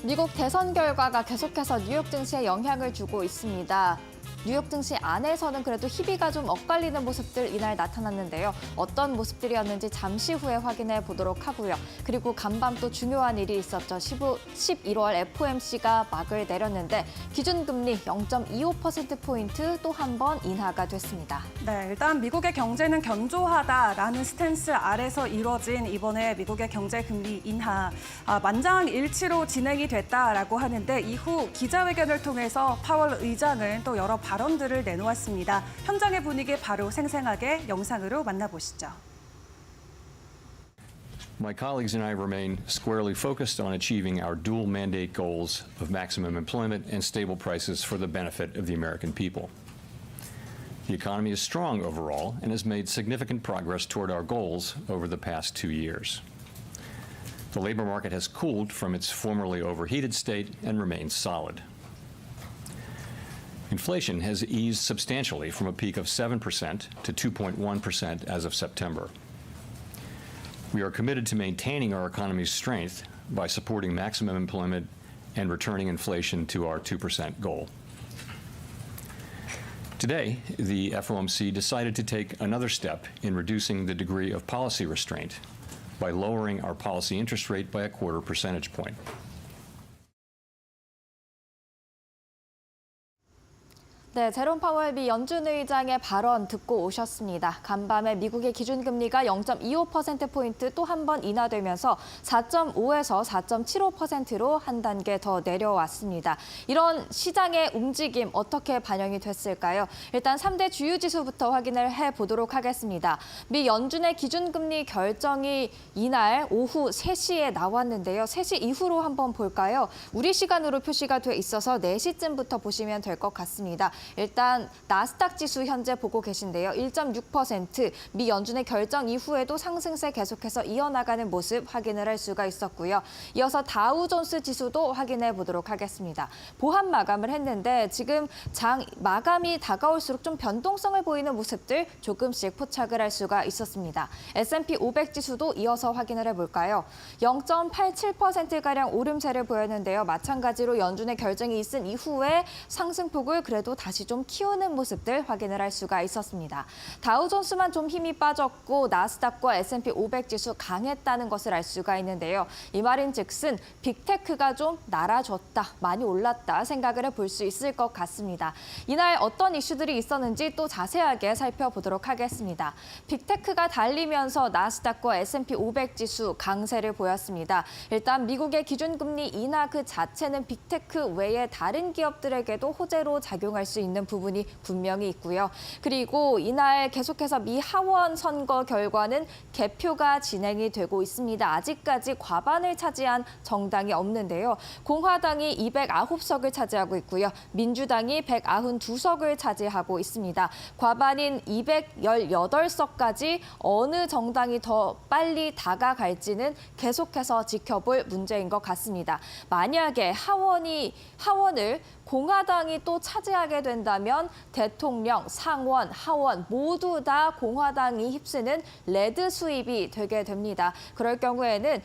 미국 대선 결과가 계속해서 뉴욕 증시에 영향을 주고 있습니다. 뉴욕 증시 안에서는 그래도 희비가 좀 엇갈리는 모습들 이날 나타났는데요. 어떤 모습들이었는지 잠시 후에 확인해 보도록 하고요. 그리고 간밤 또 중요한 일이 있었죠. 11월 FOMC가 막을 내렸는데 기준금리 0.25%포인트 또 한 번 인하가 됐습니다. 네, 일단 미국의 경제는 견조하다라는 스탠스 아래서 이뤄진 이번에 미국의 경제 금리 인하 만장일치로 진행이 됐다라고 하는데 이후 기자회견을 통해서 파월 의장은 또 여러 발언들을 내놓았습니다. 현장의 분위기 바로 생생하게 영상으로 만나보시죠. My colleagues and I remain squarely focused on achieving our dual mandate goals of maximum employment and stable prices for the benefit of the American people. The economy is strong overall and has made significant progress toward our goals over the past 2 years. The labor market has cooled from its formerly overheated state and remains solid. Inflation has eased substantially from a peak of 7% to 2.1% as of September. We are committed to maintaining our economy's strength by supporting maximum employment and returning inflation to our 2% goal. Today, the FOMC decided to take another step in reducing the degree of policy restraint by lowering our policy interest rate by a 1/4 percentage point. 네, 제롬 파월 미 연준 의장의 발언 듣고 오셨습니다. 간밤에 미국의 기준금리가 0.25%포인트 또 한 번 인하되면서 4.5에서 4.75%로 한 단계 더 내려왔습니다. 이런 시장의 움직임 어떻게 반영이 됐을까요? 일단 3대 주요 지수부터 확인을 해보도록 하겠습니다. 미 연준의 기준금리 결정이 이날 오후 3시에 나왔는데요. 3시 이후로 한번 볼까요? 우리 시간으로 표시가 돼 있어서 4시쯤부터 보시면 될 것 같습니다. 일단 나스닥 지수 현재 보고 계신데요. 1.6% 미 연준의 결정 이후에도 상승세 계속해서 이어나가는 모습 확인을 할 수가 있었고요. 이어서 다우존스 지수도 확인해 보도록 하겠습니다. 보합 마감을 했는데 지금 장 마감이 다가올수록 좀 변동성을 보이는 모습들 조금씩 포착을 할 수가 있었습니다. S&P 500 지수도 이어서 확인을 해볼까요? 0.87%가량 오름세를 보였는데요. 마찬가지로 연준의 결정이 있은 이후에 상승폭을 그래도 다시 좀 키우는 모습들 확인을 할 수가 있었습니다. 다우존스만 좀 힘이 빠졌고 나스닥과 S&P 500 지수 강했다는 것을 알 수가 있는데요. 이 말인즉슨 빅테크가 좀 날아줬다, 많이 올랐다 생각을 해볼 수 있을 것 같습니다. 이날 어떤 이슈들이 있었는지 또 자세하게 살펴보도록 하겠습니다. 빅테크가 달리면서 나스닥과 S&P 500 지수 강세를 보였습니다. 일단 미국의 기준금리 인하 그 자체는 빅테크 외에 다른 기업들에게도 호재로 작용할 수 있는 부분이 분명히 있고요. 그리고 이날 계속해서 미 하원 선거 결과는 개표가 진행이 되고 있습니다. 아직까지 과반을 차지한 정당이 없는데요. 공화당이 209석을 차지하고 있고요. 민주당이 192석을 차지하고 있습니다. 과반인 218석까지 어느 정당이 더 빨리 다가갈지는 계속해서 지켜볼 문제인 것 같습니다. 만약에 하원을 공화당이 또 차지하게 된다면 대통령, 상원, 하원 모두 다 공화당이 휩쓰는 레드 수입이 되게 됩니다. 그럴 경우에는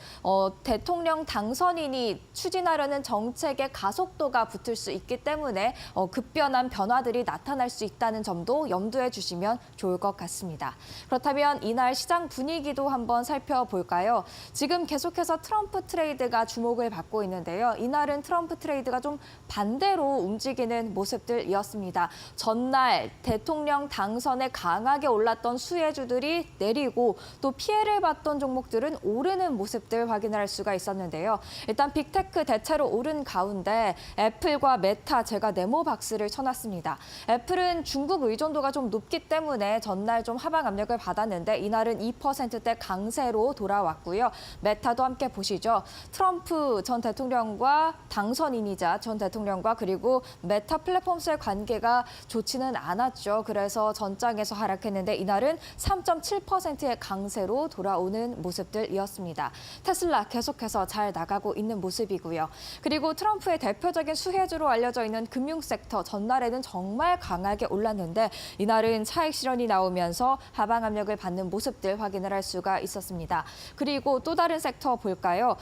대통령 당선인이 추진하려는 정책의 가속도가 붙을 수 있기 때문에 급변한 변화들이 나타날 수 있다는 점도 염두에 주시면 좋을 것 같습니다. 그렇다면 이날 시장 분위기도 한번 살펴볼까요? 지금 계속해서 트럼프 트레이드가 주목을 받고 있는데요. 이날은 트럼프 트레이드가 좀 반대로 움직이는 모습들이었습니다. 전날 대통령 당선에 강하게 올랐던 수혜주들이 내리고 또 피해를 봤던 종목들은 오르는 모습들 확인을 할 수가 있었는데요. 일단 빅테크 대체로 오른 가운데 애플과 메타 제가 네모 박스를 쳐놨습니다. 애플은 중국 의존도가 좀 높기 때문에 전날 좀 하방 압력을 받았는데 이날은 2%대 강세로 돌아왔고요. 메타도 함께 보시죠. 트럼프 전 대통령과 당선인이자 전 대통령과 그리고 메타 플랫폼스의 관계 단계가 좋지는 않았죠. 그래서 전장에서 하락했는데 이날은 3.7%의 강세로 돌아오는 모습들이었습니다. 테슬라 계속해서 잘 나가고 있는 모습이고요. 그리고 트럼프의 대표적인 수혜주로 알려져 있는 금융 섹터 전날에는 정말 강하게 올랐는데 이날은 차익 실현이 나오면서 하방 압력을 받는 모습들 확인을 할 수가 있었습니다. 그리고 또 다른 섹터 볼까요?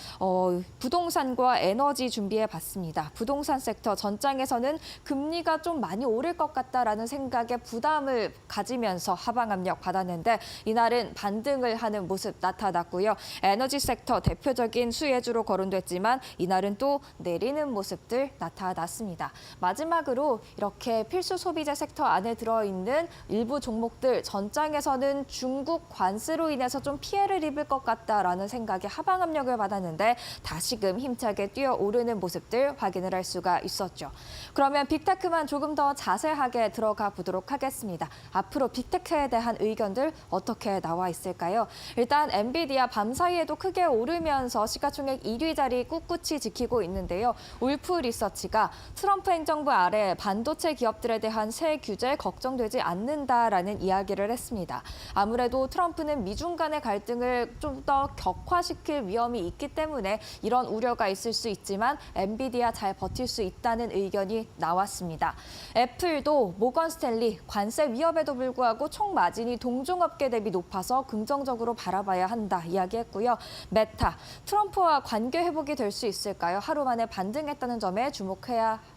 부동산과 에너지 준비해 봤습니다. 부동산 섹터 전장에서는 금리가 좀 많이 오를 것 같다라는 생각에 부담을 가지면서 하방 압력 받았는데 이날은 반등을 하는 모습 나타났고요. 에너지 섹터 대표적인 수혜주로 거론됐지만 이날은 또 내리는 모습들 나타났습니다. 마지막으로 이렇게 필수 소비재 섹터 안에 들어있는 일부 종목들 전장에서는 중국 관세로 인해서 좀 피해를 입을 것 같다라는 생각에 하방 압력을 받았는데 다시금 힘차게 뛰어오르는 모습들 확인을 할 수가 있었죠. 그러면 빅테크만 조금 더 자세하게 들어가 보도록 하겠습니다. 앞으로 빅테크에 대한 의견들 어떻게 나와 있을까요? 일단 엔비디아 밤사이에도 크게 오르면서 시가총액 1위 자리 꿋꿋이 지키고 있는데요. 울프 리서치가 트럼프 행정부 아래 반도체 기업들에 대한 세 규제 걱정되지 않는다라는 이야기를 했습니다. 아무래도 트럼프는 미중 간의 갈등을 좀 더 격화시킬 위험이 있기 때문에 이런 우려가 있을 수 있지만 엔비디아 잘 버틸 수 있다는 의견이 나왔습니다. 애플도 모건 스탠리 관세 위협에도 불구하고 총 마진이 동종업계 대비 높아서 긍정적으로 바라봐야 한다 이야기했고요. 메타, 트럼프와 관계 회복이 될 수 있을까요? 하루 만에 반등했다는 점에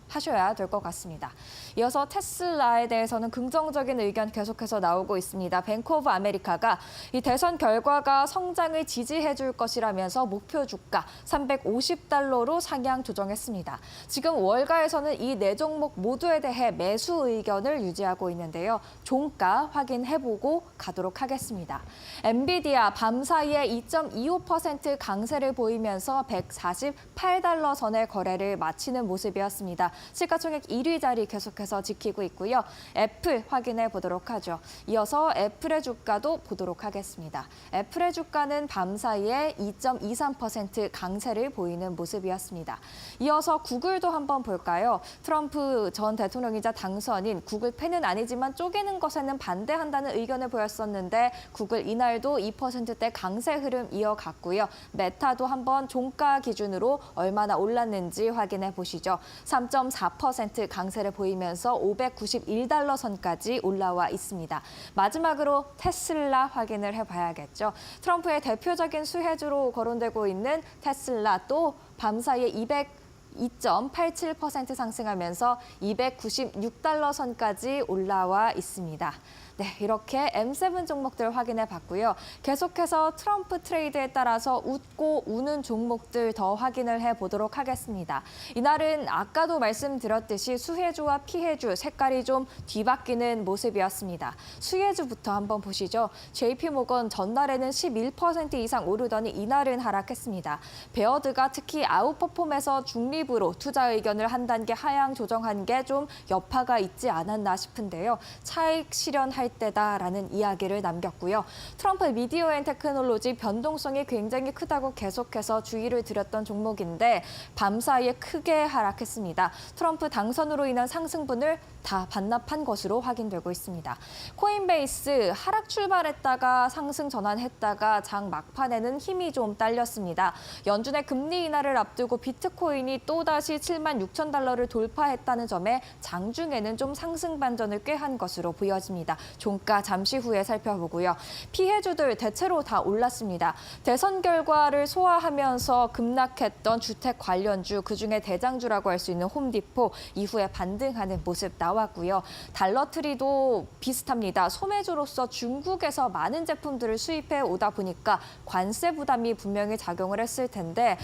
하셔야 될 것 같습니다. 이어서 테슬라에 대해서는 긍정적인 의견 계속해서 나오고 있습니다. 뱅크 오브 아메리카가 이 대선 결과가 성장을 지지해 줄 것이라면서 목표 주가 350달러로 상향 조정했습니다. 지금 월가에서는 이 네 종목 모두에 대해 매수 의견을 유지하고 있는데요. 종가 확인해보고 가도록 하겠습니다. 엔비디아 밤사이에 2.25% 강세를 보이면서 148달러 선의 거래를 마치는 모습이었습니다. 시가총액 1위 자리 계속해서 지키고 있고요. 애플 확인해 보도록 하죠. 이어서 애플의 주가도 보도록 하겠습니다. 애플의 주가는 밤사이에 2.23% 강세를 보이는 모습이었습니다. 이어서 구글도 한번 볼까요? 트럼프 전 대통령이자 당선인 구글 팬은 아니지만 쪼개는 것에는 반대한다는 의견을 보였었는데 구글 이날도 2%대 강세 흐름 이어갔고요. 메타도 한번 종가 기준으로 얼마나 올랐는지 확인해 보시죠. 3.4% 강세를 보이면서 591달러 선까지 올라와 있습니다. 마지막으로 테슬라 확인을 해봐야겠죠. 트럼프의 대표적인 수혜주로 거론되고 있는 테슬라 또 밤사이에 2.87% 상승하면서 296달러 선까지 올라와 있습니다. 네, 이렇게 M7 종목들 확인해 봤고요. 계속해서 트럼프 트레이드에 따라서 웃고 우는 종목들 더 확인을 해보도록 하겠습니다. 이날은 아까도 말씀드렸듯이 수혜주와 피해주 색깔이 좀 뒤바뀌는 모습이었습니다. 수혜주부터 한번 보시죠. JP모건 전날에는 11% 이상 오르더니 이날은 하락했습니다. 베어드가 특히 아웃퍼폼에서 중립으로 투자 의견을 한 단계 하향 조정한 게 좀 여파가 있지 않았나 싶은데요. 차익 실현할 때다라는 이야기를 남겼고요. 트럼프 미디어 앤 테크놀로지 변동성이 굉장히 크다고 계속해서 주의를 드렸던 종목인데 밤사이에 크게 하락했습니다. 트럼프 당선으로 인한 상승분을 다 반납한 것으로 확인되고 있습니다. 코인베이스 하락 출발했다가 상승 전환했다가 장 막판에는 힘이 좀 딸렸습니다. 연준의 금리 인하를 앞두고 비트코인이 또다시 76,000달러를 돌파했다는 점에 장중에는 좀 상승 반전을 꾀한 것으로 보여집니다. 종가 잠시 후에 살펴보고요. 피해주들 대체로 다 올랐습니다. 대선 결과를 소화하면서 급락했던 주택 관련주, 그중에 대장주라고 할 수 있는 홈디포 이후에 반등하는 모습 나왔고요. 달러트리도 비슷합니다. 소매주로서 중국에서 많은 제품들을 수입해 오다 보니까 관세 부담이 분명히 작용을 했을 텐데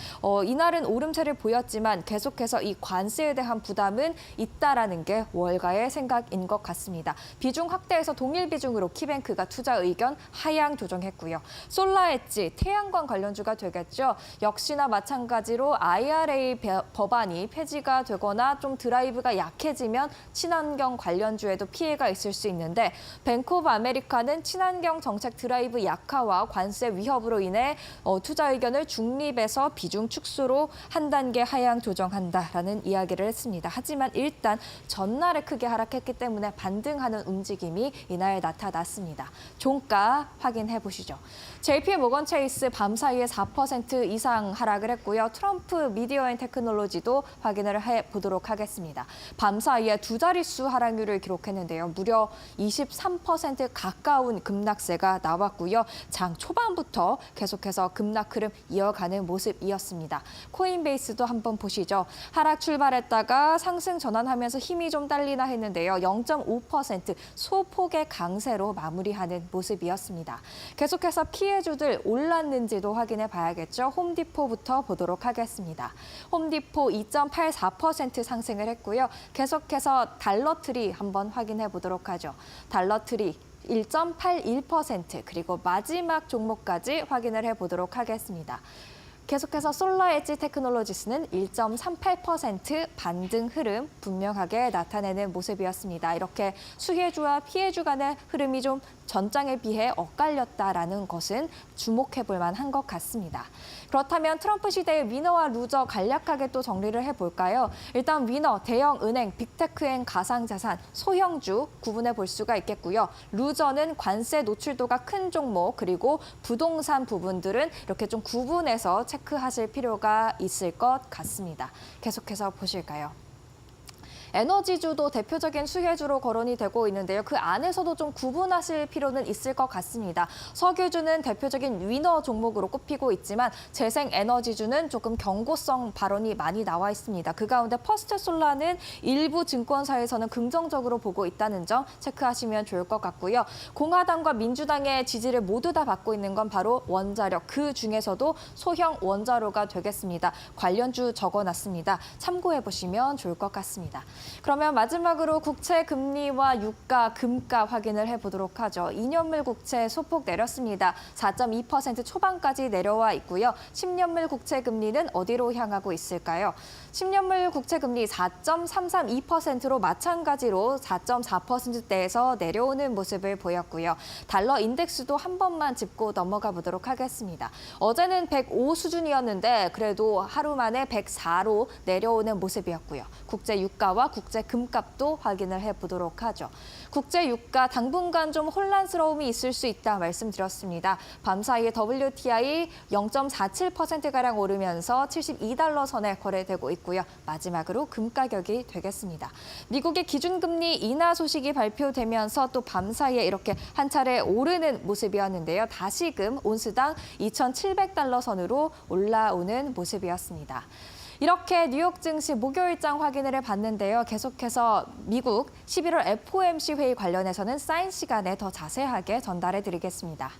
이날은 오름세를 보였지만 계속해서 이 관세에 대한 부담은 있다라는 게 월가의 생각인 것 같습니다. 비중 확대해서 동일 비중으로 키뱅크가 투자 의견 하향 조정했고요. 솔라엣지, 태양광 관련주가 되겠죠. 역시나 마찬가지로 IRA 법안이 폐지가 되거나 좀 드라이브가 약해지면 친환경 관련주에도 피해가 있을 수 있는데 뱅크 오브 아메리카는 친환경 정책 드라이브 약화와 관세 위협으로 인해 투자 의견을 중립에서 비중 축소로 한 단계 하향 조정한다라는 이야기를 했습니다. 하지만 일단 전날에 크게 하락했기 때문에 반등하는 움직임이 이날 나타났습니다. 종가 확인해 보시죠. JP 모건 체이스 밤 사이에 4% 이상 하락을 했고요. 트럼프 미디어 앤 테크놀로지도 확인을 해보도록 하겠습니다. 밤 사이에 두 자릿수 하락률을 기록했는데요. 무려 23% 가까운 급락세가 나왔고요. 장 초반부터 계속해서 급락 흐름 이어가는 모습이었습니다. 코인베이스도 한번 보시죠. 하락 출발했다가 상승 전환하면서 힘이 좀 딸리나 했는데요. 0.5% 소폭의 강세로 마무리하는 모습이었습니다. 계속해서 피해주들 올랐는지도 확인해 봐야겠죠. 홈디포부터 보도록 하겠습니다. 홈디포 2.84% 상승을 했고요. 계속해서 달러트리 한번 확인해 보도록 하죠. 달러트리 1.81% 그리고 마지막 종목까지 확인을 해보도록 하겠습니다. 계속해서 솔라엣지 테크놀로지스는 1.38% 반등 흐름 분명하게 나타내는 모습이었습니다. 이렇게 수혜주와 피해주 간의 흐름이 좀 전장에 비해 엇갈렸다라는 것은 주목해볼 만한 것 같습니다. 그렇다면 트럼프 시대의 위너와 루저 간략하게 또 정리를 해볼까요? 일단 위너, 대형 은행, 빅테크행, 가상자산, 소형주 구분해 볼 수가 있겠고요. 루저는 관세 노출도가 큰 종목 그리고 부동산 부분들은 이렇게 좀 구분해서 체크하실 필요가 있을 것 같습니다. 계속해서 보실까요? 에너지주도 대표적인 수혜주로 거론이 되고 있는데요. 그 안에서도 좀 구분하실 필요는 있을 것 같습니다. 석유주는 대표적인 위너 종목으로 꼽히고 있지만 재생에너지주는 조금 경고성 발언이 많이 나와 있습니다. 그 가운데 퍼스트솔라는 일부 증권사에서는 긍정적으로 보고 있다는 점 체크하시면 좋을 것 같고요. 공화당과 민주당의 지지를 모두 다 받고 있는 건 바로 원자력, 그 중에서도 소형 원자로가 되겠습니다. 관련주 적어놨습니다. 참고해보시면 좋을 것 같습니다. 그러면 마지막으로 국채 금리와 유가, 금가 확인을 해보도록 하죠. 2년물 국채 소폭 내렸습니다. 4.2% 초반까지 내려와 있고요. 10년물 국채 금리는 어디로 향하고 있을까요? 10년물 국채 금리 4.332%로 마찬가지로 4.4%대에서 내려오는 모습을 보였고요. 달러 인덱스도 한 번만 짚고 넘어가 보도록 하겠습니다. 어제는 105 수준이었는데 그래도 하루 만에 104로 내려오는 모습이었고요. 국제 유가와 국제 금값도 확인을 해보도록 하죠. 국제 유가 당분간 좀 혼란스러움이 있을 수 있다 말씀드렸습니다. 밤 사이에 WTI 0.47%가량 오르면서 72달러 선에 거래되고 있고요. 마지막으로 금 가격이 되겠습니다. 미국의 기준금리 인하 소식이 발표되면서 또 밤 사이에 이렇게 한 차례 오르는 모습이었는데요. 다시금 온스당 2,700달러 선으로 올라오는 모습이었습니다. 이렇게 뉴욕 증시 목요일장 확인을 해봤는데요. 계속해서 미국 11월 FOMC 회의 관련해서는 사인 시간에 더 자세하게 전달해드리겠습니다.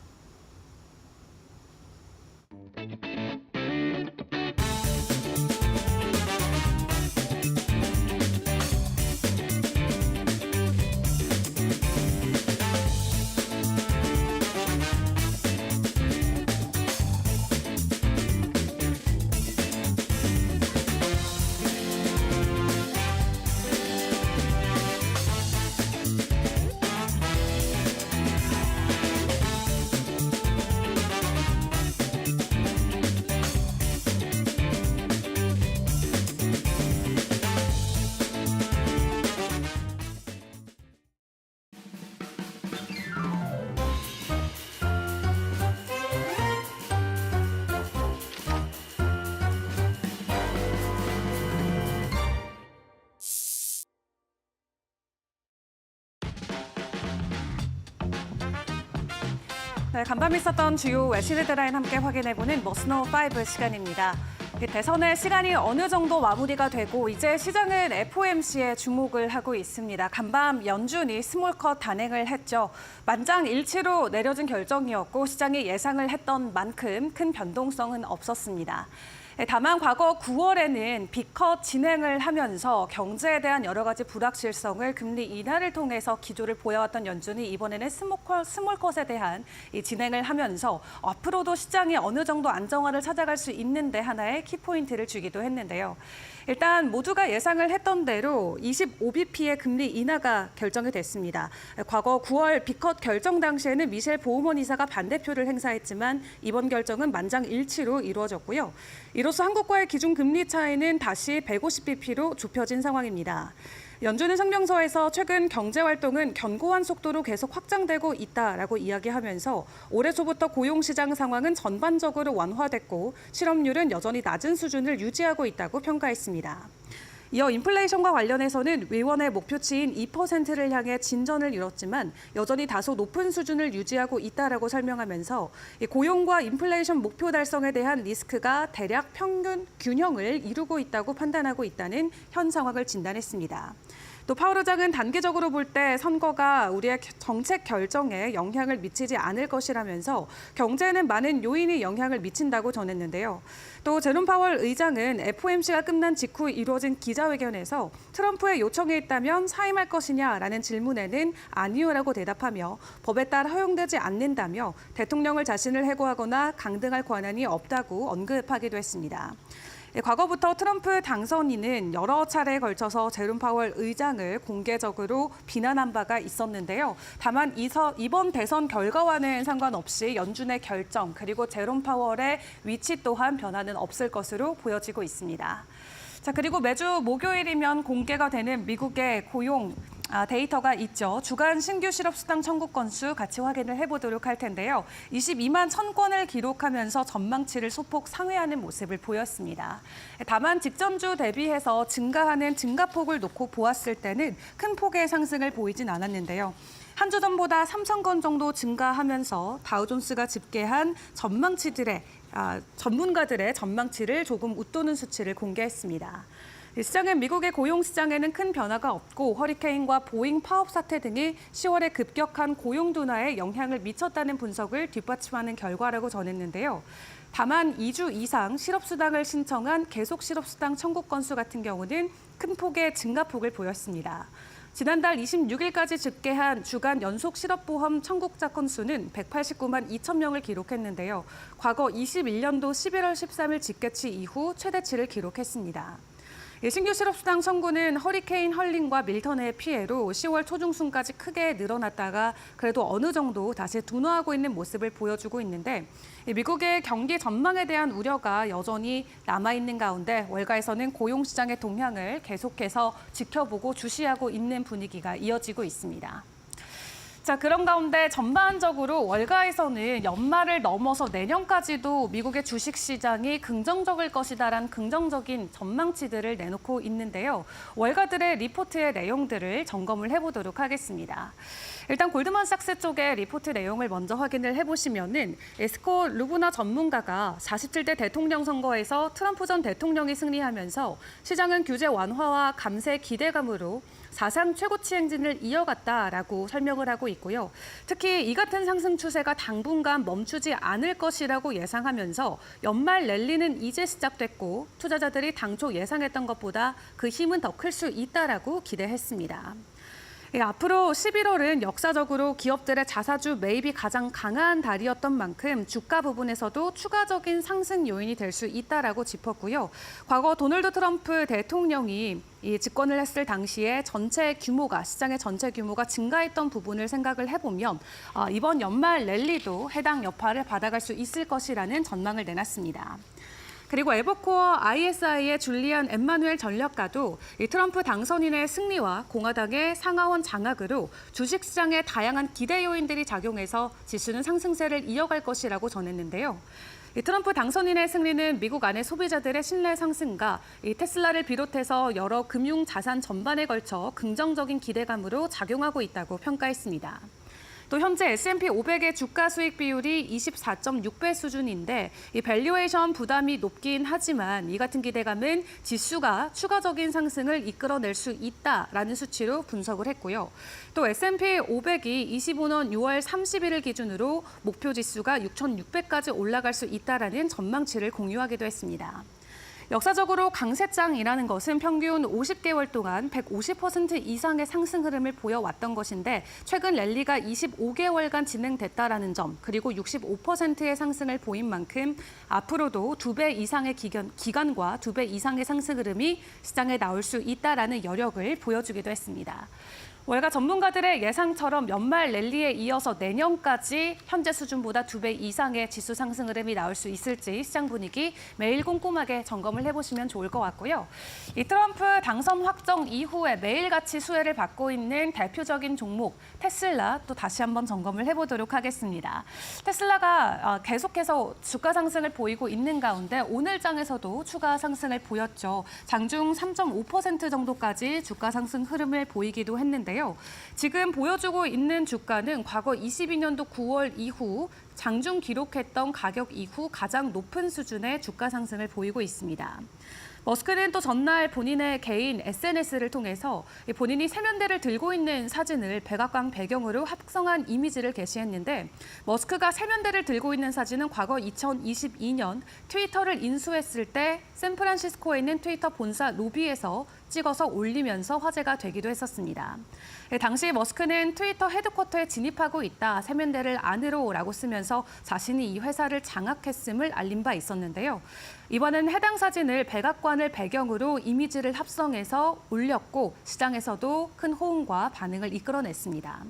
네, 간밤에 있었던 주요 외신 헤드라인 함께 확인해보는 머스노5 시간입니다. 대선의 시간이 어느 정도 마무리가 되고 이제 시장은 FOMC에 주목을 하고 있습니다. 간밤 연준이 스몰컷 단행을 했죠. 만장일치로 내려진 결정이었고 시장이 예상을 했던 만큼 큰 변동성은 없었습니다. 다만 과거 9월에는 B컷 진행을 하면서 경제에 대한 여러 가지 불확실성을 금리 인하를 통해서 기조를 보여왔던 연준이 이번에는 스몰컷에 대한 이 진행을 하면서 앞으로도 시장이 어느 정도 안정화를 찾아갈 수 있는데 하나의 키포인트를 주기도 했는데요. 일단 모두가 예상을 했던 대로 25bp의 금리 인하가 결정이 됐습니다. 과거 9월 B컷 결정 당시에는 미셸 보우먼 이사가 반대표를 행사했지만 이번 결정은 만장일치로 이루어졌고요. 이로써 한국과의 기준금리 차이는 다시 150bp로 좁혀진 상황입니다. 연준은 성명서에서 최근 경제활동은 견고한 속도로 계속 확장되고 있다라고 이야기하면서 올해 초부터 고용시장 상황은 전반적으로 완화됐고 실업률은 여전히 낮은 수준을 유지하고 있다고 평가했습니다. 이어 인플레이션과 관련해서는 위원의 목표치인 2%를 향해 진전을 이뤘지만 여전히 다소 높은 수준을 유지하고 있다라고 설명하면서 고용과 인플레이션 목표 달성에 대한 리스크가 대략 평균 균형을 이루고 있다고 판단하고 있다는 현 상황을 진단했습니다. 또 파월 의장은 단기적으로 볼 때 선거가 우리의 정책 결정에 영향을 미치지 않을 것이라면서 경제에는 많은 요인이 영향을 미친다고 전했는데요. 또 제롬 파월 의장은 FOMC가 끝난 직후 이루어진 기자회견에서 트럼프의 요청이 있다면 사임할 것이냐라는 질문에는 아니요라고 대답하며 법에 따라 허용되지 않는다며 대통령을 자신을 해고하거나 강등할 권한이 없다고 언급하기도 했습니다. 과거부터 트럼프 당선인은 여러 차례에 걸쳐서 제롬 파월 의장을 공개적으로 비난한 바가 있었는데요. 다만 이번 대선 결과와는 상관없이 연준의 결정 그리고 제롬 파월의 위치 또한 변화는 없을 것으로 보여지고 있습니다. 자, 그리고 매주 목요일이면 공개가 되는 미국의 고용 데이터가 있죠. 주간 신규 실업수당 청구 건수 같이 확인을 해보도록 할 텐데요. 22만 1,000건을 기록하면서 전망치를 소폭 상회하는 모습을 보였습니다. 다만 직전주 대비해서 증가하는 증가폭을 놓고 보았을 때는 큰 폭의 상승을 보이진 않았는데요. 한 주 전보다 3,000건 정도 증가하면서 다우존스가 집계한 전문가들의 전망치를 조금 웃도는 수치를 공개했습니다. 시장은 미국의 고용시장에는 큰 변화가 없고 허리케인과 보잉 파업 사태 등이 10월에 급격한 고용 둔화에 영향을 미쳤다는 분석을 뒷받침하는 결과라고 전했는데요. 다만 2주 이상 실업수당을 신청한 계속 실업수당 청구 건수 같은 경우는 큰 폭의 증가폭을 보였습니다. 지난달 26일까지 집계한 주간 연속 실업보험 청구자 건수는 189만 2천 명을 기록했는데요. 과거 21년도 11월 13일 집계치 이후 최대치를 기록했습니다. 신규 실업수당 청구는 허리케인 헐린과 밀턴의 피해로 10월 초중순까지 크게 늘어났다가 그래도 어느 정도 다시 둔화하고 있는 모습을 보여주고 있는데 미국의 경기 전망에 대한 우려가 여전히 남아있는 가운데 월가에서는 고용시장의 동향을 계속해서 지켜보고 주시하고 있는 분위기가 이어지고 있습니다. 자, 그런 가운데 전반적으로 월가에서는 연말을 넘어서 내년까지도 미국의 주식시장이 긍정적일 것이다라는 긍정적인 전망치들을 내놓고 있는데요. 월가들의 리포트의 내용들을 점검을 해보도록 하겠습니다. 일단 골드만삭스 쪽의 리포트 내용을 먼저 확인을 해보시면은 에스코 루브나 전문가가 47대 대통령 선거에서 트럼프 전 대통령이 승리하면서 시장은 규제 완화와 감세 기대감으로 사상 최고치 행진을 이어갔다라고 설명을 하고 있고요. 특히 이 같은 상승 추세가 당분간 멈추지 않을 것이라고 예상하면서 연말 랠리는 이제 시작됐고 투자자들이 당초 예상했던 것보다 그 힘은 더 클 수 있다라고 기대했습니다. 앞으로 11월은 역사적으로 기업들의 자사주 매입이 가장 강한 달이었던 만큼 주가 부분에서도 추가적인 상승 요인이 될 수 있다라고 짚었고요. 과거 도널드 트럼프 대통령이 이 집권을 했을 당시에 시장의 전체 규모가 증가했던 부분을 생각을 해보면 이번 연말 랠리도 해당 여파를 받아갈 수 있을 것이라는 전망을 내놨습니다. 그리고 에버코어 ISI의 줄리안 엠마누엘 전략가도 이 트럼프 당선인의 승리와 공화당의 상하원 장악으로 주식시장의 다양한 기대 요인들이 작용해서 지수는 상승세를 이어갈 것이라고 전했는데요. 이 트럼프 당선인의 승리는 미국 안의 소비자들의 신뢰 상승과 이 테슬라를 비롯해서 여러 금융 자산 전반에 걸쳐 긍정적인 기대감으로 작용하고 있다고 평가했습니다. 또 현재 S&P 500의 주가 수익 비율이 24.6배 수준인데 이 밸류에이션 부담이 높긴 하지만 이 같은 기대감은 지수가 추가적인 상승을 이끌어낼 수 있다라는 수치로 분석을 했고요. 또 S&P 500이 25년 6월 30일을 기준으로 목표 지수가 6,600까지 올라갈 수 있다라는 전망치를 공유하기도 했습니다. 역사적으로 강세장이라는 것은 평균 50개월 동안 150% 이상의 상승 흐름을 보여왔던 것인데 최근 랠리가 25개월간 진행됐다라는 점, 그리고 65%의 상승을 보인 만큼 앞으로도 2배 이상의 기간과 2배 이상의 상승 흐름이 시장에 나올 수 있다라는 여력을 보여주기도 했습니다. 월가 전문가들의 예상처럼 연말 랠리에 이어서 내년까지 현재 수준보다 2배 이상의 지수 상승 흐름이 나올 수 있을지 시장 분위기 매일 꼼꼼하게 점검을 해보시면 좋을 것 같고요. 이 트럼프 당선 확정 이후에 매일같이 수혜를 받고 있는 대표적인 종목 테슬라 또 다시 한번 점검을 해보도록 하겠습니다. 테슬라가 계속해서 주가 상승을 보이고 있는 가운데 오늘 장에서도 추가 상승을 보였죠. 장중 3.5% 정도까지 주가 상승 흐름을 보이기도 했는데 지금 보여주고 있는 주가는 과거 22년도 9월 이후 장중 기록했던 가격 이후 가장 높은 수준의 주가 상승을 보이고 있습니다. 머스크는 또 전날 본인의 개인 SNS를 통해서 본인이 세면대를 들고 있는 사진을 백악관 배경으로 합성한 이미지를 게시했는데 머스크가 세면대를 들고 있는 사진은 과거 2022년 트위터를 인수했을 때 샌프란시스코에 있는 트위터 본사 로비에서 찍어서 올리면서 화제가 되기도 했었습니다. 당시 머스크는 트위터 헤드쿼터에 진입하고 있다, 세면대를 안으로라고 쓰면서 자신이 이 회사를 장악했음을 알린 바 있었는데요. 이번엔 해당 사진을 백악관을 배경으로 이미지를 합성해서 올렸고 시장에서도 큰 호응과 반응을 이끌어냈습니다.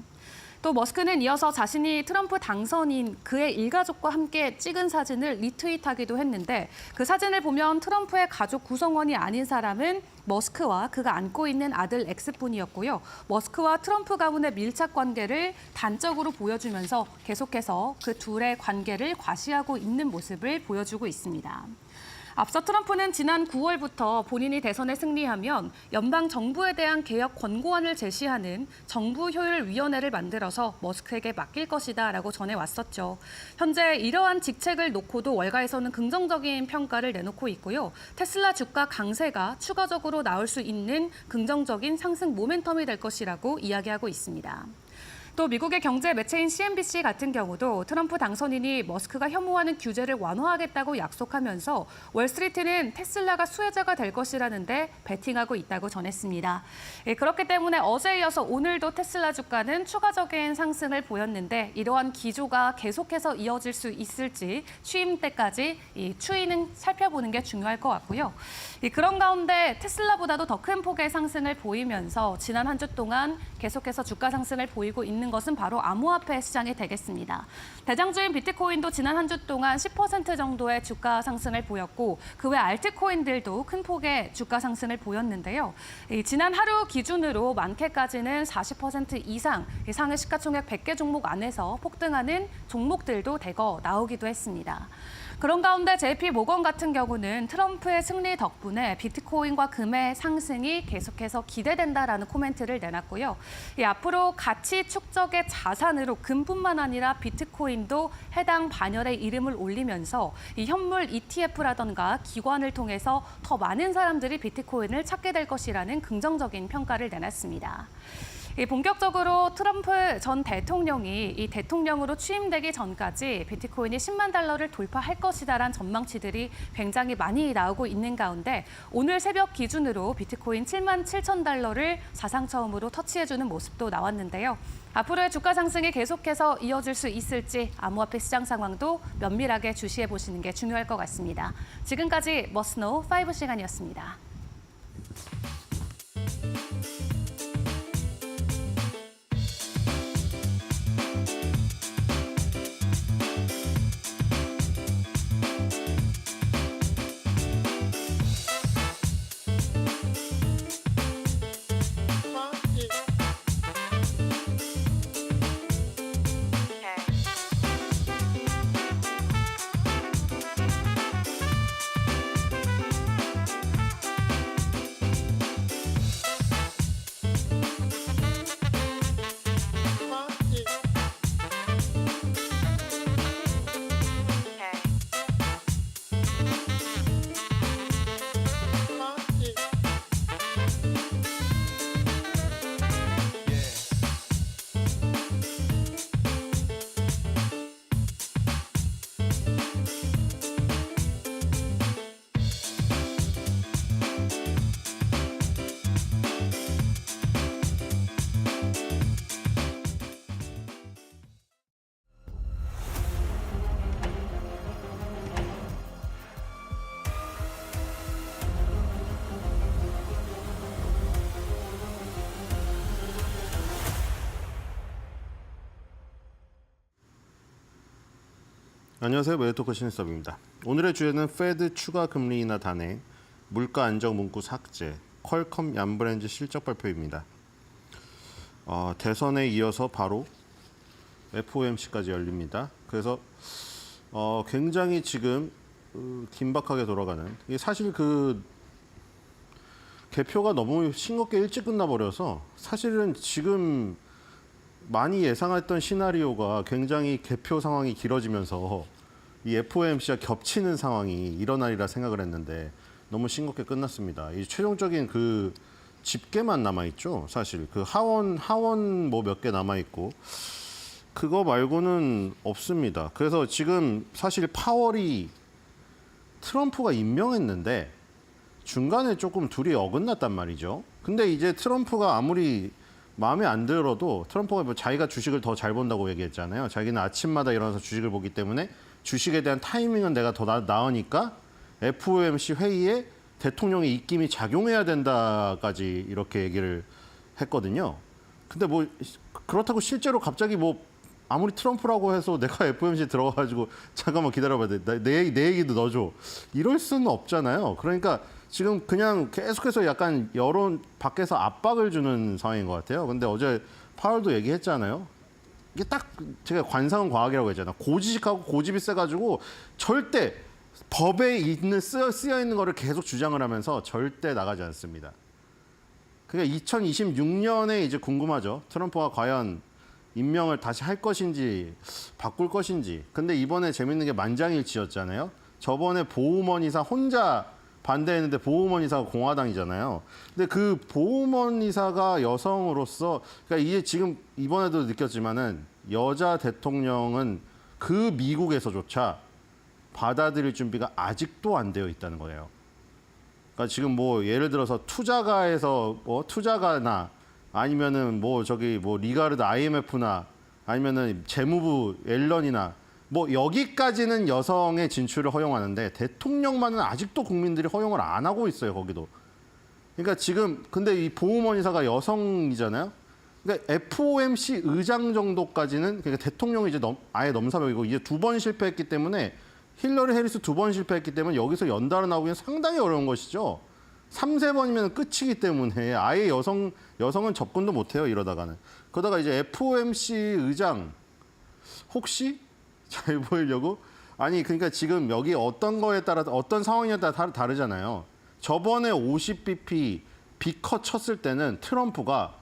또 머스크는 이어서 자신이 트럼프 당선인 그의 일가족과 함께 찍은 사진을 리트윗하기도 했는데 그 사진을 보면 트럼프의 가족 구성원이 아닌 사람은 머스크와 그가 안고 있는 아들 X뿐이었고요. 머스크와 트럼프 가문의 밀착 관계를 단적으로 보여주면서 계속해서 그 둘의 관계를 과시하고 있는 모습을 보여주고 있습니다. 앞서 트럼프는 지난 9월부터 본인이 대선에 승리하면 연방 정부에 대한 개혁 권고안을 제시하는 정부 효율위원회를 만들어서 머스크에게 맡길 것이다라고 전해왔었죠. 현재 이러한 직책을 놓고도 월가에서는 긍정적인 평가를 내놓고 있고요. 테슬라 주가 강세가 추가적으로 나올 수 있는 긍정적인 상승 모멘텀이 될 것이라고 이야기하고 있습니다. 또 미국의 경제 매체인 CNBC 같은 경우도 트럼프 당선인이 머스크가 혐오하는 규제를 완화하겠다고 약속하면서 월스트리트는 테슬라가 수혜자가 될 것이라는데 베팅하고 있다고 전했습니다. 그렇기 때문에 어제에 이어서 오늘도 테슬라 주가는 추가적인 상승을 보였는데 이러한 기조가 계속해서 이어질 수 있을지 취임 때까지 이 추이는 살펴보는 게 중요할 것 같고요. 그런 가운데 테슬라보다도 더 큰 폭의 상승을 보이면서 지난 한 주 동안 계속해서 주가 상승을 보이고 있는 것은 바로 암호화폐 시장이 되겠습니다. 대장주인 비트코인도 지난 한 주 동안 10% 정도의 주가 상승을 보였고 그 외 알트코인들도 큰 폭의 주가 상승을 보였는데요. 지난 하루 기준으로 많게까지는 40% 이상 상해 시가총액 100개 종목 안에서 폭등하는 종목들도 대거 나오기도 했습니다. 그런 가운데 JP 모건 같은 경우는 트럼프의 승리 덕분에 비트코인과 금의 상승이 계속해서 기대된다라는 코멘트를 내놨고요. 앞으로 가치 축적의 자산으로 금뿐만 아니라 비트코인도 해당 반열에 이름을 올리면서 이 현물 ETF라던가 기관을 통해서 더 많은 사람들이 비트코인을 찾게 될 것이라는 긍정적인 평가를 내놨습니다. 본격적으로 트럼프 전 대통령이 이 대통령으로 취임되기 전까지 비트코인이 10만 달러를 돌파할 것이다라는 전망치들이 굉장히 많이 나오고 있는 가운데 오늘 새벽 기준으로 비트코인 7만 7천 달러를 사상 처음으로 터치해주는 모습도 나왔는데요. 앞으로의 주가 상승이 계속해서 이어질 수 있을지 암호화폐 시장 상황도 면밀하게 주시해 보시는 게 중요할 것 같습니다. 지금까지 머스노 5 시간이었습니다. 안녕하세요. 메디토크 신일섭입니다. 오늘의 주제는 페드 추가 금리 인하 단행, 물가 안정 문구 삭제, 퀄컴 얀브랜드 실적 발표입니다. 대선에 이어서 바로 FOMC까지 열립니다. 그래서 굉장히 지금 긴박하게 돌아가는, 이게 사실 그 개표가 너무 싱겁게 일찍 끝나버려서 사실은 지금 많이 예상했던 시나리오가 굉장히 개표 상황이 길어지면서 이 FOMC와 겹치는 상황이 일어나리라 생각을 했는데 너무 싱겁게 끝났습니다. 이 최종적인 그 집계만 남아있죠. 사실 그 하원 뭐 몇 개 남아있고 그거 말고는 없습니다. 그래서 지금 사실 파월이 트럼프가 임명했는데 중간에 조금 둘이 어긋났단 말이죠. 근데 이제 트럼프가 아무리 마음에 안 들어도 트럼프가 뭐 자기가 주식을 더 잘 본다고 얘기했잖아요. 자기는 아침마다 일어나서 주식을 보기 때문에 주식에 대한 타이밍은 내가 더 나으니까 FOMC 회의에 대통령의 입김이 작용해야 된다까지 이렇게 얘기를 했거든요. 근데 뭐 그렇다고 실제로 갑자기 뭐 아무리 트럼프라고 해서 내가 FOMC에 들어가가지고 잠깐만 기다려봐야 돼. 내 얘기도 넣어줘. 이럴 수는 없잖아요. 그러니까 지금 그냥 계속해서 약간 여론 밖에서 압박을 주는 상황인 것 같아요. 근데 어제 파월도 얘기했잖아요. 이게 딱 제가 관상은 과학이라고 했잖아요. 고지식하고 고집이 세가지고 절대 법에 쓰여 있는 거를 계속 주장을 하면서 절대 나가지 않습니다. 그러니까 2026년에 이제 궁금하죠. 트럼프가 과연 임명을 다시 할 것인지 바꿀 것인지. 근데 이번에 재밌는 게 만장일치였잖아요. 저번에 보우먼 이사 혼자 반대했는데 보우먼 이사가 공화당이잖아요. 근데 그 보우먼 이사가 여성으로서, 그러니까 이게 지금 이번에도 느꼈지만은 여자 대통령은 그 미국에서조차 받아들일 준비가 아직도 안 되어 있다는 거예요. 그러니까 지금 뭐 예를 들어서 투자가에서 뭐 투자가나 아니면은 뭐 저기 뭐 리가르드 IMF나 아니면은 재무부 앨런이나 뭐 여기까지는 여성의 진출을 허용하는데 대통령만은 아직도 국민들이 허용을 안 하고 있어요. 거기도. 그러니까 지금 근데 이 보우먼 이사가 여성이잖아요. 그러니까 FOMC 의장 정도까지는, 그러니까 대통령이 이제 아예 넘사벽이고 이제 2번 실패했기 때문에, 힐러리 해리스 2번 실패했기 때문에 여기서 연달아 나오기는 상당히 어려운 것이죠. 3, 4번이면 끝이기 때문에 아예 여성은 접근도 못 해요. 이러다가는. 그러다가 이제 FOMC 의장 혹시 잘 보이려고? 아니 그러니까 지금 여기 어떤 거에 따라 어떤 상황에 따라 다르잖아요. 저번에 50bp 비컷 쳤을 때는 트럼프가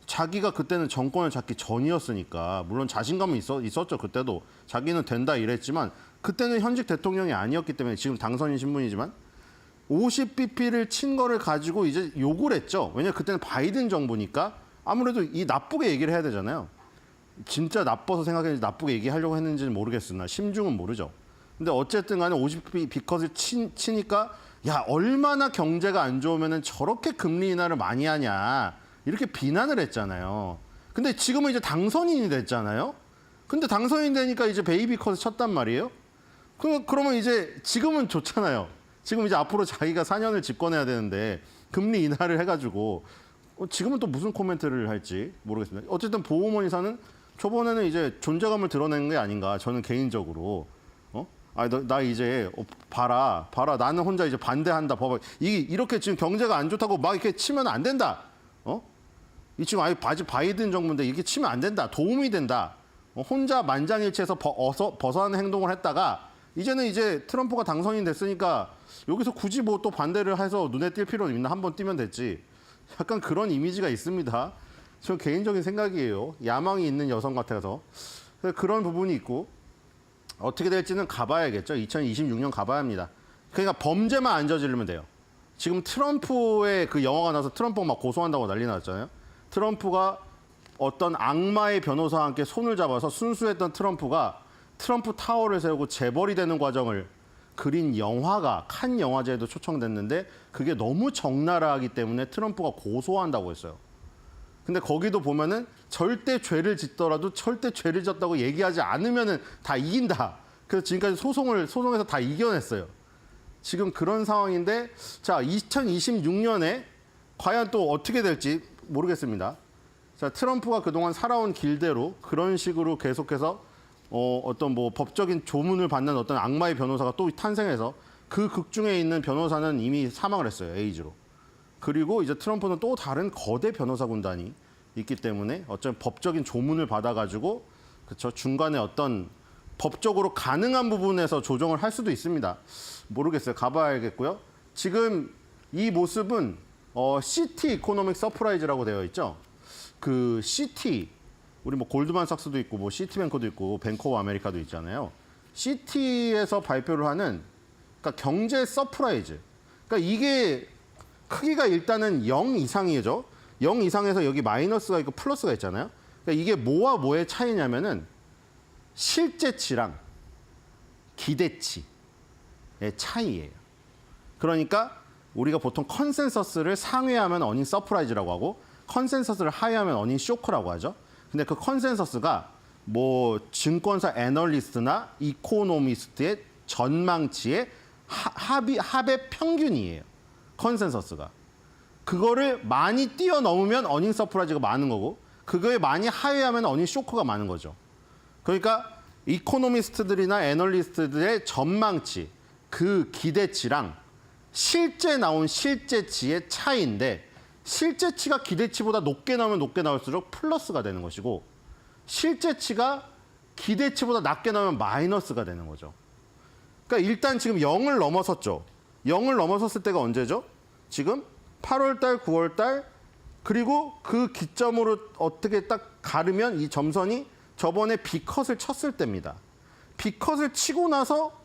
자기가 그때는 정권을 잡기 전이었으니까 물론 자신감은 있었죠. 그때도 자기는 된다 이랬지만 그때는 현직 대통령이 아니었기 때문에 지금 당선인 신분이지만 50bp를 친 거를 가지고 이제 욕을 했죠. 왜냐면 그때는 바이든 정부니까 아무래도 이 나쁘게 얘기를 해야 되잖아요. 진짜 나빠서 생각했는지 나쁘게 얘기하려고 했는지는 모르겠으나 심중은 모르죠. 근데 어쨌든 간에 50bp 비컷을 치니까 야 얼마나 경제가 안 좋으면 저렇게 금리 인하를 많이 하냐 이렇게 비난을 했잖아요. 근데 지금은 이제 당선인이 됐잖아요. 근데 당선인 되니까 이제 베이비 컷을 쳤단 말이에요. 그러면 이제 지금은 좋잖아요. 지금 이제 앞으로 자기가 4년을 집권해야 되는데 금리 인하를 해가지고 지금은 또 무슨 코멘트를 할지 모르겠습니다. 어쨌든 보우먼 이사는 저번에는 이제 존재감을 드러낸 게 아닌가 저는 개인적으로. 나 이제 봐라 나는 혼자 이제 반대한다. 봐봐 이렇게 지금 경제가 안 좋다고 막 이렇게 치면 안 된다. 이 지금 아예 바이든 정부인데 이렇게 치면 안 된다. 도움이 된다. 혼자 만장일치해서 벗어나는 행동을 했다가 이제는 이제 트럼프가 당선인 됐으니까 여기서 굳이 뭐 또 반대를 해서 눈에 띌 필요는 있나? 한번 뛰면 됐지. 약간 그런 이미지가 있습니다. 저 개인적인 생각이에요. 야망이 있는 여성 같아서. 그런 부분이 있고 어떻게 될지는 가봐야겠죠. 2026년 가봐야 합니다. 그러니까 범죄만 안 저지르면 돼요. 지금 트럼프의 그 영화가 나서 트럼프가 막 고소한다고 난리 났잖아요. 트럼프가 어떤 악마의 변호사와 함께 손을 잡아서 순수했던 트럼프가 트럼프 타워를 세우고 재벌이 되는 과정을 그린 영화가 칸 영화제에도 초청됐는데 그게 너무 적나라하기 때문에 트럼프가 고소한다고 했어요. 근데 거기도 보면은 절대 죄를 짓더라도 절대 죄를 졌다고 얘기하지 않으면은 다 이긴다. 그래서 지금까지 소송에서 다 이겨냈어요. 지금 그런 상황인데 자 2026년에 과연 또 어떻게 될지 모르겠습니다. 자 트럼프가 그동안 살아온 길대로 그런 식으로 계속해서 어떤 뭐 법적인 조문을 받는 어떤 악마의 변호사가 또 탄생해서 그 극 중에 있는 변호사는 이미 사망을 했어요. 에이즈로. 그리고 이제 트럼프는 또 다른 거대 변호사 군단이 있기 때문에 어쩌면 법적인 조문을 받아가지고 그렇죠. 중간에 어떤 법적으로 가능한 부분에서 조정을 할 수도 있습니다. 모르겠어요. 가봐야겠고요. 지금 이 모습은 시티 이코노믹 서프라이즈라고 되어 있죠. 그 시티 우리 뭐 골드만삭스도 있고 뭐 시티뱅크도 있고 뱅크 오브 아메리카도 있잖아요. 시티에서 발표를 하는 그러니까 경제 서프라이즈. 그러니까 이게 크기가 일단은 0 이상이죠. 0 이상에서 여기 마이너스가 있고 플러스가 있잖아요. 그러니까 이게 뭐와 뭐의 차이냐면은 실제치랑 기대치의 차이예요. 그러니까 우리가 보통 컨센서스를 상회하면 어닝 서프라이즈라고 하고 컨센서스를 하회하면 어닝 쇼크라고 하죠. 근데 그 컨센서스가 뭐 증권사 애널리스트나 이코노미스트의 전망치의 합의 평균이에요. 컨센서스가. 그거를 많이 뛰어넘으면 어닝 서프라이즈가 많은 거고 그거에 많이 하회하면 어닝 쇼크가 많은 거죠. 그러니까 이코노미스트들이나 애널리스트들의 전망치, 그 기대치랑 실제 나온 실제치의 차이인데 실제치가 기대치보다 높게 나오면 높게 나올수록 플러스가 되는 것이고 실제치가 기대치보다 낮게 나오면 마이너스가 되는 거죠. 그러니까 일단 지금 0을 넘어섰죠. 0을 넘어섰을 때가 언제죠? 지금 8월 달, 9월 달 그리고 그 기점으로 어떻게 딱 가르면 이 점선이 저번에 B컷을 쳤을 때입니다. B컷을 치고 나서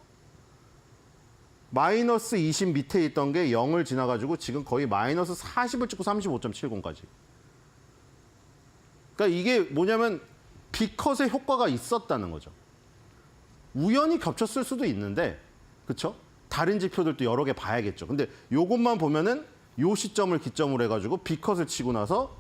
마이너스 20 밑에 있던 게 0을 지나가지고 지금 거의 마이너스 40을 찍고 35.70까지. 그러니까 이게 뭐냐면 B컷의 효과가 있었다는 거죠. 우연히 겹쳤을 수도 있는데, 그렇죠? 다른 지표들도 여러 개 봐야겠죠. 근데 요것만 보면은 요 시점을 기점으로 해가지고 B컷을 치고 나서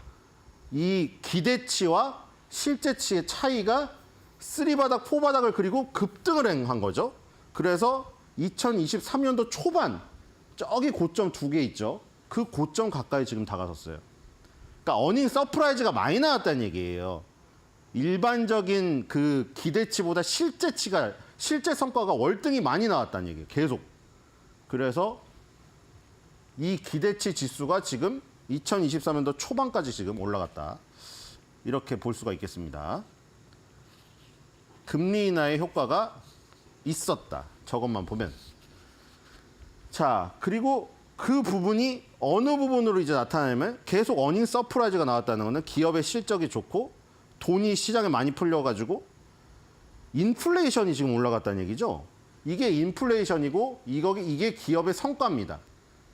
이 기대치와 실제치의 차이가 3바닥, 4바닥을 그리고 급등을 한 거죠. 그래서 2023년도 초반 저기 고점 2개 있죠. 그 고점 가까이 지금 다가섰어요. 그러니까 어닝 서프라이즈가 많이 나왔다는 얘기예요. 일반적인 그 기대치보다 실제 성과가 월등히 많이 나왔다는 얘기예요. 계속. 그래서 이 기대치 지수가 지금 2023년도 초반까지 지금 올라갔다. 이렇게 볼 수가 있겠습니다. 금리 인하의 효과가 있었다. 저것만 보면. 자, 그리고 그 부분이 어느 부분으로 이제 나타나냐면 계속 어닝 서프라이즈가 나왔다는 것은 기업의 실적이 좋고 돈이 시장에 많이 풀려가지고 인플레이션이 지금 올라갔다는 얘기죠. 이게 인플레이션이고 이게 기업의 성과입니다.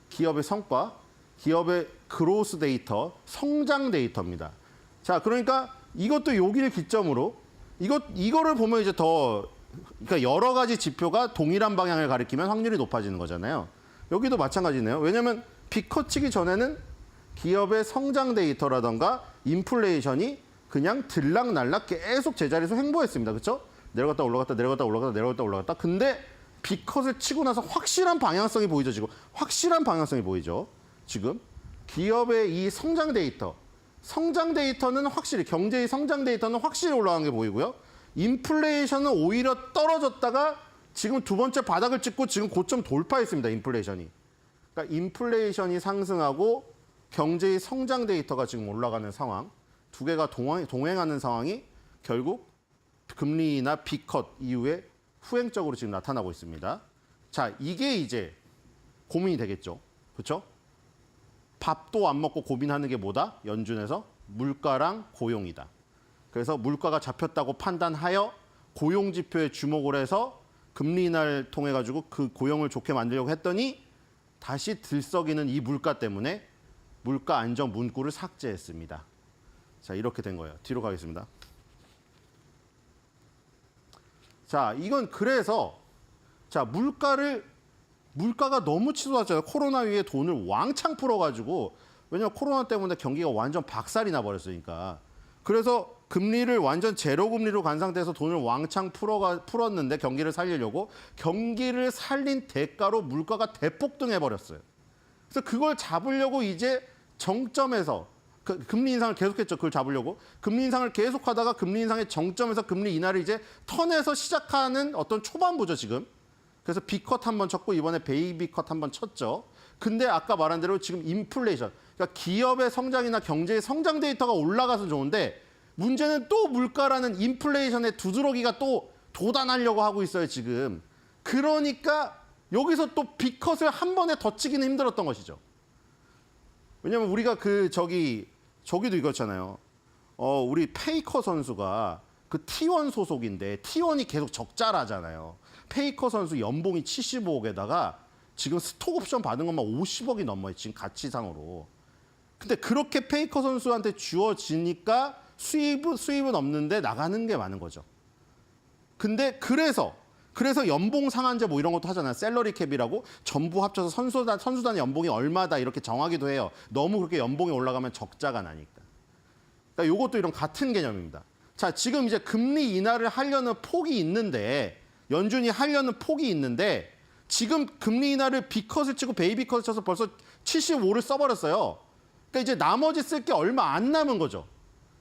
기업의 성과, 기업의 그로스 데이터, 성장 데이터입니다. 자, 그러니까 이것도 여기를 기점으로 이거를 보면 이제 그러니까 여러 가지 지표가 동일한 방향을 가리키면 확률이 높아지는 거잖아요. 여기도 마찬가지네요. 왜냐하면 B컷 치기 전에는 기업의 성장 데이터라던가 인플레이션이 그냥 들락날락 계속 제자리에서 횡보했습니다. 그렇죠? 내려갔다 올라갔다 내려갔다 올라갔다 내려갔다 올라갔다. 근데 B컷을 치고 나서 확실한 방향성이 보이죠. 지금 확실한 방향성이 보이죠. 지금 기업의 이 성장 데이터는 확실히 경제의 성장 데이터는 확실히 올라간 게 보이고요. 인플레이션은 오히려 떨어졌다가 지금 두 번째 바닥을 찍고 지금 고점 돌파했습니다. 인플레이션이. 그러니까 인플레이션이 상승하고 경제의 성장 데이터가 지금 올라가는 상황. 두 개가 동행하는 상황이 결국 금리나 B컷 이후에 후행적으로 지금 나타나고 있습니다. 자, 이게 이제 고민이 되겠죠. 그렇죠? 밥도 안 먹고 고민하는 게 뭐다? 연준에서 물가랑 고용이다. 그래서 물가가 잡혔다고 판단하여 고용 지표에 주목을 해서 금리 인하를 통해 가지고 그 고용을 좋게 만들려고 했더니 다시 들썩이는 이 물가 때문에 물가 안정 문구를 삭제했습니다. 자, 이렇게 된 거예요. 뒤로 가겠습니다. 자, 이건 그래서 자, 물가가 너무 치솟았잖아요. 코로나 위에 돈을 왕창 풀어가지고 왜냐면 코로나 때문에 경기가 완전 박살이 나버렸으니까. 그래서 금리를 완전 제로 금리로 간 상태에서 돈을 왕창 풀었는데 경기를 살리려고 경기를 살린 대가로 물가가 대폭등해 버렸어요. 그래서 그걸 잡으려고 이제 정점에서 금리 인상을 계속했죠. 그걸 잡으려고. 금리 인상을 계속하다가 금리 인상의 정점에서 금리 인하를 이제 턴에서 시작하는 어떤 초반부죠, 지금. 그래서 B컷 한번 쳤고 이번에 베이비 컷 한번 쳤죠. 근데 아까 말한 대로 지금 인플레이션, 그러니까 기업의 성장이나 경제의 성장 데이터가 올라가서 좋은데 문제는 또 물가라는 인플레이션의 두드러기가 또 도단하려고 하고 있어요, 지금. 그러니까 여기서 또 B컷을 한 번에 더 치기는 힘들었던 것이죠. 왜냐면 우리가 저기도 이거잖아요. 우리 페이커 선수가 그 T1 소속인데 T1이 계속 적자라잖아요. 페이커 선수 연봉이 75억에다가 지금 스톡 옵션 받은 것만 50억이 넘어요. 지금 가치상으로. 근데 그렇게 페이커 선수한테 주어지니까 수입은 없는데 나가는 게 많은 거죠. 근데 그래서 연봉 상한제 뭐 이런 것도 하잖아요. 셀러리 캡이라고 전부 합쳐서 선수단 연봉이 얼마다 이렇게 정하기도 해요. 너무 그렇게 연봉이 올라가면 적자가 나니까. 그러니까 이것도 이런 같은 개념입니다. 자, 지금 이제 금리 인하를 하려는 폭이 있는데 연준이 하려는 폭이 있는데 지금 금리 인하를 B컷을 치고 베이비 컷을 쳐서 벌써 75를 써버렸어요. 그러니까 이제 나머지 쓸 게 얼마 안 남은 거죠.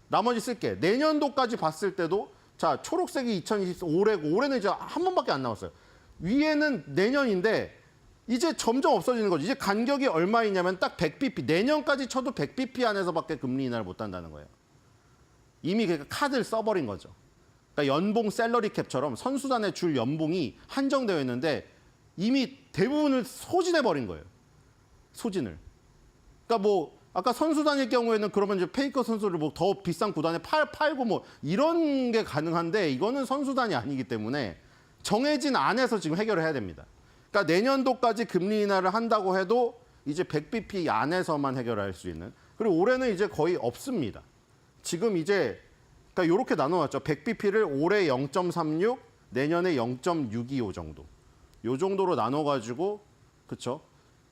나머지 쓸 게 내년도까지 봤을 때도 자, 초록색이 2024올해고 올해는 이제 한 번밖에 안 남았어요. 위에는 내년인데 이제 점점 없어지는 거죠. 이제 간격이 얼마이냐면 딱 100bp. 내년까지 쳐도 100bp 안에서밖에 금리 인하를 못 한다는 거예요. 이미 그러니까 카드를 써버린 거죠. 그러니까 연봉 셀러리 캡처럼 선수단에 줄 연봉이 한정되어 있는데 이미 대부분을 소진해버린 거예요. 소진을. 그러니까 뭐 아까 선수단일 경우에는 그러면 이제 페이커 선수를 뭐 더 비싼 구단에 팔고 뭐 이런 게 가능한데 이거는 선수단이 아니기 때문에 정해진 안에서 지금 해결을 해야 됩니다. 그러니까 내년도까지 금리 인하를 한다고 해도 이제 100bp 안에서만 해결할 수 있는. 그리고 올해는 이제 거의 없습니다. 지금 이제 그러니까 이렇게 나눠놨죠. 100bp를 올해 0.36, 내년에 0.625 정도. 요 정도로 나눠가지고 그렇죠.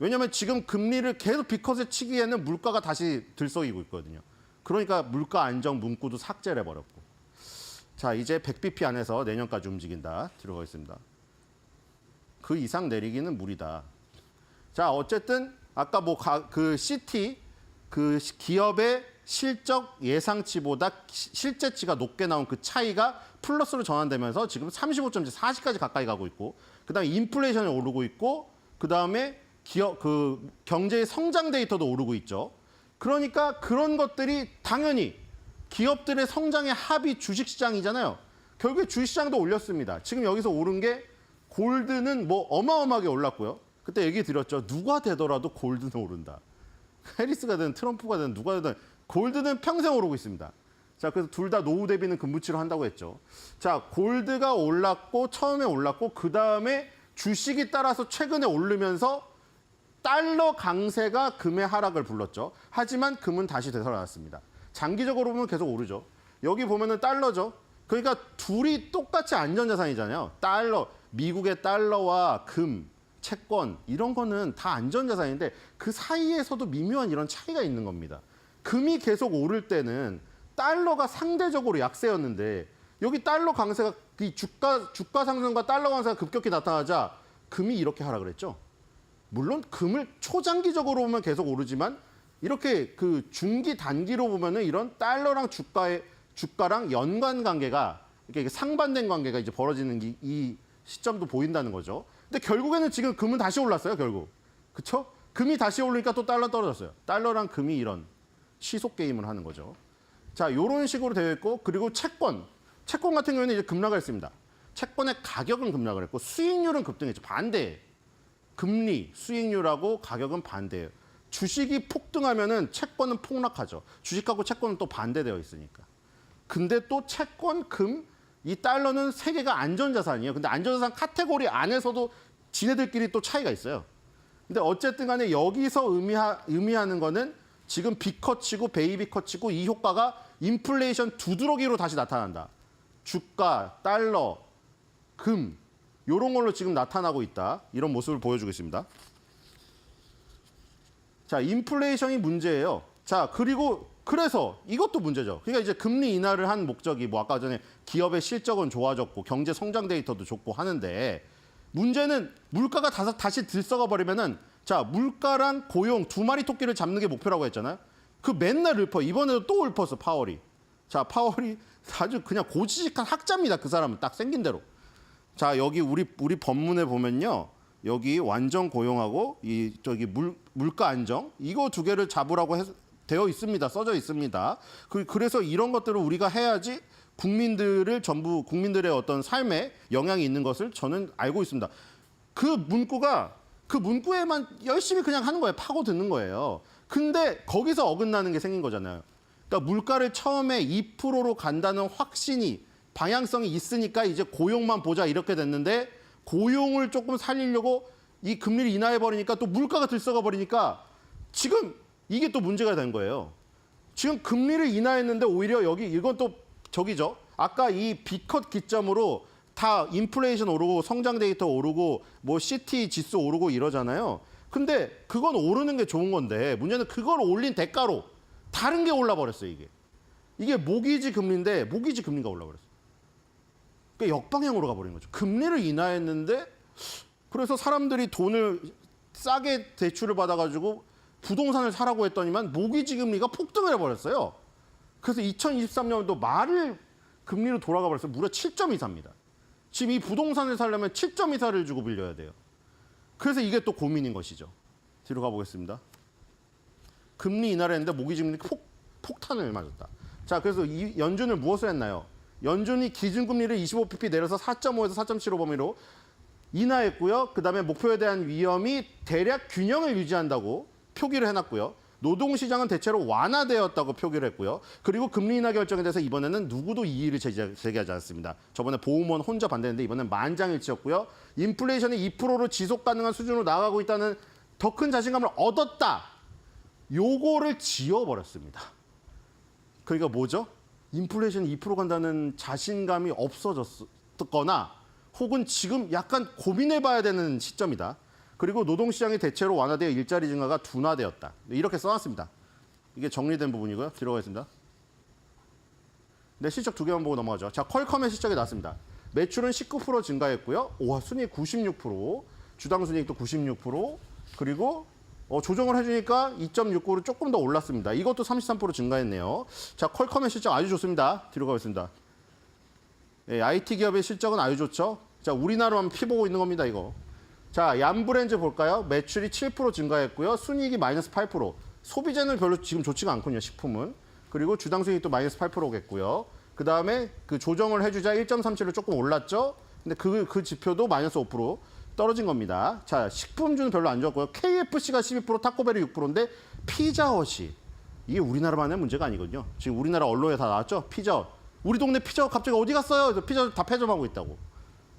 왜냐하면 지금 금리를 계속 B컷에 치기에는 물가가 다시 들썩이고 있거든요. 그러니까 물가 안정 문구도 삭제를 해버렸고. 자, 이제 100bp 안에서 내년까지 움직인다. 들어가 있습니다. 그 이상 내리기는 무리다. 자, 어쨌든 아까 뭐 그 CT 그 기업의 실적 예상치보다 실제치가 높게 나온 그 차이가 플러스로 전환되면서 지금 35.7, 40까지 가까이 가고 있고, 그다음에 인플레이션이 오르고 있고, 그다음에 기업 그 경제의 성장 데이터도 오르고 있죠. 그러니까 그런 것들이 당연히 기업들의 성장의 합이 주식시장이잖아요. 결국에 주식시장도 올렸습니다. 지금 여기서 오른 게 골드는 뭐 어마어마하게 올랐고요. 그때 얘기 드렸죠. 누가 되더라도 골드는 오른다. 해리스가 되든 트럼프가 되든 누가 되든 골드는 평생 오르고 있습니다. 자, 그래서 둘 다 노후 대비는 금부치로 한다고 했죠. 자, 골드가 올랐고 처음에 올랐고 그 다음에 주식이 따라서 최근에 오르면서 달러 강세가 금의 하락을 불렀죠. 하지만 금은 다시 되살아났습니다. 장기적으로 보면 계속 오르죠. 여기 보면은 달러죠. 그러니까 둘이 똑같이 안전자산이잖아요. 달러, 미국의 달러와 금, 채권 이런 거는 다 안전자산인데 그 사이에서도 미묘한 이런 차이가 있는 겁니다. 금이 계속 오를 때는 달러가 상대적으로 약세였는데 여기 달러 강세가 이 주가 상승과 달러 강세가 급격히 나타나자 금이 이렇게 하락을 했죠. 물론 금을 초장기적으로 보면 계속 오르지만 이렇게 그 중기 단기로 보면은 이런 달러랑 주가랑 연관 관계가 이렇게 상반된 관계가 이제 벌어지는 이 시점도 보인다는 거죠. 근데 결국에는 지금 금은 다시 올랐어요, 결국. 그렇죠? 금이 다시 오르니까 또 달러 떨어졌어요. 달러랑 금이 이런 시속 게임을 하는 거죠. 자, 이런 식으로 되어 있고, 그리고 채권 같은 경우에는 이제 급락을 했습니다. 채권의 가격은 급락을 했고 수익률은 급등했죠. 반대예요. 금리, 수익률하고 가격은 반대예요. 주식이 폭등하면은 채권은 폭락하죠. 주식하고 채권은 또 반대되어 있으니까. 근데 또 채권, 금, 이 달러는 세 개가 안전자산이에요. 근데 안전자산 카테고리 안에서도 지네들끼리 또 차이가 있어요. 근데 어쨌든 간에 여기서 의미하는 거는 지금 B컷 치고 베이비 컷 치고 이 효과가 인플레이션 두드러기로 다시 나타난다. 주가, 달러, 금 이런 걸로 지금 나타나고 있다. 이런 모습을 보여주고 있습니다. 자, 인플레이션이 문제예요. 자, 그래서 이것도 문제죠. 그러니까 이제 금리 인하를 한 목적이 뭐 아까 전에 기업의 실적은 좋아졌고 경제 성장 데이터도 좋고 하는데 문제는 물가가 다시 들썩어 버리면은 자, 물가랑 고용 두 마리 토끼를 잡는 게 목표라고 했잖아요. 그 맨날 읊어. 이번에도 또 읊었어, 파월이. 자, 파월이 아주 그냥 고지식한 학자입니다. 그 사람은 딱 생긴 대로. 자, 여기 우리 법문에 보면요. 여기 완전 고용하고 이 저기 물가 안정 이거 두 개를 잡으라고 되어 있습니다. 써져 있습니다. 그래서 이런 것들을 우리가 해야지 국민들의 어떤 삶에 영향이 있는 것을 저는 알고 있습니다. 그 문구에만 열심히 그냥 하는 거예요. 파고 듣는 거예요. 근데 거기서 어긋나는 게 생긴 거잖아요. 그러니까 물가를 처음에 2%로 간다는 확신이 방향성이 있으니까 이제 고용만 보자 이렇게 됐는데 고용을 조금 살리려고 이 금리를 인하해 버리니까 또 물가가 들썩어 버리니까 지금 이게 또 문제가 된 거예요. 지금 금리를 인하했는데 오히려 이건 또 저기죠. 아까 이 B컷 기점으로 다 인플레이션 오르고 성장 데이터 오르고 뭐 CT 지수 오르고 이러잖아요. 근데 그건 오르는 게 좋은 건데 문제는 그걸 올린 대가로 다른 게 올라 버렸어요, 이게. 이게 모기지 금리인데 모기지 금리가 올라 버렸어요. 그러니까 역방향으로 가버린 거죠. 금리를 인하했는데 그래서 사람들이 돈을 싸게 대출을 받아가지고 부동산을 사라고 했더니만 모기지 금리가 폭등을 해버렸어요. 그래서 2023년도 말을 금리로 돌아가 버렸어요. 무려 7.24입니다. 지금 이 부동산을 사려면 7.24를 주고 빌려야 돼요. 그래서 이게 또 고민인 것이죠. 뒤로 가보겠습니다. 금리 인하를 했는데 모기지 금리 폭탄을 맞았다. 자, 그래서 이 연준을 무엇을 했나요? 연준이 기준금리를 25pp 내려서 4.5에서 4.75 범위로 인하했고요. 그다음에 목표에 대한 위험이 대략 균형을 유지한다고 표기를 해놨고요. 노동시장은 대체로 완화되었다고 표기를 했고요. 그리고 금리 인하 결정에 대해서 이번에는 누구도 이의를 제기하지 않았습니다. 저번에 보험원 혼자 반대했는데 이번엔 만장일치였고요. 인플레이션이 2%로 지속 가능한 수준으로 나아가고 있다는 더 큰 자신감을 얻었다. 요거를 지워버렸습니다. 그러니까 뭐죠? 인플레이션이 2% 간다는 자신감이 없어졌거나 혹은 지금 약간 고민해봐야 되는 시점이다. 그리고 노동시장이 대체로 완화되어 일자리 증가가 둔화되었다. 이렇게 써놨습니다. 이게 정리된 부분이고요. 뒤로 가겠습니다. 네, 실적 두 개만 보고 넘어가죠. 자, 퀄컴의 실적이 나왔습니다. 매출은 19% 증가했고요. 순이익 96%, 주당 순이익도 96%, 그리고 조정을 해주니까 2.69로 조금 더 올랐습니다. 이것도 33% 증가했네요. 자, 퀄컴의 실적 아주 좋습니다. 뒤로 가겠습니다. 네, IT 기업의 실적은 아주 좋죠. 자, 우리나라만 피 보고 있는 겁니다, 이거. 자, 얀브랜드 볼까요? 매출이 7% 증가했고요. 순이익이 마이너스 8%. 소비재는 별로 지금 좋지가 않군요, 식품은. 그리고 주당 순이익도 마이너스 8%겠고요. 그 다음에 그 조정을 해주자 1.37로 조금 올랐죠. 근데 그 지표도 마이너스 5% 떨어진 겁니다. 자, 식품주는 별로 안 좋았고요. KFC가 12%, 타코벨이 6%인데 피자헛이 이게 우리나라만의 문제가 아니거든요. 지금 우리나라 언론에 다 나왔죠. 피자헛. 우리 동네 피자헛 갑자기 어디 갔어요? 그래서 피자헛 다 폐점하고 있다고.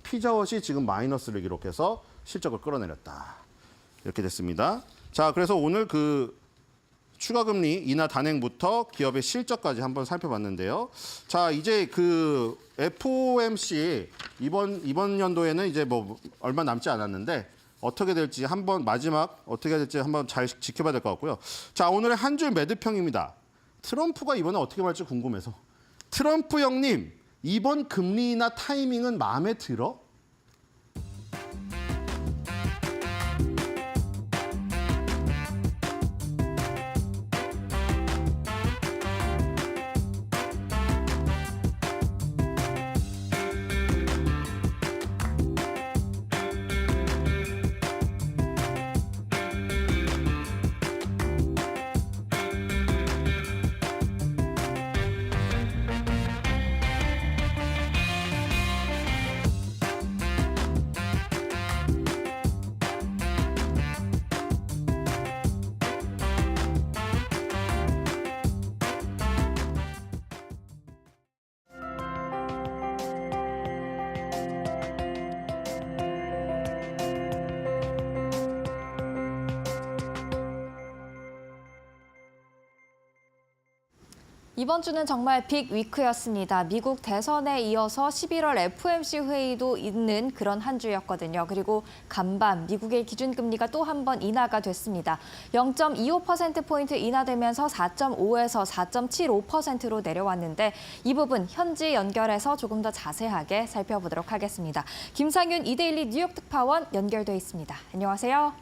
피자헛이 지금 마이너스를 기록해서 실적을 끌어내렸다. 이렇게 됐습니다. 자, 그래서 오늘 그 추가금리 인하 단행부터 기업의 실적까지 한번 살펴봤는데요. 자, 이제 그 FOMC 이번 연도에는 이제 뭐 얼마 남지 않았는데 어떻게 될지 한번 마지막 어떻게 될지 한번 잘 지켜봐야 될 것 같고요. 자, 오늘의 한 줄 매드평입니다. 트럼프가 이번에 어떻게 말할지 궁금해서. 트럼프 형님, 이번 금리 인하 타이밍은 마음에 들어? 이번 주는 정말 빅 위크였습니다. 미국 대선에 이어서 11월 FOMC 회의도 있는 그런 한 주였거든요. 그리고 간밤 미국의 기준금리가 또 한 번 인하가 됐습니다. 0.25%포인트 인하되면서 4.5에서 4.75%로 내려왔는데 이 부분 현지 연결해서 조금 더 자세하게 살펴보도록 하겠습니다. 김상윤 이데일리 뉴욕 특파원 연결돼 있습니다. 안녕하세요.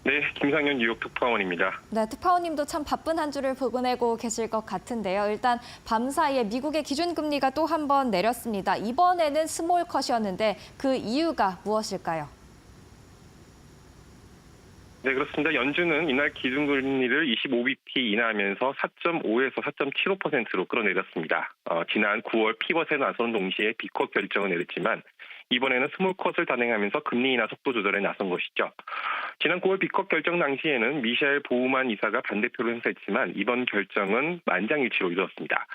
네, 김상현 뉴욕 특파원입니다. 네, 특파원님도 참 바쁜 한 주를 보내고 계실 것 같은데요. 일단 밤사이에 미국의 기준금리가 또 한 번 내렸습니다. 이번에는 스몰 컷이었는데 그 이유가 무엇일까요? 네, 그렇습니다. 연준은 이날 기준금리를 25bp 인하하면서 4.5에서 4.75%로 끌어내렸습니다. 지난 9월 피벗에 나선 동시에 빅컷 결정을 내렸지만 이번에는 스몰컷을 단행하면서 금리 인하 속도 조절에 나선 것이죠. 지난 9월 빅컷 결정 당시에는 미셸 보우만 이사가 반대표를 행사했지만 이번 결정은 만장일치로 이루어졌습니다.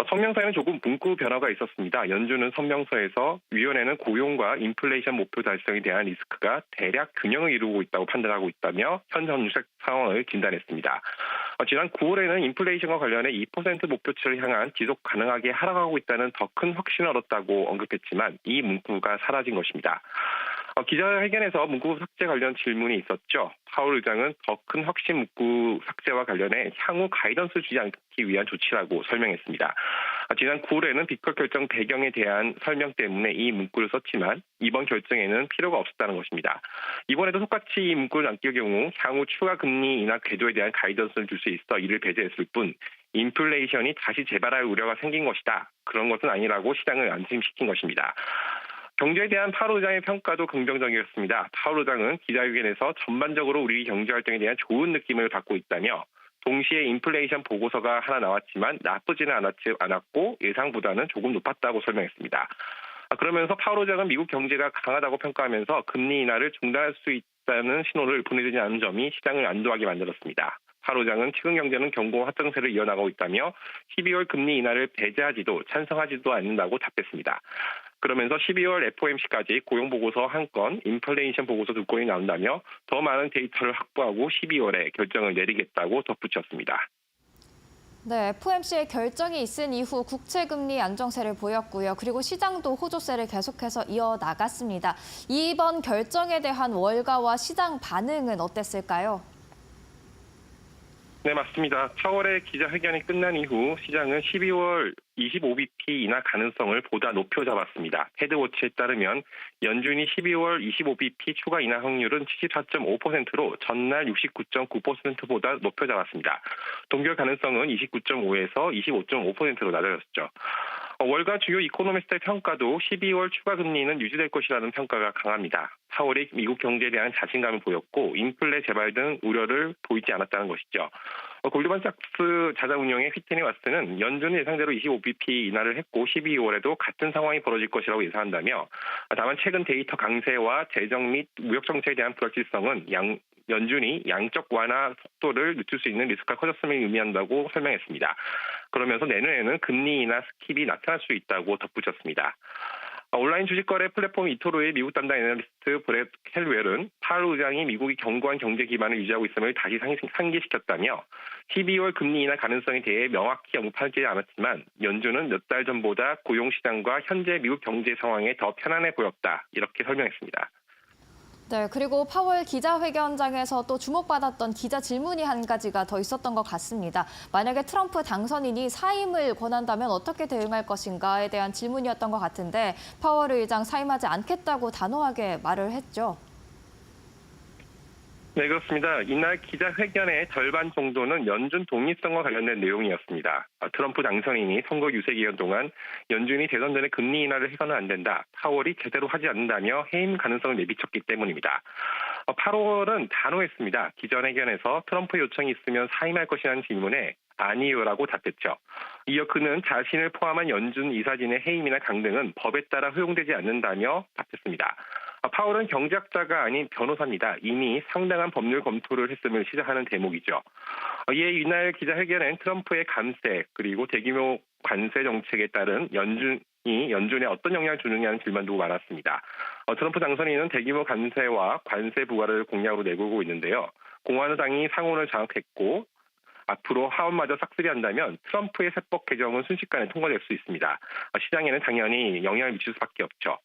성명서에는 조금 문구 변화가 있었습니다. 연준은 성명서에서 위원회는 고용과 인플레이션 목표 달성에 대한 리스크가 대략 균형을 이루고 있다고 판단하고 있다며 현 정책 상황을 진단했습니다. 지난 9월에는 인플레이션과 관련해 2% 목표치를 향한 지속 가능하게 하락하고 있다는 더 큰 확신을 얻었다고 언급했지만 이 문구가 사라진 것입니다. 기자회견에서 문구 삭제 관련 질문이 있었죠. 파월 의장은 더 큰 확신 문구 삭제와 관련해 향후 가이던스를 주지 않기 위한 조치라고 설명했습니다. 지난 9월에는 빅컷 결정 배경에 대한 설명 때문에 이 문구를 썼지만 이번 결정에는 필요가 없었다는 것입니다. 이번에도 똑같이 이 문구를 남길 경우 향후 추가 금리 인하 궤도에 대한 가이던스를 줄 수 있어 이를 배제했을 뿐 인플레이션이 다시 재발할 우려가 생긴 것이다. 그런 것은 아니라고 시장을 안심시킨 것입니다. 경제에 대한 파월 의장의 평가도 긍정적이었습니다. 파월 의장은 기자회견에서 전반적으로 우리 경제 활동에 대한 좋은 느낌을 받고 있다며 동시에 인플레이션 보고서가 하나 나왔지만 나쁘지는 않았고 예상보다는 조금 높았다고 설명했습니다. 그러면서 파월 의장은 미국 경제가 강하다고 평가하면서 금리 인하를 중단할 수 있다는 신호를 보내주지 않은 점이 시장을 안도하게 만들었습니다. 파월 의장은 최근 경제는 견고 하강세를 이어나가고 있다며 12월 금리 인하를 배제하지도 찬성하지도 않는다고 답했습니다. 그러면서 12월 FOMC까지 고용보고서 한 건, 인플레이션 보고서 2건이 나온다며 더 많은 데이터를 확보하고 12월에 결정을 내리겠다고 덧붙였습니다. 네, FOMC의 결정이 있은 이후 국채금리 안정세를 보였고요. 그리고 시장도 호조세를 계속해서 이어나갔습니다. 이번 결정에 대한 월가와 시장 반응은 어땠을까요? 네, 맞습니다. 4월에 기자회견이 끝난 이후 시장은 12월 25bp 인하 가능성을 보다 높여 잡았습니다. 헤드워치에 따르면 연준이 12월 25bp 추가 인하 확률은 74.5%로 전날 69.9%보다 높여 잡았습니다. 동결 가능성은 29.5에서 25.5%로 낮아졌죠. 월가 주요 이코노미스트의 평가도 12월 추가 금리는 유지될 것이라는 평가가 강합니다. 4월에 미국 경제에 대한 자신감을 보였고 인플레 재발 등 우려를 보이지 않았다는 것이죠. 골드만삭스 자산운용의 휘트니 와스는 연준은 예상대로 25bp 인하를 했고 12월에도 같은 상황이 벌어질 것이라고 예상한다며 다만 최근 데이터 강세와 재정 및 무역 정책에 대한 불확실성은 연준이 양적 완화 속도를 늦출 수 있는 리스크가 커졌음을 의미한다고 설명했습니다. 그러면서 내년에는 금리 인하 스킵이 나타날 수 있다고 덧붙였습니다. 온라인 주식거래 플랫폼 이토로의 미국 담당 애널리스트 브렛 헬웰은 파월 의장이 미국이 견고한 경제 기반을 유지하고 있음을 다시 상기시켰다며 12월 금리 인하 가능성에 대해 명확히 언급하지 않았지만 연준은 몇 달 전보다 고용시장과 현재 미국 경제 상황에 더 편안해 보였다 이렇게 설명했습니다. 네, 그리고 파월 기자회견장에서 또 주목받았던 기자 질문이 한 가지가 더 있었던 것 같습니다. 만약에 트럼프 당선인이 사임을 권한다면 어떻게 대응할 것인가에 대한 질문이었던 것 같은데 파월 의장 사임하지 않겠다고 단호하게 말을 했죠. 네, 그렇습니다. 이날 기자회견의 절반 정도는 연준 독립성과 관련된 내용이었습니다. 트럼프 당선인이 선거 유세 기간 동안 연준이 대선 전에 금리 인하를 해서는 안 된다. 파월이 제대로 하지 않는다며 해임 가능성을 내비쳤기 때문입니다. 파월은 단호했습니다. 기자회견에서 트럼프 요청이 있으면 사임할 것이라는 질문에 아니요라고 답했죠. 이어 그는 자신을 포함한 연준 이사진의 해임이나 강등은 법에 따라 허용되지 않는다며 답했습니다. 파월은 경제학자가 아닌 변호사입니다. 이미 상당한 법률 검토를 했음을 시사하는 대목이죠. 이에 이날 기자회견엔 트럼프의 감세 그리고 대규모 관세 정책에 따른 연준에 어떤 영향을 주느냐는 질문도 많았습니다. 트럼프 당선인은 대규모 관세와 관세 부과를 공약으로 내걸고 있는데요. 공화당이 상원을 장악했고 앞으로 하원마저 싹쓸이한다면 트럼프의 세법 개정은 순식간에 통과될 수 있습니다. 시장에는 당연히 영향을 미칠 수밖에 없죠.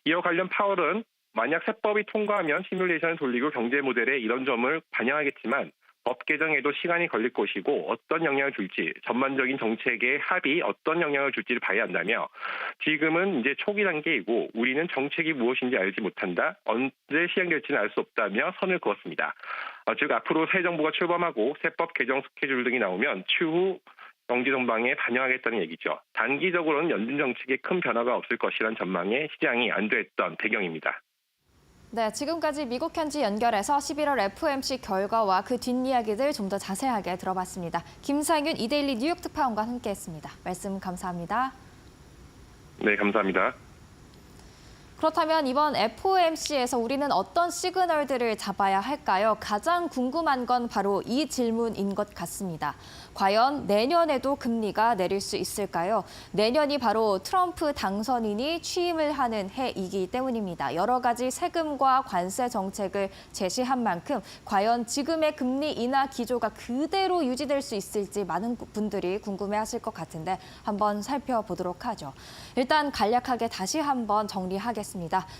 이와 관련 파월은 만약 세법이 통과하면 시뮬레이션을 돌리고 경제 모델에 이런 점을 반영하겠지만 법 개정에도 시간이 걸릴 것이고 어떤 영향을 줄지 전반적인 정책의 합이 어떤 영향을 줄지를 봐야 한다며 지금은 이제 초기 단계이고 우리는 정책이 무엇인지 알지 못한다. 언제 시행될지는 알 수 없다며 선을 그었습니다. 즉 앞으로 새 정부가 출범하고 세법 개정 스케줄 등이 나오면 추후 정지동방에 반영하겠다는 얘기죠. 단기적으로는 연준 정책에 큰 변화가 없을 것이란 전망에 시장이 안도했던 배경입니다. 네, 지금까지 미국 현지 연결해서 11월 FOMC 결과와 그 뒷이야기들 좀 더 자세하게 들어봤습니다. 김상윤 이데일리 뉴욕 특파원과 함께했습니다. 말씀 감사합니다. 네, 감사합니다. 그렇다면 이번 FOMC에서 우리는 어떤 시그널들을 잡아야 할까요? 가장 궁금한 건 바로 이 질문인 것 같습니다. 과연 내년에도 금리가 내릴 수 있을까요? 내년이 바로 트럼프 당선인이 취임을 하는 해이기 때문입니다. 여러 가지 세금과 관세 정책을 제시한 만큼 과연 지금의 금리 인하 기조가 그대로 유지될 수 있을지 많은 분들이 궁금해하실 것 같은데 한번 살펴보도록 하죠. 일단 간략하게 다시 한번 정리하겠습니다.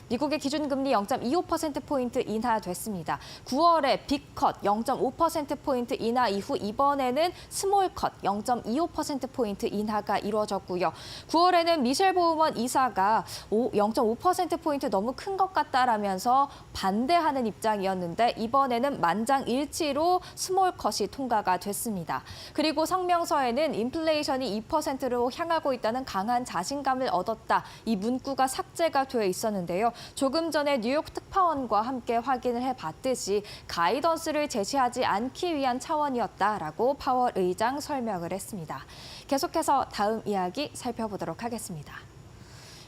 미국의 기준금리 0.25%포인트 인하됐습니다. 9월에 빅컷 0.5%포인트 인하 이후 이번에는 스몰컷 0.25%포인트 인하가 이루어졌고요. 9월에는 미셸 보우먼 이사가 0.5%포인트 너무 큰 것 같다라면서 반대하는 입장이었는데 이번에는 만장일치로 스몰컷이 통과가 됐습니다. 그리고 성명서에는 인플레이션이 2%로 향하고 있다는 강한 자신감을 얻었다. 이 문구가 삭제가 돼 있었는데요. 조금 전에 뉴욕 특파원과 함께 확인을 해봤듯이 가이던스를 제시하지 않기 위한 차원이었다라고 파월 의장 설명을 했습니다. 계속해서 다음 이야기 살펴보도록 하겠습니다.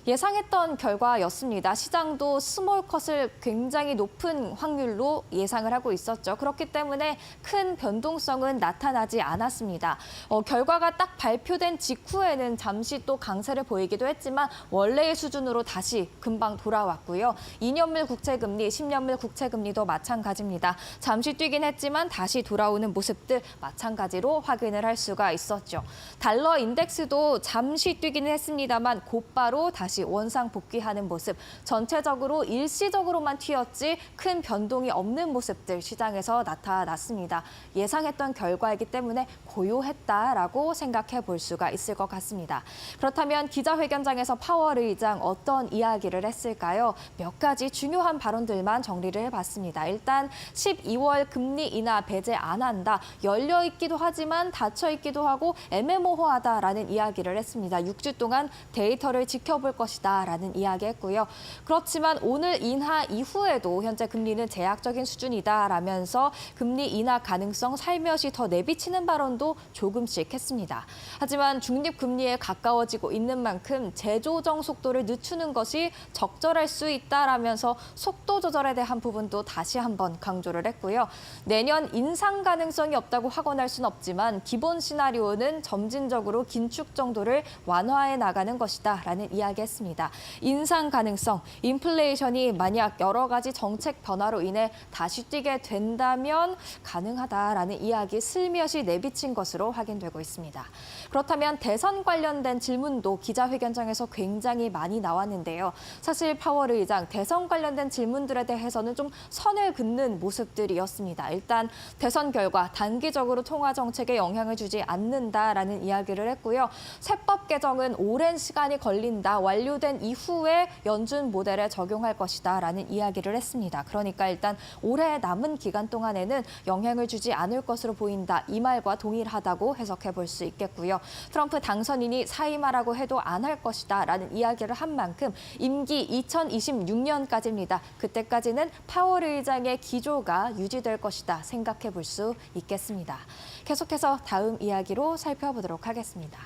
예상했던 결과였습니다. 시장도 스몰컷을 굉장히 높은 확률로 예상을 하고 있었죠. 그렇기 때문에 큰 변동성은 나타나지 않았습니다. 결과가 딱 발표된 직후에는 잠시 또 강세를 보이기도 했지만 원래의 수준으로 다시 금방 돌아왔고요. 2년물 국채금리, 10년물 국채금리도 마찬가지입니다. 잠시 뛰긴 했지만 다시 돌아오는 모습들 마찬가지로 확인을 할 수가 있었죠. 달러 인덱스도 잠시 뛰기는 했습니다만 곧바로 다시 원상 복귀하는 모습, 전체적으로 일시적으로만 튀었지 큰 변동이 없는 모습들 시장에서 나타났습니다. 예상했던 결과이기 때문에 고요했다라고 생각해 볼 수가 있을 것 같습니다. 그렇다면 기자회견장에서 파월 의장 어떤 이야기를 했을까요? 몇 가지 중요한 발언들만 정리를 해봤습니다. 일단 12월 금리 인하 배제 안 한다. 열려 있기도 하지만 닫혀 있기도 하고 애매모호하다라는 이야기를 했습니다. 6주 동안 데이터를 지켜볼 것이다라는 이야기했고요. 그렇지만 오늘 인하 이후에도 현재 금리는 제약적인 수준이다라면서 금리 인하 가능성 살며시 더 내비치는 발언도 조금씩 했습니다. 하지만 중립금리에 가까워지고 있는 만큼 재조정 속도를 늦추는 것이 적절할 수 있다라면서 속도 조절에 대한 부분도 다시 한번 강조를 했고요. 내년 인상 가능성이 없다고 확언할 수는 없지만 기본 시나리오는 점진적으로 긴축 정도를 완화해 나가는 것이다라는 이야기했습니다. 인상 가능성, 인플레이션이 만약 여러 가지 정책 변화로 인해 다시 뛰게 된다면 가능하다라는 이야기 슬며시 내비친 것으로 확인되고 있습니다. 그렇다면 대선 관련된 질문도 기자회견장에서 굉장히 많이 나왔는데요. 사실 파월 의장 대선 관련된 질문들에 대해서는 좀 선을 긋는 모습들이었습니다. 일단 대선 결과 단기적으로 통화 정책에 영향을 주지 않는다라는 이야기를 했고요. 세법 개정은 오랜 시간이 걸린다. 완료된 이후에 연준 모델에 적용할 것이다라는 이야기를 했습니다. 그러니까 일단 올해 남은 기간 동안에는 영향을 주지 않을 것으로 보인다. 이 말과 동일하다고 해석해 볼 수 있겠고요. 트럼프 당선인이 사임하라고 해도 안 할 것이다라는 이야기를 한 만큼 임기 2026년까지입니다. 그때까지는 파월 의장의 기조가 유지될 것이다 생각해 볼 수 있겠습니다. 계속해서 다음 이야기로 살펴보도록 하겠습니다.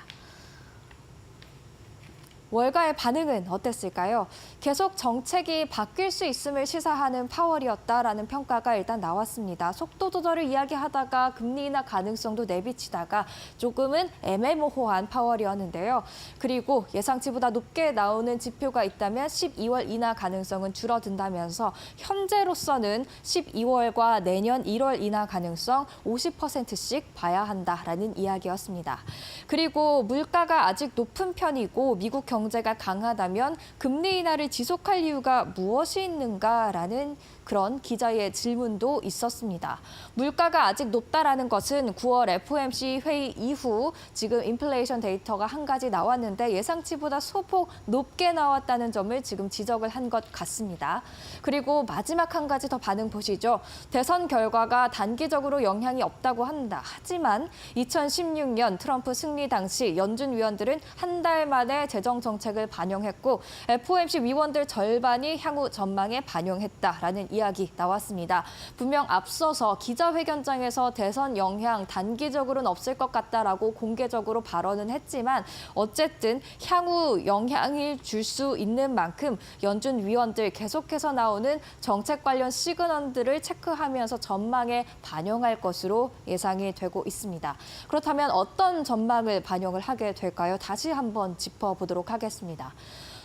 월가의 반응은 어땠을까요? 계속 정책이 바뀔 수 있음을 시사하는 파월이었다라는 평가가 일단 나왔습니다. 속도 조절을 이야기하다가 금리 인하 가능성도 내비치다가 조금은 애매모호한 파월이었는데요. 그리고 예상치보다 높게 나오는 지표가 있다면 12월 인하 가능성은 줄어든다면서 현재로서는 12월과 내년 1월 인하 가능성 50%씩 봐야 한다라는 이야기였습니다. 그리고 물가가 아직 높은 편이고 미국 경제가 강하다면 금리 인하를 지속할 이유가 무엇이 있는가라는 그런 기자의 질문도 있었습니다. 물가가 아직 높다라는 것은 9월 FOMC 회의 이후 지금 인플레이션 데이터가 한 가지 나왔는데 예상치보다 소폭 높게 나왔다는 점을 지금 지적을 한 것 같습니다. 그리고 마지막 한 가지 더 반응 보시죠. 대선 결과가 단기적으로 영향이 없다고 한다. 하지만 2016년 트럼프 승리 당시 연준 위원들은 한 달 만에 재정 정책을 반영했고 FOMC 위원들 절반이 향후 전망에 반영했다라는 이야기 나왔습니다. 분명 앞서서 기자회견장에서 대선 영향 단기적으로는 없을 것 같다라고 공개적으로 발언은 했지만 어쨌든 향후 영향을 줄 수 있는 만큼 연준 위원들 계속해서 나오는 정책 관련 시그널들을 체크하면서 전망에 반영할 것으로 예상이 되고 있습니다. 그렇다면 어떤 전망을 반영을 하게 될까요? 다시 한번 짚어보도록 하겠습니다.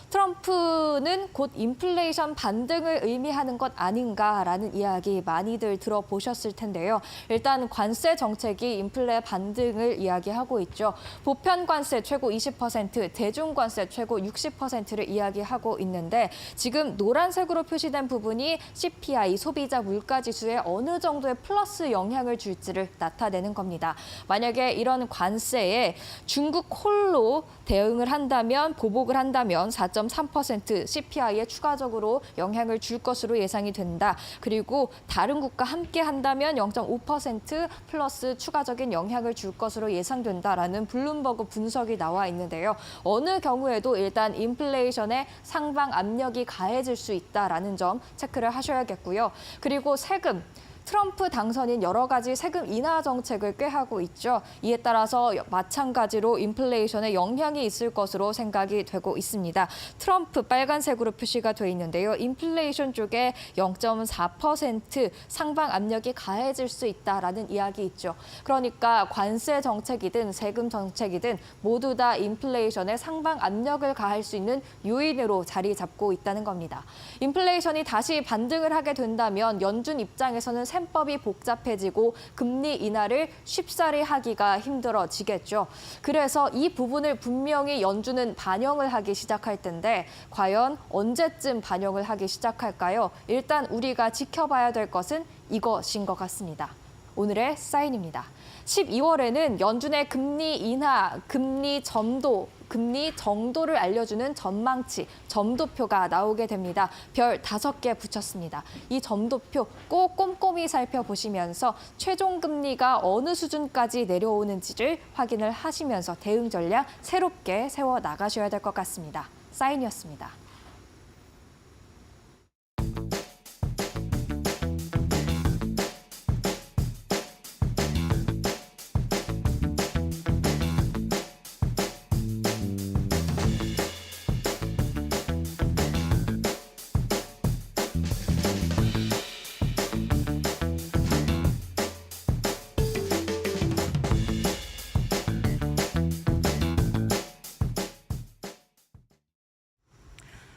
트럼프는 곧 인플레이션 반등을 의미하는 것 아닌가라는 이야기 많이들 들어보셨을 텐데요. 일단 관세 정책이 인플레 반등을 이야기하고 있죠. 보편 관세 최고 20%, 대중 관세 최고 60%를 이야기하고 있는데 지금 노란색으로 표시된 부분이 CPI, 소비자 물가지수에 어느 정도의 플러스 영향을 줄지를 나타내는 겁니다. 만약에 이런 관세에 중국 홀로 대응을 한다면, 보복을 한다면 4.3% CPI에 추가적으로 영향을 줄 것으로 예상이 된다. 그리고 다른 국가 함께 한다면 0.5% 플러스 추가적인 영향을 줄 것으로 예상된다라는 블룸버그 분석이 나와 있는데요. 어느 경우에도 일단 인플레이션의 상방 압력이 가해질 수 있다라는 점 체크를 하셔야겠고요. 그리고 세금. 트럼프 당선인 여러 가지 세금 인하 정책을 꾀하고 있죠. 이에 따라서 마찬가지로 인플레이션에 영향이 있을 것으로 생각이 되고 있습니다. 트럼프 빨간색으로 표시가 돼 있는데요. 인플레이션 쪽에 0.4% 상방 압력이 가해질 수 있다라는 이야기 있죠. 그러니까 관세 정책이든 세금 정책이든 모두 다 인플레이션에 상방 압력을 가할 수 있는 요인으로 자리 잡고 있다는 겁니다. 인플레이션이 다시 반등을 하게 된다면 연준 입장에서는 셈법이 복잡해지고 금리 인하를 쉽사리 하기가 힘들어지겠죠. 그래서 이 부분을 분명히 연준은 반영을 하기 시작할 텐데 과연 언제쯤 반영을 하기 시작할까요? 일단 우리가 지켜봐야 될 것은 이것인 것 같습니다. 오늘의 사인입니다. 12월에는 연준의 금리 인하, 금리 정도를 알려주는 전망치, 점도표가 나오게 됩니다. 별 5개 붙였습니다. 이 점도표 꼭 꼼꼼히 살펴보시면서 최종 금리가 어느 수준까지 내려오는지를 확인을 하시면서 대응 전략 새롭게 세워 나가셔야 될 것 같습니다. 사인이었습니다.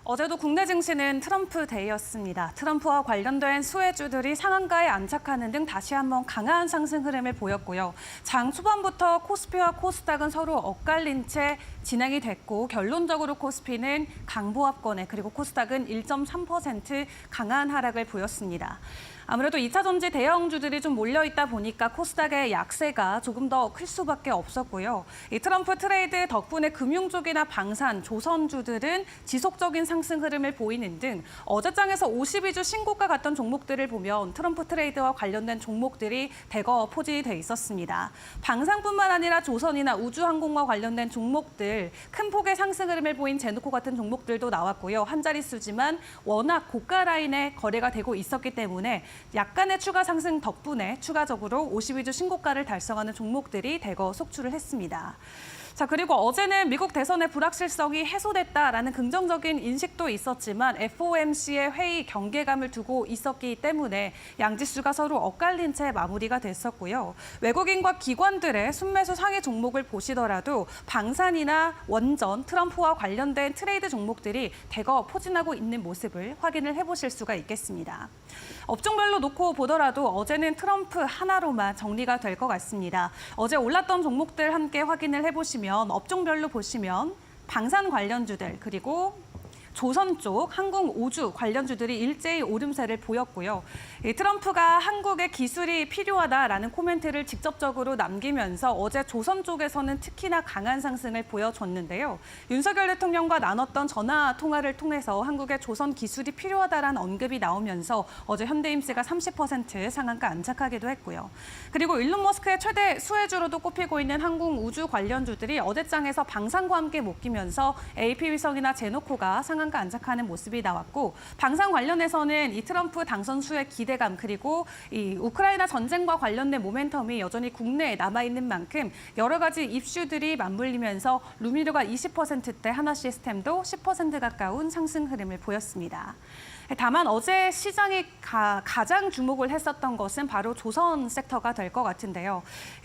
어제도 국내 증시는 트럼프 데이였습니다. 트럼프와 관련된 수혜주들이 상한가에 안착하는 등 다시 한번 강한 상승 흐름을 보였고요. 장 초반부터 코스피와 코스닥은 서로 엇갈린 채 진행이 됐고 결론적으로 코스피는 강보합권에 그리고 코스닥은 1.3% 강한 하락을 보였습니다. 아무래도 2차 전지 대형주들이 좀 몰려있다 보니까 코스닥의 약세가 조금 더 클 수밖에 없었고요. 이 트럼프 트레이드 덕분에 금융 쪽이나 방산, 조선주들은 지속적인 상승 흐름을 보이는 등 어제장에서 52주 신고가 갔던 종목들을 보면 트럼프 트레이드와 관련된 종목들이 대거 포진이 돼 있었습니다. 방산뿐만 아니라 조선이나 우주항공과 관련된 종목들, 큰 폭의 상승 흐름을 보인 제노코 같은 종목들도 나왔고요. 한 자릿수지만 워낙 고가 라인에 거래가 되고 있었기 때문에 약간의 추가 상승 덕분에 추가적으로 52주 신고가를 달성하는 종목들이 대거 속출을 했습니다. 자, 그리고 어제는 미국 대선의 불확실성이 해소됐다라는 긍정적인 인식도 있었지만 FOMC의 회의 경계감을 두고 있었기 때문에 양지수가 서로 엇갈린 채 마무리가 됐었고요. 외국인과 기관들의 순매수 상위 종목을 보시더라도 방산이나 원전, 트럼프와 관련된 트레이드 종목들이 대거 포진하고 있는 모습을 확인을 해보실 수가 있겠습니다. 업종별로 놓고 보더라도 어제는 트럼프 하나로만 정리가 될 것 같습니다. 어제 올랐던 종목들 함께 확인을 해보시면 업종별로 보시면 방산 관련주들 그리고 조선 쪽 항공 우주 관련주들이 일제히 오름세를 보였고요. 이 트럼프가 한국의 기술이 필요하다라는 코멘트를 직접적으로 남기면서 어제 조선 쪽에서는 특히나 강한 상승을 보여줬는데요. 윤석열 대통령과 나눴던 전화 통화를 통해서 한국의 조선 기술이 필요하다라는 언급이 나오면서 어제 현대임스가 30% 상한가 안착하기도 했고요. 그리고 일론 머스크의 최대 수혜주로도 꼽히고 있는 항공 우주 관련주들이 어제장에서 방산과 함께 묶이면서 AP 위성이나 제노코가 상한가 안착하는 모습이 나왔고, 방산 관련해서는 이 트럼프 당선 수의 기대감 그리고 이 우크라이나 전쟁과 관련된 모멘텀이 여전히 국내에 남아있는 만큼 여러 가지 이슈들이 맞물리면서 루미르가 20%대, 하나시스템도 10% 가까운 상승 흐름을 보였습니다. 다만 어제 시장이 가장 주목을 했었던 것은 바로 조선 섹터가 될 것 같은데요.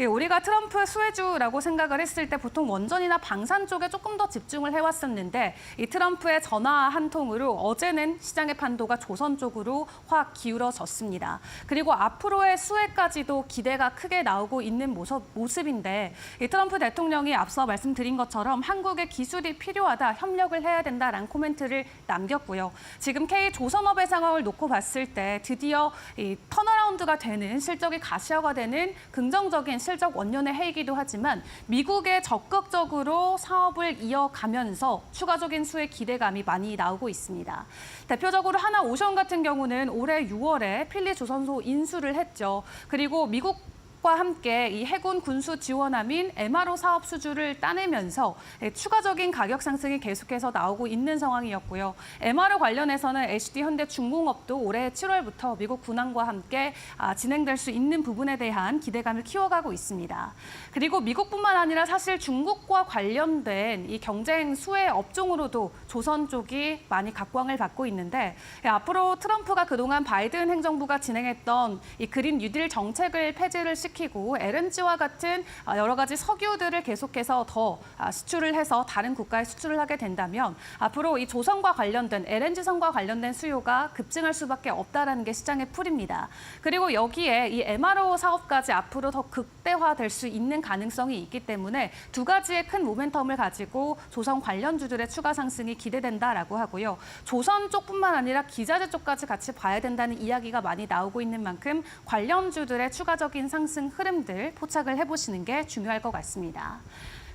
우리가 트럼프 수혜주라고 생각을 했을 때 보통 원전이나 방산 쪽에 조금 더 집중을 해왔었는데, 이 트럼프의 전화 한 통으로 어제는 시장의 판도가 조선 쪽으로 확 기울어졌습니다. 그리고 앞으로의 수혜까지도 기대가 크게 나오고 있는 모습인데, 이 트럼프 대통령이 앞서 말씀드린 것처럼 한국의 기술이 필요하다, 협력을 해야 된다라는 코멘트를 남겼고요. 지금 조선업의 상황을 놓고 봤을 때 드디어 이 턴어라운드가 되는, 실적이 가시화가 되는 긍정적인 실적 원년의 해이기도 하지만 미국에 적극적으로 사업을 이어가면서 추가적인 수혜 기대감이 많이 나오고 있습니다. 대표적으로 하나오션 같은 경우는 올해 6월에 필리 조선소 인수를 했죠. 그리고 미국 과 함께 이 해군 군수 지원함인 MRO 사업 수주를 따내면서 추가적인 가격 상승이 계속해서 나오고 있는 상황이었고요. MRO 관련해서는 HD 현대중공업도 올해 7월부터 미국 군함과 함께 진행될 수 있는 부분에 대한 기대감을 키워가고 있습니다. 그리고 미국뿐만 아니라 사실 중국과 관련된 이 경쟁 수혜 업종으로도 조선 쪽이 많이 각광을 받고 있는데, 앞으로 트럼프가 그동안 바이든 행정부가 진행했던 이 그린 뉴딜 정책을 폐지를 시키고 LNG와 같은 여러 가지 석유들을 계속해서 더 수출을 해서 다른 국가에 수출을 하게 된다면 앞으로 이 조선과 관련된 LNG선과 관련된 수요가 급증할 수밖에 없다라는 게 시장의 풀입니다. 그리고 여기에 이 MRO 사업까지 앞으로 더 극대화될 수 있는 가능성이 있기 때문에 두 가지의 큰 모멘텀을 가지고 조선 관련주들의 추가 상승이 기대된다라고 하고요. 조선 쪽뿐만 아니라 기자재 쪽까지 같이 봐야 된다는 이야기가 많이 나오고 있는 만큼 관련주들의 추가적인 상승 흐름들 포착을 해보시는 게 중요할 것 같습니다.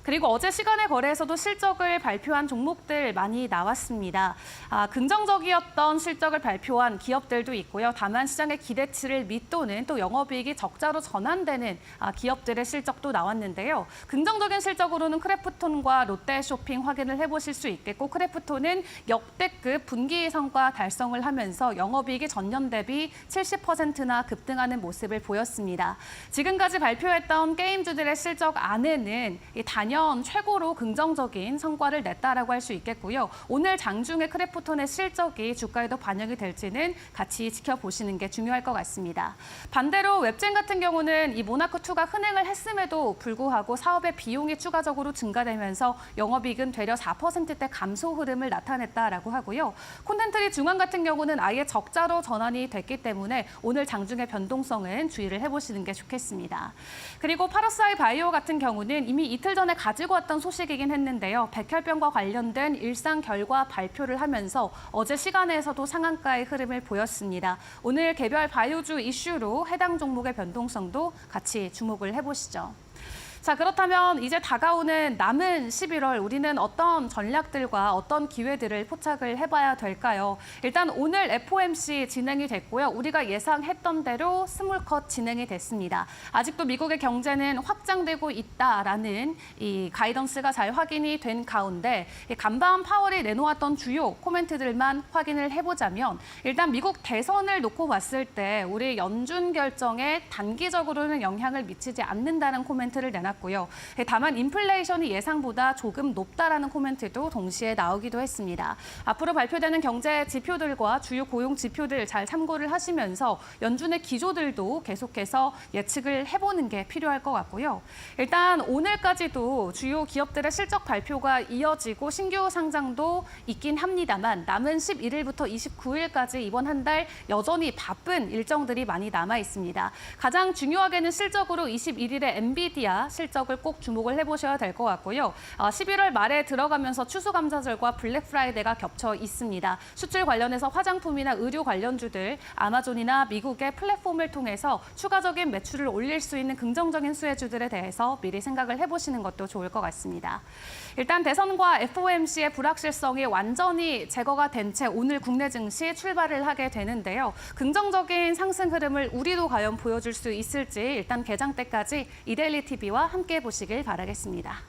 그리고 어제 시간의 거래에서도 실적을 발표한 종목들 많이 나왔습니다. 긍정적이었던 실적을 발표한 기업들도 있고요. 다만 시장의 기대치를 밑도는 또 영업이익이 적자로 전환되는 기업들의 실적도 나왔는데요. 긍정적인 실적으로는 크래프톤과 롯데쇼핑 확인을 해보실 수 있겠고, 크래프톤은 역대급 분기 성과 달성을 하면서 영업이익이 전년 대비 70%나 급등하는 모습을 보였습니다. 지금까지 발표했던 게임주들의 실적 안에는 이 단연 최고로 긍정적인 성과를 냈다라고 할 수 있겠고요. 오늘 장중에 크래프톤의 실적이 주가에도 반영이 될지는 같이 지켜보시는 게 중요할 것 같습니다. 반대로 웹젠 같은 경우는 이 모나코2가 흥행을 했음에도 불구하고 사업의 비용이 추가적으로 증가되면서 영업이익은 되려 4%대 감소 흐름을 나타냈다라고 하고요. 콘텐트리 중앙 같은 경우는 아예 적자로 전환이 됐기 때문에 오늘 장중의 변동성은 주의를 해보시는 게 좋겠습니다. 그리고 파라사이 바이오 같은 경우는 이미 이틀 전에 가지고 왔던 소식이긴 했는데요. 백혈병과 관련된 일상 결과 발표를 하면서 어제 시간에서도 상한가의 흐름을 보였습니다. 오늘 개별 바이오주 이슈로 해당 종목의 변동성도 같이 주목을 해보시죠. 자, 그렇다면 이제 다가오는 남은 11월 우리는 어떤 전략들과 어떤 기회들을 포착을 해봐야 될까요? 일단 오늘 FOMC 진행이 됐고요. 우리가 예상했던 대로 스몰컷 진행이 됐습니다. 아직도 미국의 경제는 확장되고 있다라는 이 가이던스가 잘 확인이 된 가운데 간밤 파월이 내놓았던 주요 코멘트들만 확인을 해보자면, 일단 미국 대선을 놓고 봤을 때 우리 연준 결정에 단기적으로는 영향을 미치지 않는다는 코멘트를 내놨습니다. 고요. 다만 인플레이션이 예상보다 조금 높다라는 코멘트도 동시에 나오기도 했습니다. 앞으로 발표되는 경제 지표들과 주요 고용 지표들 잘 참고를 하시면서 연준의 기조들도 계속해서 예측을 해보는 게 필요할 것 같고요. 일단 오늘까지도 주요 기업들의 실적 발표가 이어지고 신규 상장도 있긴 합니다만 남은 11일부터 29일까지 이번 한 달 여전히 바쁜 일정들이 많이 남아 있습니다. 가장 중요하게는 실적으로 21일에 엔비디아 실적을 꼭 주목을 해보셔야 될 것 같고요. 11월 말에 들어가면서 추수감사절과 블랙프라이데이가 겹쳐 있습니다. 수출 관련해서 화장품이나 의류 관련주들, 아마존이나 미국의 플랫폼을 통해서 추가적인 매출을 올릴 수 있는 긍정적인 수혜주들에 대해서 미리 생각을 해보시는 것도 좋을 것 같습니다. 일단 대선과 FOMC의 불확실성이 완전히 제거가 된 채 오늘 국내 증시 출발을 하게 되는데요. 긍정적인 상승 흐름을 우리도 과연 보여줄 수 있을지 일단 개장 때까지 이데일리 TV와 함께 보시길 바라겠습니다.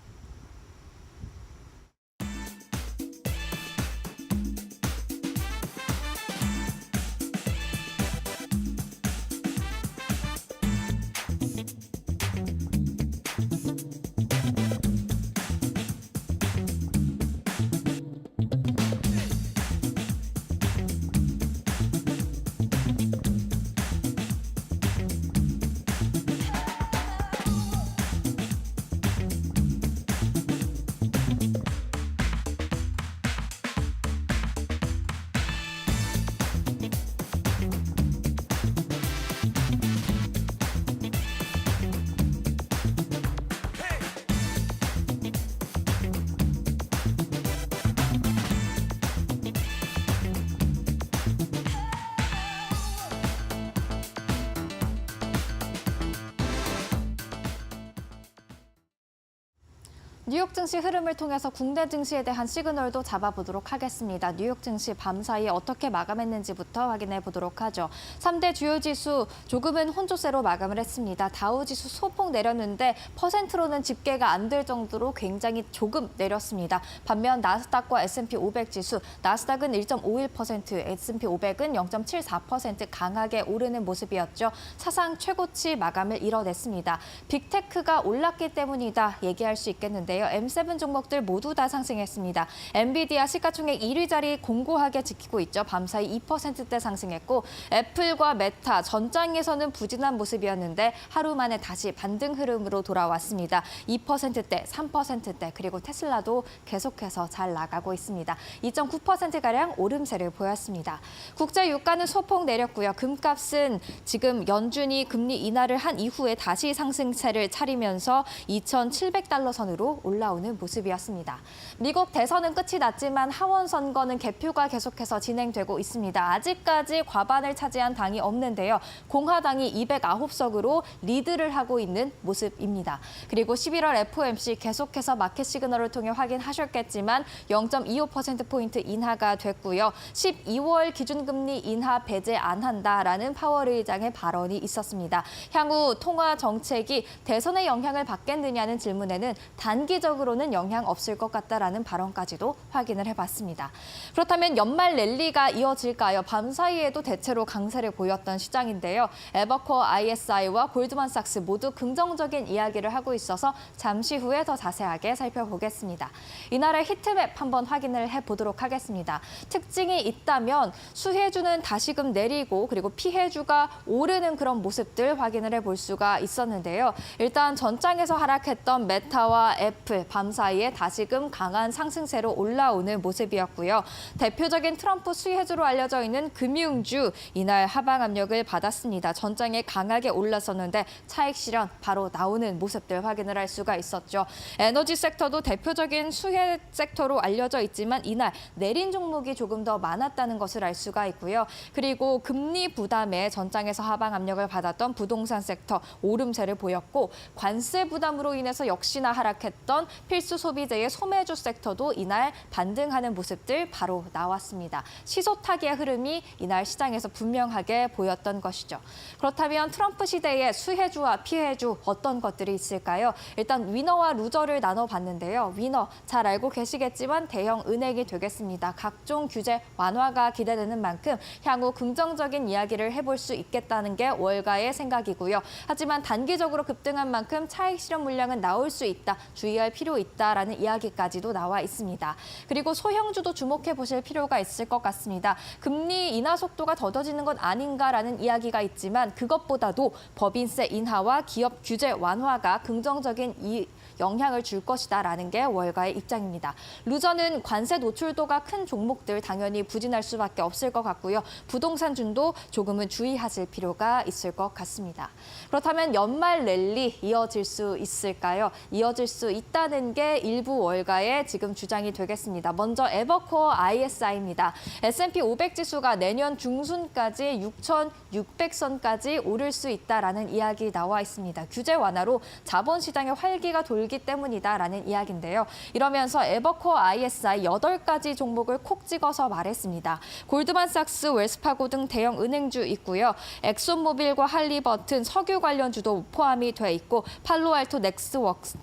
뉴욕 증시 흐름을 통해서 국내 증시에 대한 시그널도 잡아보도록 하겠습니다. 뉴욕 증시 밤사이에 어떻게 마감했는지부터 확인해 보도록 하죠. 3대 주요 지수 조금은 혼조세로 마감을 했습니다. 다우 지수 소폭 내렸는데 퍼센트로는 집계가 안 될 정도로 굉장히 조금 내렸습니다. 반면 나스닥과 S&P 500 지수, 나스닥은 1.51%, S&P 500은 0.74% 강하게 오르는 모습이었죠. 사상 최고치 마감을 이뤄냈습니다. 빅테크가 올랐기 때문이다 얘기할 수 있겠는데요. M7 종목들 모두 다 상승했습니다. 엔비디아 시가총액 1위 자리 공고하게 지키고 있죠. 밤사이 2%대 상승했고 애플과 메타 전장에서는 부진한 모습이었는데 하루 만에 다시 반등 흐름으로 돌아왔습니다. 2%대, 3%대 그리고 테슬라도 계속해서 잘 나가고 있습니다. 2.9%가량 오름세를 보였습니다. 국제 유가는 소폭 내렸고요. 금값은 지금 연준이 금리 인하를 한 이후에 다시 상승세를 차리면서 2,700달러 선으로 올라오는 모습이었습니다. 미국 대선은 끝이 났지만 하원 선거는 개표가 계속해서 진행되고 있습니다. 아직까지 과반을 차지한 당이 없는데요. 공화당이 209석으로 리드를 하고 있는 모습입니다. 그리고 11월 FOMC 계속해서 마켓 시그널을 통해 확인하셨겠지만 0.25%포인트 인하가 됐고요. 12월 기준금리 인하 배제 안 한다라는 파월 의장의 발언이 있었습니다. 향후 통화 정책이 대선에 영향을 받겠느냐는 질문에는 단기적으로는 영향 없을 것 같다라는 발언까지도 확인을 해봤습니다. 그렇다면 연말 랠리가 이어질까요? 밤사이에도 대체로 강세를 보였던 시장인데요. 에버코어 ISI와 골드만삭스 모두 긍정적인 이야기를 하고 있어서 잠시 후에 더 자세하게 살펴보겠습니다. 이날의 히트맵 한번 확인을 해보도록 하겠습니다. 특징이 있다면 수혜주는 다시금 내리고 그리고 피해주가 오르는 그런 모습들 확인을 해볼 수가 있었는데요. 일단 전장에서 하락했던 메타와 애플 밤사이에 다시금 강한 상승세로 올라오는 모습이었고요. 대표적인 트럼프 수혜주로 알려져 있는 금융주 이날 하방 압력을 받았습니다. 전장에 강하게 올랐었는데 차익 실현 바로 나오는 모습들 확인을 할 수가 있었죠. 에너지 섹터도 대표적인 수혜 섹터로 알려져 있지만 이날 내린 종목이 조금 더 많았다는 것을 알 수가 있고요. 그리고 금리 부담에 전장에서 하방 압력을 받았던 부동산 섹터 오름세를 보였고 관세 부담으로 인해서 역시나 하락했던 필수 소비재의 소매주 섹터도 이날 반등하는 모습들 바로 나왔습니다. 시소타기의 흐름이 이날 시장에서 분명하게 보였던 것이죠. 그렇다면 트럼프 시대의 수혜주와 피해주 어떤 것들이 있을까요? 일단 위너와 루저를 나눠봤는데요. 위너 잘 알고 계시겠지만 대형 은행이 되겠습니다. 각종 규제 완화가 기대되는 만큼 향후 긍정적인 이야기를 해볼 수 있겠다는 게 월가의 생각이고요. 하지만 단기적으로 급등한 만큼 차익 실현 물량은 나올 수 있다. 주의할 주의할 필요 있다라는 이야기까지도 나와 있습니다. 그리고 소형주도 주목해 보실 필요가 있을 것 같습니다. 금리 인하 속도가 더뎌지는 것 아닌가라는 이야기가 있지만 그것보다도 법인세 인하와 기업 규제 완화가 긍정적인 영향을 줄 것이다라는 게 월가의 입장입니다. 루저는 관세 노출도가 큰 종목들 당연히 부진할 수밖에 없을 것 같고요. 부동산준도 조금은 주의하실 필요가 있을 것 같습니다. 그렇다면 연말 랠리 이어질 수 있을까요? 이어질 수 있다는 게 일부 월가의 지금 주장이 되겠습니다. 먼저 에버코어 ISI입니다. S&P 500 지수가 내년 중순까지 6,600선까지 오를 수 있다라는 이야기 나와 있습니다. 규제 완화로 자본시장의 활기가 돌기 때문이다라는 이야기인데요. 이러면서 에버코어 ISI 8가지 종목을 콕 찍어서 말했습니다. 골드만삭스, 웰스파고 등 대형 은행주 있고요. 엑손모빌과 할리버튼, 석유 관련주도 포함이 돼 있고 팔로알토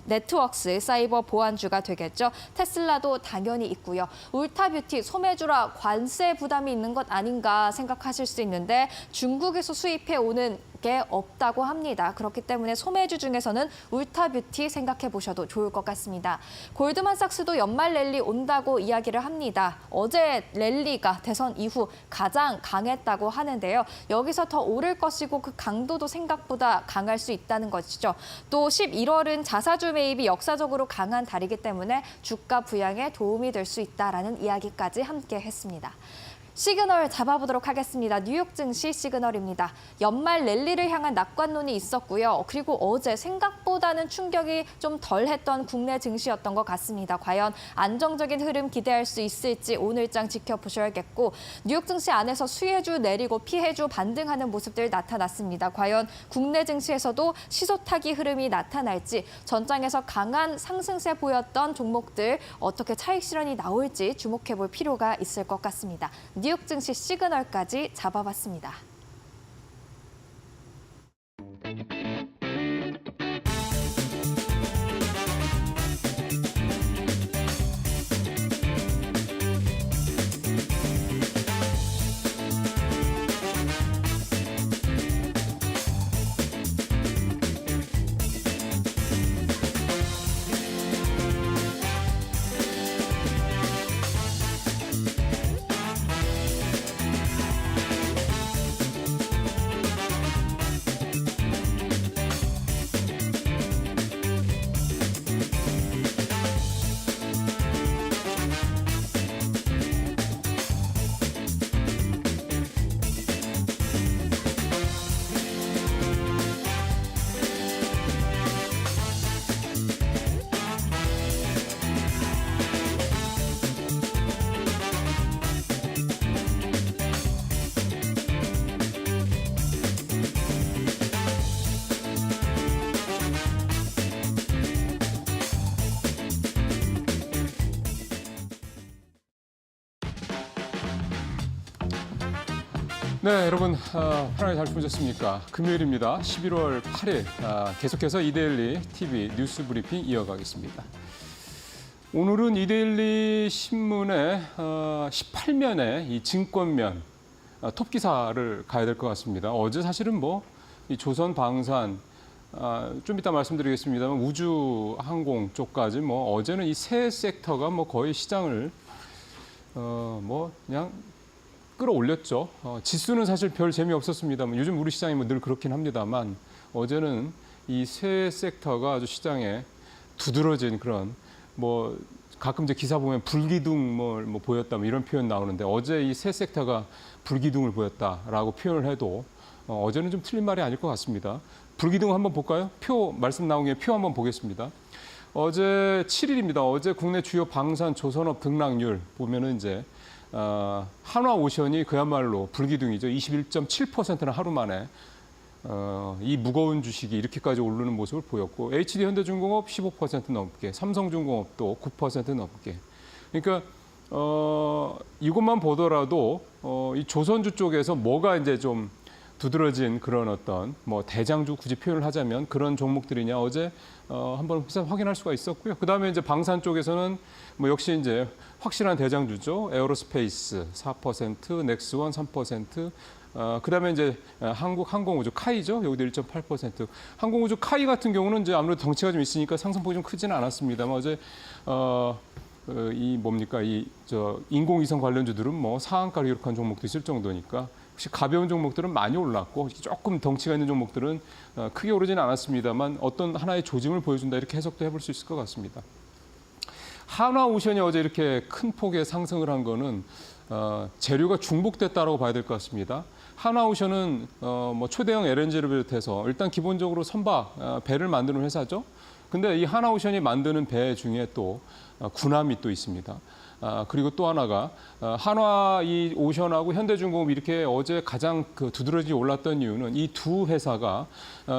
네트워크스, 사이버 보안주가 되겠죠. 테슬라도 당연히 있고요. 울타뷰티, 소매주라 관세 부담이 있는 것 아닌가 생각하실 수 있는데 중국에서 수입해 오는 게 없다고 합니다. 그렇기 때문에 소매주 중에서는 울타뷰티 생각해 보셔도 좋을 것 같습니다. 골드만삭스도 연말 랠리 온다고 이야기를 합니다. 어제 랠리가 대선 이후 가장 강했다고 하는데요. 여기서 더 오를 것이고 그 강도도 생각보다 강할 수 있다는 것이죠. 또 11월은 자사주 매입이 역사적으로 강한 달이기 때문에 주가 부양에 도움이 될 수 있다라는 이야기까지 함께 했습니다. 시그널 잡아보도록 하겠습니다. 뉴욕 증시 시그널입니다. 연말 랠리를 향한 낙관론이 있었고요. 그리고 어제 생각보다는 충격이 좀 덜했던 국내 증시였던 것 같습니다. 과연 안정적인 흐름 기대할 수 있을지 오늘장 지켜보셔야겠고 뉴욕 증시 안에서 수혜주 내리고 피해주 반등하는 모습들 나타났습니다. 과연 국내 증시에서도 시소타기 흐름이 나타날지 전장에서 강한 상승세 보였던 종목들 어떻게 차익 실현이 나올지 주목해볼 필요가 있을 것 같습니다. 뉴욕 증시 시그널까지 잡아봤습니다. 네, 여러분 편하게 잘 보셨습니까? 금요일입니다. 11월 8일 계속해서 이데일리 TV 뉴스 브리핑 이어가겠습니다. 오늘은 이데일리 신문의 18면의 이 증권면 톱 기사를 가야 될 것 같습니다. 어제 사실은 이 조선 방산 좀 이따 말씀드리겠습니다만 우주 항공 쪽까지 어제는 이 세 섹터가 거의 시장을 그냥 끌어올렸죠. 지수는 사실 별 재미없었습니다만 요즘 우리 시장이 늘 그렇긴 합니다만 어제는 이 세 섹터가 아주 시장에 두드러진 그런 가끔 이제 기사 보면 불기둥을 보였다 이런 표현 나오는데 어제 이 세 섹터가 불기둥을 보였다라고 표현을 해도 어제는 좀 틀린 말이 아닐 것 같습니다. 불기둥 한번 볼까요? 표 말씀 나온 김에 표 한번 보겠습니다. 어제 7일입니다. 어제 국내 주요 방산 조선업 등락률 보면은 이제 한화오션이 그야말로 불기둥이죠. 21.7%는 하루 만에 이 무거운 주식이 이렇게까지 오르는 모습을 보였고 HD현대중공업 15% 넘게, 삼성중공업도 9% 넘게. 그러니까 이것만 보더라도 이 조선주 쪽에서 뭐가 이제 좀 두드러진 그런 어떤 대장주 굳이 표현을 하자면 그런 종목들이냐 어제 한번 확인할 수가 있었고요. 그다음에 이제 방산 쪽에서는 역시 이제 확실한 대장주죠. 에어로스페이스 4%, 넥스원 3%, 그다음에 이제 한국 항공우주 카이죠. 여기도 1.8%. 항공우주 카이 같은 경우는 이제 아무래도 덩치가 좀 있으니까 상승폭이 좀 크지는 않았습니다만 어제 이 뭡니까 인공위성 관련주들은 뭐 상한가를 기록한 종목도 있을 정도니까 혹시 가벼운 종목들은 많이 올랐고 조금 덩치가 있는 종목들은 크게 오르지는 않았습니다만 어떤 하나의 조짐을 보여준다 이렇게 해석도 해볼 수 있을 것 같습니다. 한화오션이 어제 이렇게 큰 폭의 상승을 한 거는 재료가 중복됐다라고 봐야 될 것 같습니다. 한화오션은 뭐 초대형 LNG를 비롯해서 일단 기본적으로 선박 배를 만드는 회사죠. 근데 이 한화오션이 만드는 배 중에 또 군함이 또 있습니다. 그리고 또 하나가 한화 이 오션하고 현대중공업 이렇게 어제 가장 두드러지게 올랐던 이유는 이 두 회사가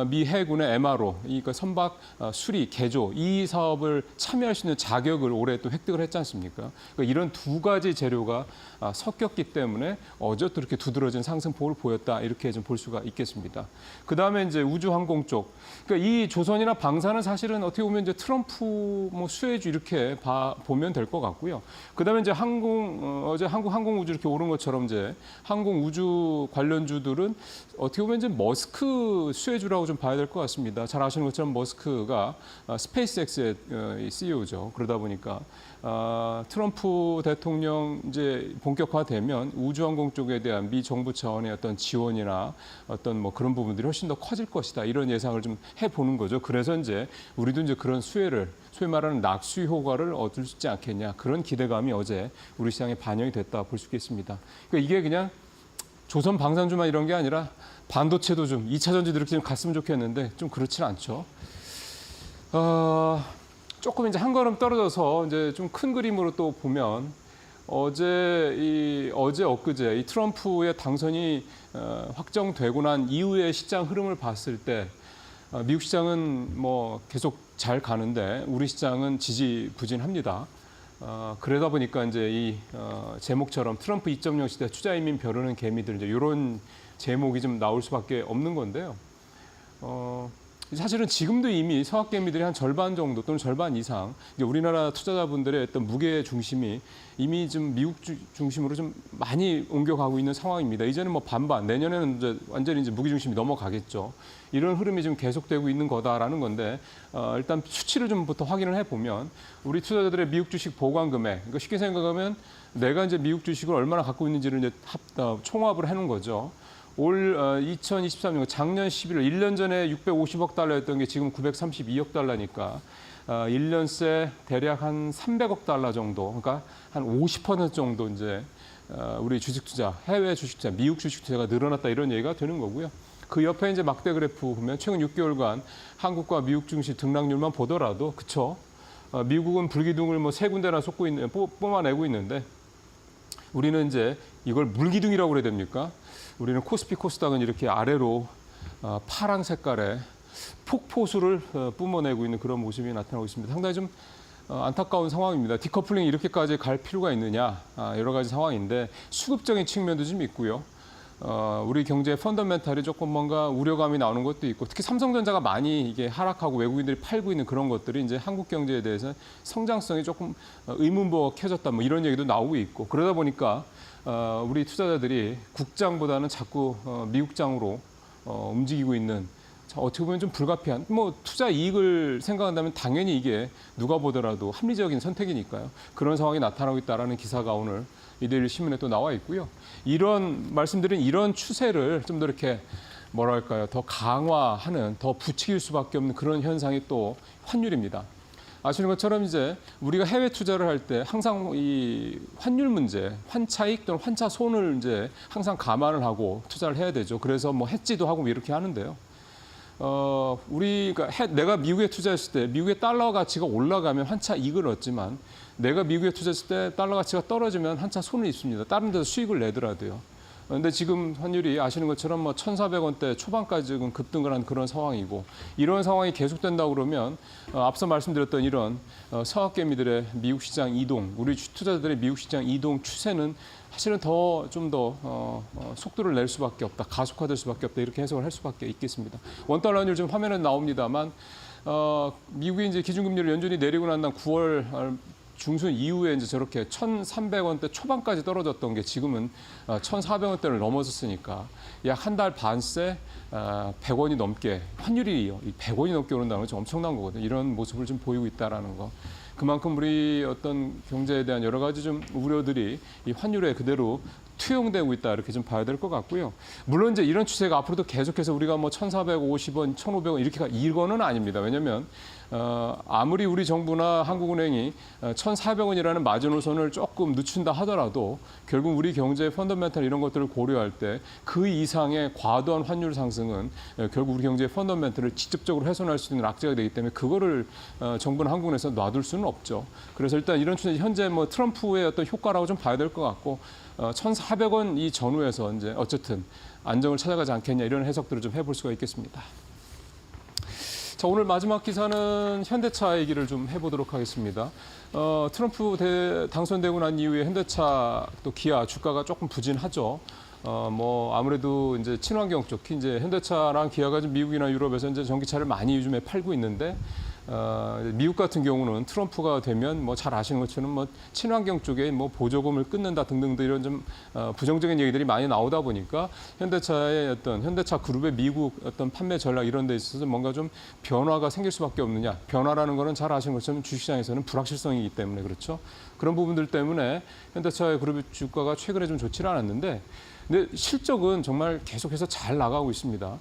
미 해군의 MRO, 그러니까 선박 수리, 개조 이 사업을 참여할 수 있는 자격을 올해 또 획득을 했지 않습니까? 그러니까 이런 두 가지 재료가 섞였기 때문에 어제 또 이렇게 두드러진 상승폭을 보였다 이렇게 좀 볼 수가 있겠습니다. 그 다음에 이제 우주항공 쪽, 그러니까 이 조선이나 방사는 사실은 어떻게 보면 이제 트럼프 뭐 수혜주 이렇게 보면 될 것 같고요. 그다음에 이제 어제 한국 항공우주 이렇게 오른 것처럼 이제 항공우주 관련주들은 어떻게 보면 이제 머스크 수혜주라고 좀 봐야 될 것 같습니다. 잘 아시는 것처럼 머스크가 스페이스X의 CEO죠. 그러다 보니까 트럼프 대통령 이제 본격화되면 우주항공 쪽에 대한 미 정부 차원의 어떤 지원이나 어떤 뭐 그런 부분들이 훨씬 더 커질 것이다 이런 예상을 좀 해보는 거죠. 그래서 이제 우리도 이제 그런 수혜를 소위 말하는 낙수 효과를 얻을 수 있지 않겠냐 그런 기대감이 어제 우리 시장에 반영이 됐다 볼 수 있겠습니다. 그러니까 이게 그냥 조선 방산주만 이런 게 아니라 반도체도 좀 2차 전지도 이렇게 좀 갔으면 좋겠는데 좀 그렇지는 않죠. 조금 이제 한 걸음 떨어져서 이제 좀 큰 그림으로 또 보면 엊그제 이 트럼프의 당선이 확정되고 난 이후의 시장 흐름을 봤을 때 미국 시장은 뭐 계속 잘 가는데 우리 시장은 지지부진합니다. 그러다 보니까 이제 이 제목처럼 트럼프 2.0 시대 투자 이민 벼르는 개미들 이제 이런 제목이 좀 나올 수밖에 없는 건데요. 사실은 지금도 이미 서학 개미들이 한 절반 정도 또는 절반 이상 이제 우리나라 투자자분들의 어떤 무게 중심이 이미 좀 미국 중심으로 좀 많이 옮겨가고 있는 상황입니다. 이제는 뭐 반반, 내년에는 이제 완전히 이제 무게 중심이 넘어가겠죠. 이런 흐름이 좀 계속되고 있는 거다라는 건데 일단 수치를 좀부터 확인을 해보면 우리 투자자들의 미국 주식 보관 금액, 그러니까 쉽게 생각하면 내가 이제 미국 주식을 얼마나 갖고 있는지를 이제 총합을 해놓은 거죠. 올 2023년 작년 11월 1년 전에 650억 달러였던 게 지금 932억 달러니까 1년 새 대략 한 300억 달러 정도, 그러니까 한 50% 정도 이제 우리 주식 투자, 해외 주식 투자, 미국 주식 투자가 늘어났다 이런 얘기가 되는 거고요. 그 옆에 이제 막대 그래프 보면 최근 6개월간 한국과 미국 증시 등락률만 보더라도 그쵸? 미국은 불기둥을 뭐 세 군데나 뿜어내고 있는데 우리는 이제 이걸 물기둥이라고 그래야 됩니까? 우리는 코스피 코스닥은 이렇게 아래로 파란 색깔의 폭포수를 뿜어내고 있는 그런 모습이 나타나고 있습니다. 상당히 좀 안타까운 상황입니다. 디커플링이 이렇게까지 갈 필요가 있느냐 여러 가지 상황인데 수급적인 측면도 좀 있고요. 우리 경제의 펀더멘탈이 조금 뭔가 우려감이 나오는 것도 있고 특히 삼성전자가 많이 이게 하락하고 외국인들이 팔고 있는 그런 것들이 이제 한국 경제에 대해서 성장성이 조금 의문부호해졌다 뭐 이런 얘기도 나오고 있고 그러다 보니까 우리 투자자들이 국장보다는 자꾸 미국장으로 움직이고 있는 어떻게 보면 좀 불가피한 뭐 투자 이익을 생각한다면 당연히 이게 누가 보더라도 합리적인 선택이니까요. 그런 상황이 나타나고 있다라는 기사가 오늘 이데일리 신문에 또 나와 있고요. 이런 말씀드린 이런 추세를 좀 더 이렇게 뭐랄까요 더 강화하는 더 부추길 수밖에 없는 그런 현상이 또 환율입니다. 아시는 것처럼 이제 우리가 해외 투자를 할 때 항상 이 환율 문제, 환차익 또는 환차손을 이제 항상 감안을 하고 투자를 해야 되죠. 그래서 뭐 해지도 하고 이렇게 하는데요. 우리가 내가 미국에 투자했을 때 미국의 달러 가치가 올라가면 환차 이익을 얻지만 내가 미국에 투자했을 때 달러 가치가 떨어지면 환차 손을 입습니다. 다른 데서 수익을 내더라도요. 그런데 지금 환율이 아시는 것처럼 뭐 1,400원대 초반까지 지금 급등을 한 그런 상황이고 이런 상황이 계속된다고 그러면 앞서 말씀드렸던 이런 서학개미들의 미국 시장 이동, 우리 투자자들의 미국 시장 이동 추세는 사실은 좀 더 속도를 낼 수밖에 없다, 가속화될 수밖에 없다 이렇게 해석을 할 수밖에 있겠습니다. 원달러 환율 지금 화면에 나옵니다만 미국이 이제 기준금리를 연준이 내리고 난 다음 9월 중순 이후에 이제 저렇게 1,300원대 초반까지 떨어졌던 게 지금은 1,400원대를 넘어섰으니까 약 한 달 반새 100원이 넘게 환율이 100원이 넘게 오른다는 건 엄청난 거거든요. 이런 모습을 좀 보이고 있다라는 거. 그만큼 우리 어떤 경제에 대한 여러 가지 좀 우려들이 이 환율에 그대로 투영되고 있다 이렇게 좀 봐야 될 것 같고요. 물론 이제 이런 추세가 앞으로도 계속해서 우리가 뭐 1,450원, 1,500원 이렇게 이거는 아닙니다. 왜냐하면 아무리 우리 정부나 한국은행이 1,400원이라는 마지노선을 조금 늦춘다 하더라도 결국 우리 경제의 펀더멘탈 이런 것들을 고려할 때 그 이상의 과도한 환율 상승은 결국 우리 경제의 펀더멘탈을 직접적으로 훼손할 수 있는 악재가 되기 때문에 그거를 정부나 한국은행에서 놔둘 수는 없죠. 그래서 일단 이런 추세 현재 뭐 트럼프의 어떤 효과라고 좀 봐야 될 것 같고 1,400원 이 전후에서 이제 어쨌든 안정을 찾아가지 않겠냐 이런 해석들을 좀 해볼 수가 있겠습니다. 자, 오늘 마지막 기사는 현대차 얘기를 좀 해보도록 하겠습니다. 트럼프 당선되고 난 이후에 현대차 또 기아 주가가 조금 부진하죠. 뭐 아무래도 이제 친환경 쪽, 특히 이제 현대차랑 기아가 좀 미국이나 유럽에서 이제 전기차를 많이 요즘에 팔고 있는데. 미국 같은 경우는 트럼프가 되면 뭐 잘 아시는 것처럼 뭐 친환경 쪽에 뭐 보조금을 끊는다 등등 이런 좀 부정적인 얘기들이 많이 나오다 보니까 현대차의 어떤 현대차 그룹의 미국 어떤 판매 전략 이런 데 있어서 뭔가 좀 변화가 생길 수밖에 없느냐. 변화라는 거는 잘 아시는 것처럼 주식시장에서는 불확실성이기 때문에 그렇죠. 그런 부분들 때문에 현대차의 그룹의 주가가 최근에 좀 좋지는 않았는데 근데 실적은 정말 계속해서 잘 나가고 있습니다.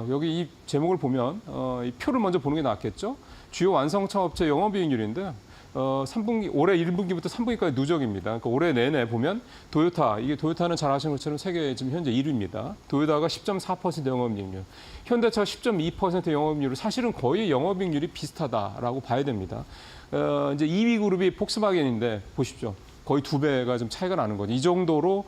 여기 이 제목을 보면 이 표를 먼저 보는 게 낫겠죠. 주요 완성차 업체 영업이익률인데 3분기 올해 1분기부터 3분기까지 누적입니다. 그러니까 올해 내내 보면 도요타 이게 도요타는 잘 아시는 것처럼 세계 지금 현재 1위입니다. 도요타가 10.4% 영업이익률, 현대차 10.2% 영업이익률 사실은 거의 영업이익률이 비슷하다라고 봐야 됩니다. 이제 2위 그룹이 폭스바겐인데 보십시오. 거의 2배가 좀 차이가 나는 거죠. 이 정도로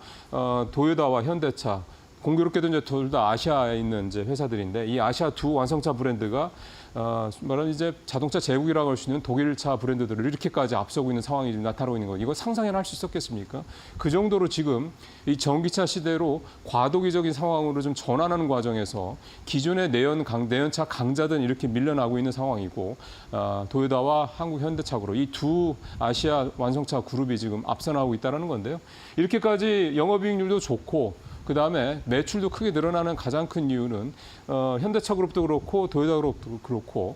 도요타와 현대차 공교롭게도 이제 둘 다 아시아에 있는 이제 회사들인데 이 아시아 두 완성차 브랜드가 말하면 이제 자동차 제국이라고 할 수 있는 독일차 브랜드들을 이렇게까지 앞서고 있는 상황이 좀 나타나고 있는 거. 이거 상상이나 할 수 있었겠습니까? 그 정도로 지금 이 전기차 시대로 과도기적인 상황으로 좀 전환하는 과정에서 기존의 내연차 강자들은 이렇게 밀려나고 있는 상황이고 도요타와 한국 현대차 그룹 이 두 아시아 완성차 그룹이 지금 앞서 나오고 있다는 건데요. 이렇게까지 영업이익률도 좋고 그다음에 매출도 크게 늘어나는 가장 큰 이유는 현대차 그룹도 그렇고 도요타 그룹도 그렇고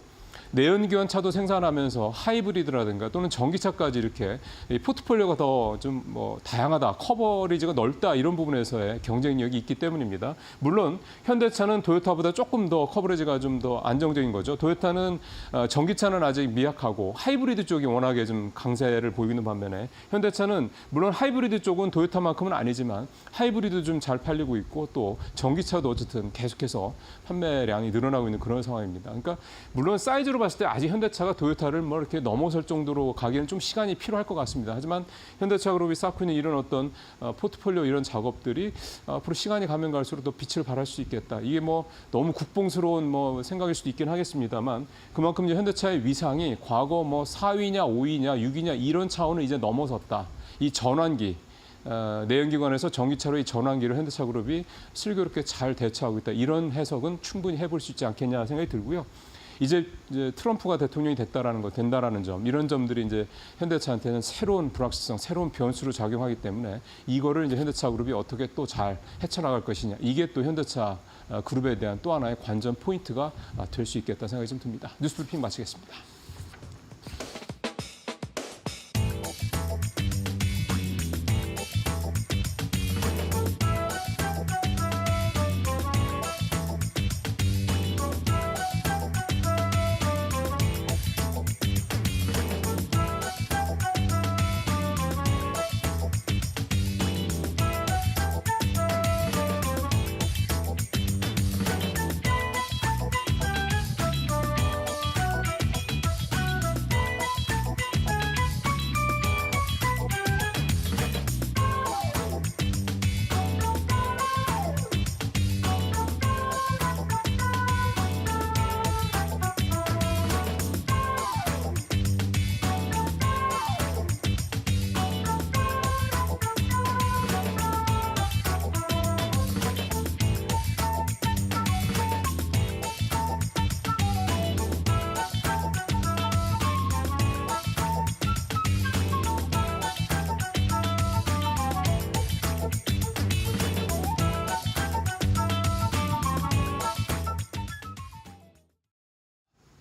내연기관차도 생산하면서 하이브리드라든가 또는 전기차까지 이렇게 이 포트폴리오가 더 좀 뭐 다양하다, 커버리지가 넓다 이런 부분에서의 경쟁력이 있기 때문입니다. 물론 현대차는 도요타보다 조금 더 커버리지가 좀 더 안정적인 거죠. 도요타는 전기차는 아직 미약하고 하이브리드 쪽이 워낙에 좀 강세를 보이는 반면에 현대차는 물론 하이브리드 쪽은 도요타만큼은 아니지만 하이브리드 좀 잘 팔리고 있고 또 전기차도 어쨌든 계속해서 판매량이 늘어나고 있는 그런 상황입니다. 그러니까 물론 사이즈로 봤을 때 아직 현대차가 도요타를 뭐 이렇게 넘어설 정도로 가기에는 좀 시간이 필요할 것 같습니다. 하지만 현대차 그룹이 쌓고 있는 이런 어떤 포트폴리오 이런 작업들이 앞으로 시간이 가면 갈수록 더 빛을 발할 수 있겠다. 이게 뭐 너무 국뽕스러운 뭐 생각일 수도 있긴 하겠습니다만 그만큼 이제 현대차의 위상이 과거 뭐 4위냐 5위냐 6위냐 이런 차원을 이제 넘어섰다. 이 전환기. 내연기관에서 전기차로 이 전환기를 현대차 그룹이 슬기롭게 잘 대처하고 있다. 이런 해석은 충분히 해볼 수 있지 않겠냐 생각이 들고요. 이제 트럼프가 대통령이 된다라는 점, 이런 점들이 이제 현대차한테는 새로운 불확실성, 새로운 변수로 작용하기 때문에 이거를 이제 현대차 그룹이 어떻게 또 잘 헤쳐나갈 것이냐, 이게 또 현대차 그룹에 대한 또 하나의 관전 포인트가 될 수 있겠다 생각이 좀 듭니다. 뉴스브리핑 마치겠습니다.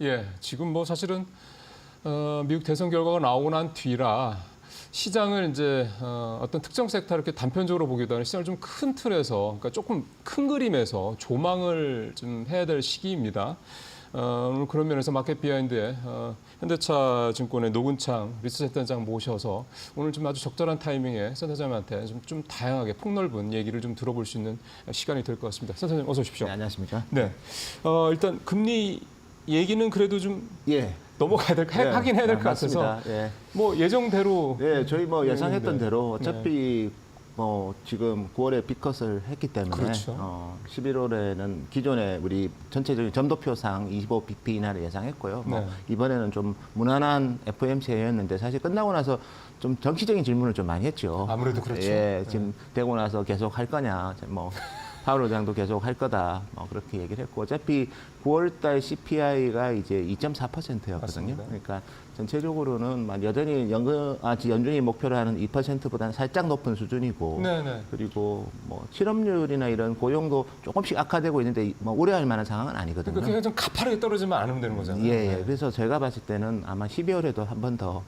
예, 지금 뭐 사실은 미국 대선 결과가 나오고 난 뒤라 시장을 이제 어떤 특정 섹터 이렇게 단편적으로 보기보다는 시장을 좀 큰 틀에서, 그러니까 조금 큰 그림에서 조망을 좀 해야 될 시기입니다. 오늘 그런 면에서 마켓 비하인드에 현대차 증권의 노근창 리서치센터장 모셔서 오늘 좀 아주 적절한 타이밍에 센터장한테 좀 다양하게 폭넓은 얘기를 좀 들어볼 수 있는 시간이 될 것 같습니다. 센터장님 어서 오십시오. 네, 안녕하십니까? 네, 일단 금리 얘기는 그래도 좀 예. 넘어가야 될, 네, 확인해야 될 것 같아서 맞습니다. 예. 뭐 예정대로 예, 저희 뭐 예상했던 네. 대로 어차피 뭐 지금 9월에 빅컷을 했기 때문에 그렇죠. 11월에는 기존에 우리 전체적인 점도표상 25bp 인하를 예상했고요. 뭐 네. 이번에는 좀 무난한 FOMC였는데 사실 끝나고 나서 좀 정치적인 질문을 좀 많이 했죠. 아무래도 그렇죠. 예, 지금 되고 나서 계속 할 거냐, 뭐 파월 의장도 계속 할 거다, 뭐 그렇게 얘기를 했고 어차피 9월달 CPI가 이제 2.4%였거든요. 맞습니다. 그러니까 전체적으로는 여전히 연준이 목표로 하는 2%보다는 살짝 높은 수준이고, 네네. 그리고 뭐 실업률이나 이런 고용도 조금씩 악화되고 있는데 뭐 우려할 만한 상황은 아니거든요. 그러니까 그냥 좀 가파르게 떨어지면 않으면 되는 거잖아요. 예, 예. 그래서 제가 봤을 때는 아마 12월에도 한 번 더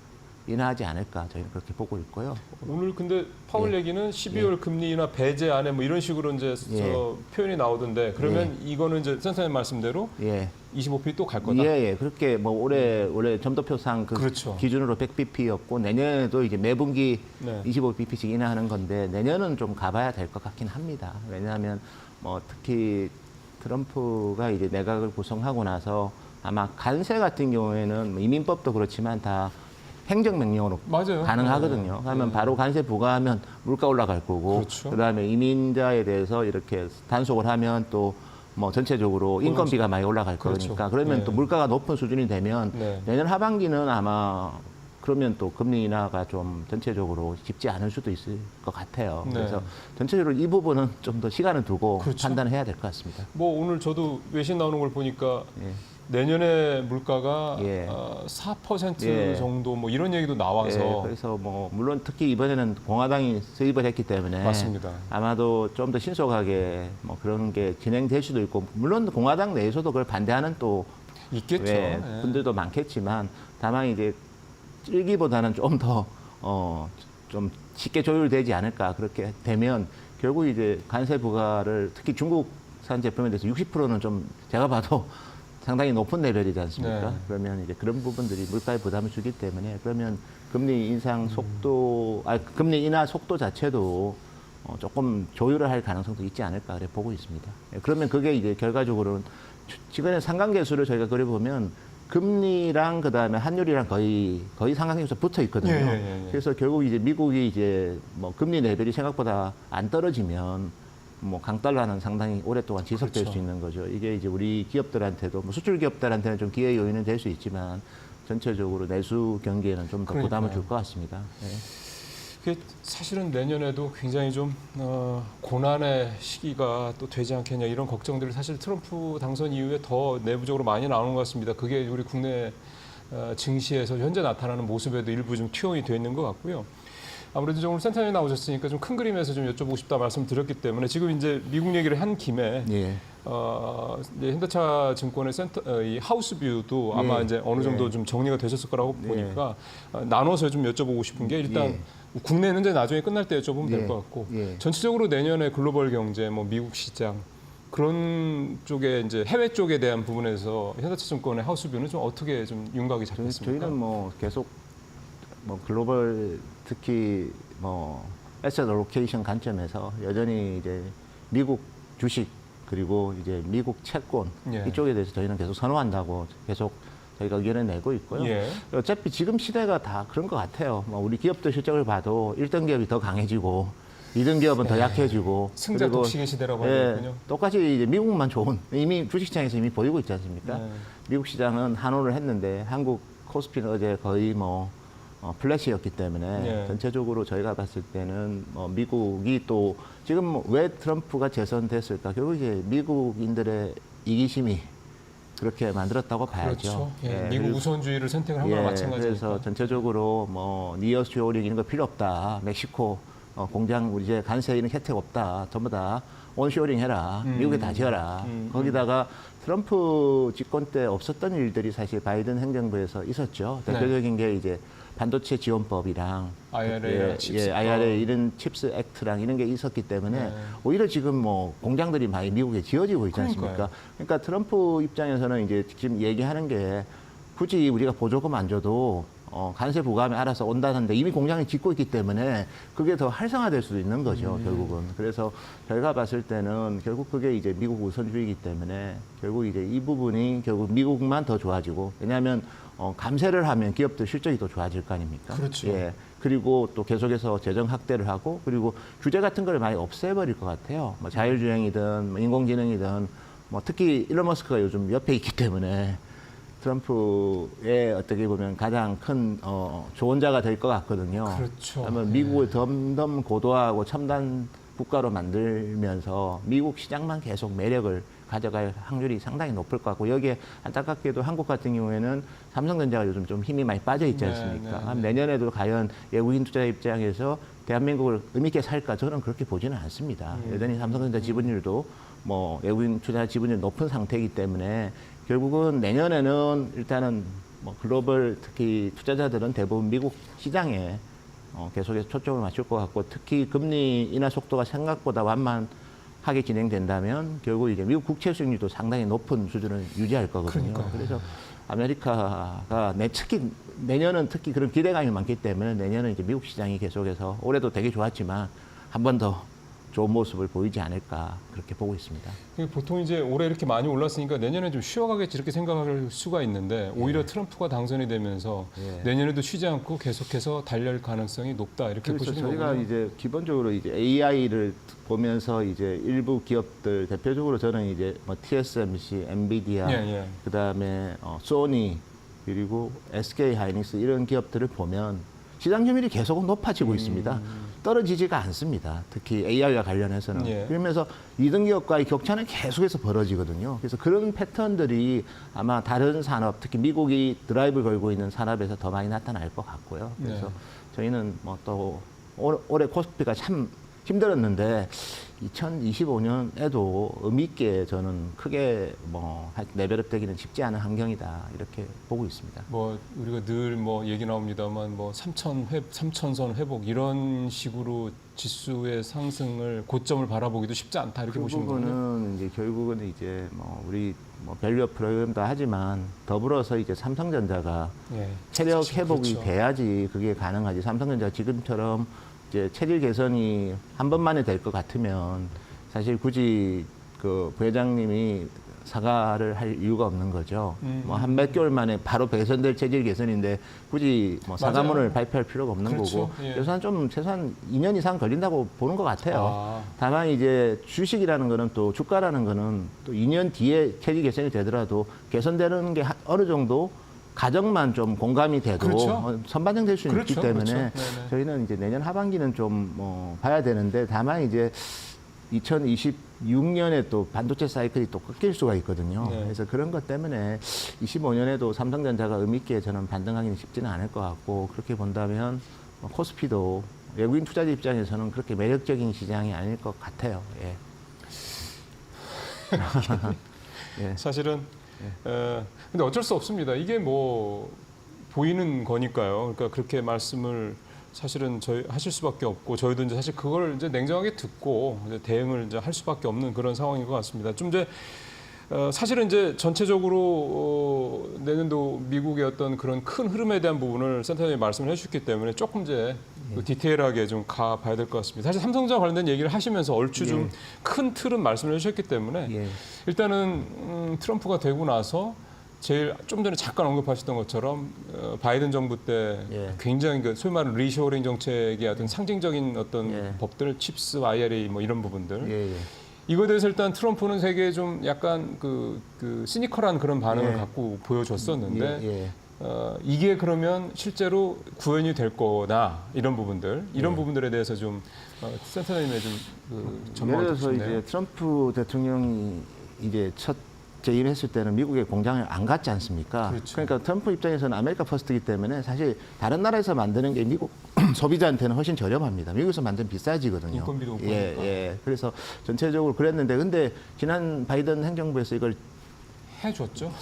인하하지 않을까 저희는 그렇게 보고 있고요. 오늘 근데 파월 얘기는 12월 금리 인하 배제 안에 뭐 이런 식으로 이제 저 표현이 나오던데 그러면 이거는 이제 센터님 말씀대로 예. 25p 또 갈 거다. 예, 예. 그렇게 뭐 원래 점도표상 그 그렇죠. 기준으로 100bp였고 내년에도 이제 매분기 네. 25bp씩 인하하는 건데 내년은 좀 가봐야 될 것 같긴 합니다. 왜냐하면 뭐 특히 트럼프가 이제 내각을 구성하고 나서 아마 관세 같은 경우에는 뭐 이민법도 그렇지만 다 행정명령으로 맞아요. 가능하거든요. 네. 그러면 바로 관세 부과하면 물가 올라갈 거고, 그렇죠. 그다음에 이민자에 대해서 이렇게 단속을 하면 또 뭐 전체적으로 인건비가 많이 올라갈 그렇죠. 거니까 그러면 네. 또 물가가 높은 수준이 되면 네. 내년 하반기는 아마 그러면 또 금리 인하가 좀 전체적으로 쉽지 않을 수도 있을 것 같아요. 네. 그래서 전체적으로 이 부분은 좀 더 시간을 두고 그렇죠. 판단해야 될 것 같습니다. 뭐 오늘 저도 외신 나오는 걸 보니까 예. 내년에 물가가 예. 4% 예. 정도 뭐 이런 얘기도 나와서 예, 그래서 뭐 물론 특히 이번에는 공화당이 수입을 했기 때문에 맞습니다. 아마도 좀 더 신속하게 뭐 그런 게 진행될 수도 있고 물론 공화당 내에서도 그걸 반대하는 또 있겠죠. 예, 예. 분들도 많겠지만 다만 이제 일기보다는 좀 더 좀 쉽게 조율되지 않을까 그렇게 되면 결국 이제 관세 부과를 특히 중국산 제품에 대해서 60%는 좀 제가 봐도 상당히 높은 레벨이지 않습니까? 네. 그러면 이제 그런 부분들이 물가에 부담을 주기 때문에 그러면 금리 인상 속도, 금리 인하 속도 자체도 조금 조율을 할 가능성도 있지 않을까 그래 보고 있습니다. 예, 그러면 그게 이제 결과적으로는 지금의 상관계수를 저희가 그려보면 금리랑 그다음에 환율이랑 거의 상관계수가 붙어 있거든요. 예. 그래서 결국 이제 미국이 이제 뭐 금리 레벨이 생각보다 안 떨어지면 뭐 강달러는 상당히 오랫동안 지속될 그렇죠. 수 있는 거죠. 이게 이제 우리 기업들한테도 뭐 수출 기업들한테는 좀 기회 요인은 될 수 있지만 전체적으로 내수 경기에는 좀 더 부담을 줄 것 같습니다. 네. 그게 사실은 내년에도 굉장히 좀 고난의 시기가 또 되지 않겠냐 이런 걱정들이 사실 트럼프 당선 이후에 더 내부적으로 많이 나오는 것 같습니다. 그게 우리 국내 증시에서 현재 나타나는 모습에도 일부 좀 투영이 되어 있는 것 같고요. 아무래도 좀 오늘 센터장님 나오셨으니까 좀 큰 그림에서 좀 여쭤보고 싶다 말씀드렸기 때문에 지금 이제 미국 얘기를 한 김에 예. 이제 현대차 증권의 이 하우스뷰도 아마 예. 이제 어느 정도 예. 좀 정리가 되셨을 거라고 예. 보니까 나눠서 좀 여쭤보고 싶은 게 일단 예. 국내는 이제 나중에 끝날 때 여쭤보면 될 예. 것 같고 예. 전체적으로 내년에 글로벌 경제, 뭐 미국 시장 그런 쪽에 이제 해외 쪽에 대한 부분에서 현대차 증권의 하우스뷰는 좀 어떻게 좀 윤곽이 잡혔습니까? 저희는 뭐 계속 뭐 글로벌 특히 뭐 에셋 로케이션 관점에서 여전히 이제 미국 주식 그리고 이제 미국 채권 예. 이쪽에 대해서 저희는 계속 선호한다고 계속 저희가 의견을 내고 있고요. 예. 어차피 지금 시대가 다 그런 것 같아요. 뭐 우리 기업들 실적을 봐도 1등 기업이 더 강해지고 2등 기업은 더 약해지고 승자 그리고 독식의 시대라고 예, 하는군요. 똑같이 이제 미국만 좋은 이미 주식시장에서 이미 보이고 있지 않습니까? 네. 미국 시장은 한호를 했는데 한국 코스피는 어제 거의 뭐 플랫이었기 때문에 네. 전체적으로 저희가 봤을 때는 미국이 또 지금 왜 트럼프가 재선됐을까? 결국 이제 미국인들의 이기심이 그렇게 만들었다고 봐야죠. 그렇죠. 예, 예, 미국 그리고- 우선주의를 선택을 한 거랑 마찬가지니까. 그래서 전체적으로 뭐 니어쇼링 이런 거 필요 없다. 멕시코 공장 우리 이제 관세 이런 혜택 없다. 전부 다 온쇼링 해라. 미국에 다 지어라. 거기다가 트럼프 집권 때 없었던 일들이 사실 바이든 행정부에서 있었죠. 네. 대표적인 게 이제 반도체 지원법이랑 IRA, 칩스. IRA 이런 칩스 액트랑 이런 게 있었기 때문에 네. 오히려 지금 뭐 공장들이 많이 미국에 지어지고 있지 않습니까? 그러니까요. 그러니까 트럼프 입장에서는 이제 지금 얘기하는 게 굳이 우리가 보조금 안 줘도 관세 부과하면 알아서 온다는데 이미 공장을 짓고 있기 때문에 그게 더 활성화될 수도 있는 거죠, 결국은. 그래서 저희가 봤을 때는 결국 그게 이제 미국 우선주의이기 때문에 결국 이제 이 부분이 결국 미국만 더 좋아지고, 왜냐하면 감세를 하면 기업들 실적이 더 좋아질 거 아닙니까? 그렇죠. 예. 그리고 또 계속해서 재정 확대를 하고, 그리고 규제 같은 걸 많이 없애버릴 것 같아요. 뭐 자율주행이든 뭐 인공지능이든, 뭐 특히 일론 머스크가 요즘 옆에 있기 때문에 트럼프의 어떻게 보면 가장 큰 조언자가 될 것 같거든요. 그렇죠. 그러면 미국을 덤덤 고도화하고 첨단 국가로 만들면서 미국 시장만 계속 매력을 가져갈 확률이 상당히 높을 것 같고, 여기에 안타깝게도 한국 같은 경우에는 삼성전자가 요즘 좀 힘이 많이 빠져 있지 않습니까? 내년에도 과연 외국인 투자 입장에서 대한민국을 의미 있게 살까? 저는 그렇게 보지는 않습니다. 여전히 삼성전자 지분율도 뭐 외국인 투자 지분율 높은 상태이기 때문에 결국은 내년에는 일단은 뭐 글로벌 특히 투자자들은 대부분 미국 시장에 계속해서 초점을 맞출 것 같고, 특히 금리 인하 속도가 생각보다 완만하게 진행된다면 결국 이제 미국 국채 수익률도 상당히 높은 수준을 유지할 거거든요. 그러니까요. 그래서 아메리카가 특히 내년은 특히 그런 기대감이 많기 때문에 내년은 이제 미국 시장이 계속해서 올해도 되게 좋았지만 한 번 더 좋은 모습을 보이지 않을까 그렇게 보고 있습니다. 보통 이제 올해 이렇게 많이 올랐으니까 내년에 좀 쉬어가겠지 이렇게 생각할 수가 있는데 오히려 트럼프가 당선이 되면서 내년에도 쉬지 않고 계속해서 달릴 가능성이 높다 이렇게 그래서 보시는 저희가 거군요. 이제 기본적으로 이제 AI를 보면서 이제 일부 기업들 대표적으로 저는 이제 뭐 TSMC, 엔비디아, 예. 그다음에 소니 그리고 SK 하이닉스 이런 기업들을 보면 시장 점유율이 계속 높아지고 있습니다. 떨어지지가 않습니다. 특히 AI와 관련해서는. 예. 그러면서 2등 기업과의 격차는 계속해서 벌어지거든요. 그래서 그런 패턴들이 아마 다른 산업, 특히 미국이 드라이브 걸고 있는 산업에서 더 많이 나타날 것 같고요. 그래서 저희는 뭐 또 올해 코스피가 참 힘들었는데 2025년에도 의미 있게 저는 크게 뭐 레벨업 되기는 쉽지 않은 환경이다 이렇게 보고 있습니다. 뭐 우리가 늘 뭐 얘기 나옵니다만 뭐 3천선 회복 이런 식으로 지수의 상승을 고점을 바라보기도 쉽지 않다 이렇게 그 보시는 거군요. 부분은 이제 결국은 이제 뭐 우리 뭐 밸류업 프로그램도 하지만 더불어서 이제 삼성전자가 체력 사실 회복이 그렇죠. 돼야지 그게 가능하지. 삼성전자 지금처럼 이제 체질 개선이 한 번만에 될 것 같으면 사실 굳이 그 부회장님이 사과를 할 이유가 없는 거죠. 뭐 한 몇 개월 만에 바로 개선될 체질 개선인데 굳이 뭐 사과문을 맞아요. 발표할 필요가 없는 그렇죠. 거고. 예. 그래서 좀 최소한 2년 이상 걸린다고 보는 것 같아요. 아. 다만 이제 주식이라는 거는 또 주가라는 거는 또 2년 뒤에 체질 개선이 되더라도 개선되는 게 어느 정도 가정만 좀 공감이 돼도 그렇죠. 선반영될 수는 그렇죠. 있기 때문에 그렇죠. 네네. 저희는 이제 내년 하반기는 좀 뭐 봐야 되는데, 다만 이제 2026년에 또 반도체 사이클이 또 꺾일 수가 있거든요. 네. 그래서 그런 것 때문에 25년에도 삼성전자가 의미 있게 저는 반등하기는 쉽지는 않을 것 같고, 그렇게 본다면 코스피도 외국인 투자자 입장에서는 그렇게 매력적인 시장이 아닐 것 같아요. 예. 사실은 근데 어쩔 수 없습니다. 이게 뭐 보이는 거니까요. 그러니까 그렇게 말씀을 사실은 저희 하실 수밖에 없고, 저희도 이제 사실 그걸 이제 냉정하게 듣고 이제 대응을 이제 할 수밖에 없는 그런 상황인 것 같습니다. 좀 이제 사실은 이제 전체적으로 내년도 미국의 어떤 그런 큰 흐름에 대한 부분을 센터장님이 말씀을 해주셨기 때문에 조금 이제 디테일하게 좀 가봐야 될 것 같습니다. 사실 삼성전자 관련된 얘기를 하시면서 얼추 좀 큰 틀은 말씀을 해주셨기 때문에 일단은 트럼프가 되고 나서 제일 좀 전에 잠깐 언급하셨던 것처럼 바이든 정부 때 굉장히 그 소위 말하는 리쇼어링 정책의 어떤 상징적인 어떤 법들, 칩스, IRA 뭐 이런 부분들 이거에 대해서 일단 트럼프는 세계에 좀 약간 그 시니컬한 그런 반응을 갖고 보여줬었는데 이게 그러면 실제로 구현이 될 거나 이런 부분들, 이런 부분들에 대해서 좀 센터장님의 좀 전망을 예를 듣고 들어서 싶네요. 이제 트럼프 대통령이 이제 첫 재임했을 때는 미국에 공장을 안 갔지 않습니까? 그렇죠. 그러니까 트럼프 입장에서는 아메리카 퍼스트이기 때문에 사실 다른 나라에서 만드는 게 미국 소비자한테는 훨씬 저렴합니다. 미국에서 만들면 비싸지거든요. 인건비도 높고 예. 그래서 전체적으로 그랬는데, 근데 지난 바이든 행정부에서 이걸 해줬죠.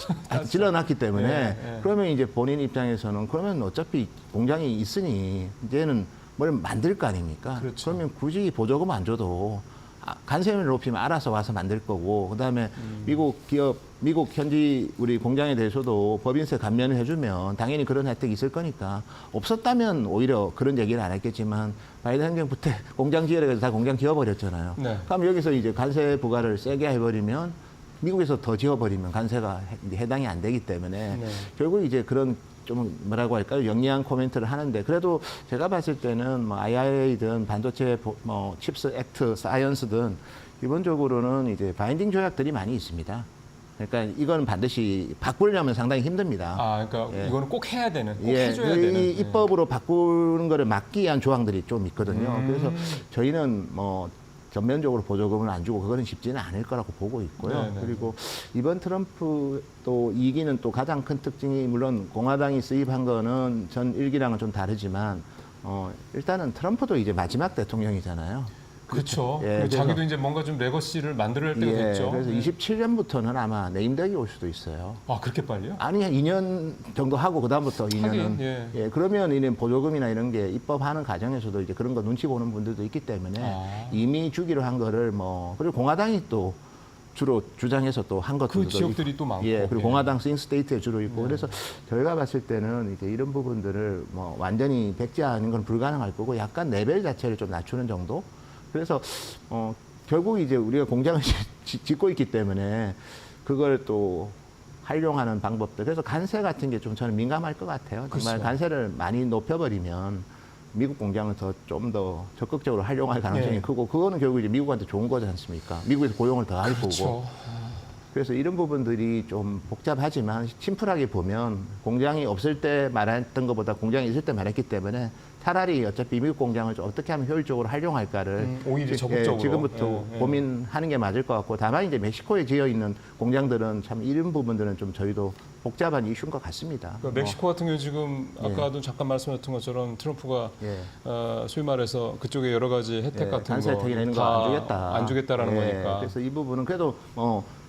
질러놨기 때문에 예. 그러면 이제 본인 입장에서는 그러면 어차피 공장이 있으니 이제는 뭘 만들 거 아닙니까? 그렇죠. 그러면 굳이 보조금 안 줘도 관세를 높이면 알아서 와서 만들 거고 그다음에 미국 기업, 미국 현지 우리 공장에 대해서도 법인세 감면을 해주면 당연히 그런 혜택이 있을 거니까 없었다면 오히려 그런 얘기를 안 했겠지만 바이든 행정부 때 공장 지으라고 해서 다 공장 지어버렸잖아요. 네. 그럼 여기서 이제 관세 부과를 세게 해버리면 미국에서 더 지어버리면 관세가 해당이 안 되기 때문에 네. 결국 이제 그런 좀 뭐라고 할까요? 영리한 코멘트를 하는데 그래도 제가 봤을 때는 뭐 IRA든 반도체 뭐 칩스 액트, 사이언스든 기본적으로는 이제 바인딩 조약들이 많이 있습니다. 그러니까 이건 반드시 바꾸려면 상당히 힘듭니다. 아, 그러니까 예. 이거는 꼭 해야 되는, 꼭 예, 해줘야 이 되는. 입법으로 바꾸는 거를 막기 위한 조항들이 좀 있거든요. 그래서 저희는 뭐 전면적으로 보조금을 안 주고 그거는 쉽지는 않을 거라고 보고 있고요. 네네. 그리고 이번 트럼프 또 2기는 또 가장 큰 특징이 물론 공화당이 수입한 거는 전 1기랑은 좀 다르지만 일단은 트럼프도 이제 마지막 대통령이잖아요. 그렇죠. 예, 그리고 그래서- 자기도 이제 뭔가 좀 레거시를 만들어야 할 때가 됐죠. 그래서 네. 27년부터는 아마 내임덕이 올 수도 있어요. 아, 그렇게 빨리요? 아니 한 2년 정도 하고 그다음부터 2년은 하긴, 예. 그러면 이는 보조금이나 이런 게 입법하는 과정에서도 이제 그런 거 눈치 보는 분들도 있기 때문에 아. 이미 주기로 한 거를 뭐 그리고 공화당이 또 주로 주장해서 또 한 것도 그 지역들이 또 많고. 그리고 예. 공화당 스윙 스테이트에 주로 있고 그래서 저희가 봤을 때는 이제 이런 부분들을 뭐 완전히 백지화하는 건 불가능할 거고 약간 레벨 자체를 좀 낮추는 정도. 그래서 결국 이제 우리가 공장을 짓고 있기 때문에 그걸 또 활용하는 방법들. 그래서 관세 같은 게 좀 저는 민감할 것 같아요. 정말 그렇죠. 관세를 많이 높여버리면 미국 공장은 좀 더 적극적으로 활용할 가능성이 네. 크고 그거는 결국 이제 미국한테 좋은 거지 않습니까? 미국에서 고용을 더 할 거고. 그렇죠. 그래서 이런 부분들이 좀 복잡하지만 심플하게 보면 공장이 없을 때 말했던 것보다 공장이 있을 때 말했기 때문에 차라리 어차피 미국 공장을 좀 어떻게 하면 효율적으로 활용할까를 오히려 적극적으로. 지금부터 예. 고민하는 게 맞을 것 같고 다만 이제 멕시코에 지어 있는 공장들은 참 이런 부분들은 좀 저희도 복잡한 이슈인 것 같습니다. 그러니까 멕시코 같은 경우 지금 아까도 잠깐 말씀하셨던 것처럼 트럼프가 예. 소위 말해서 그쪽에 여러 가지 혜택 같은 관세 혜택 이런 거 다 안 주겠다. 안 주겠다라는 거니까. 그래서 이 부분은 그래도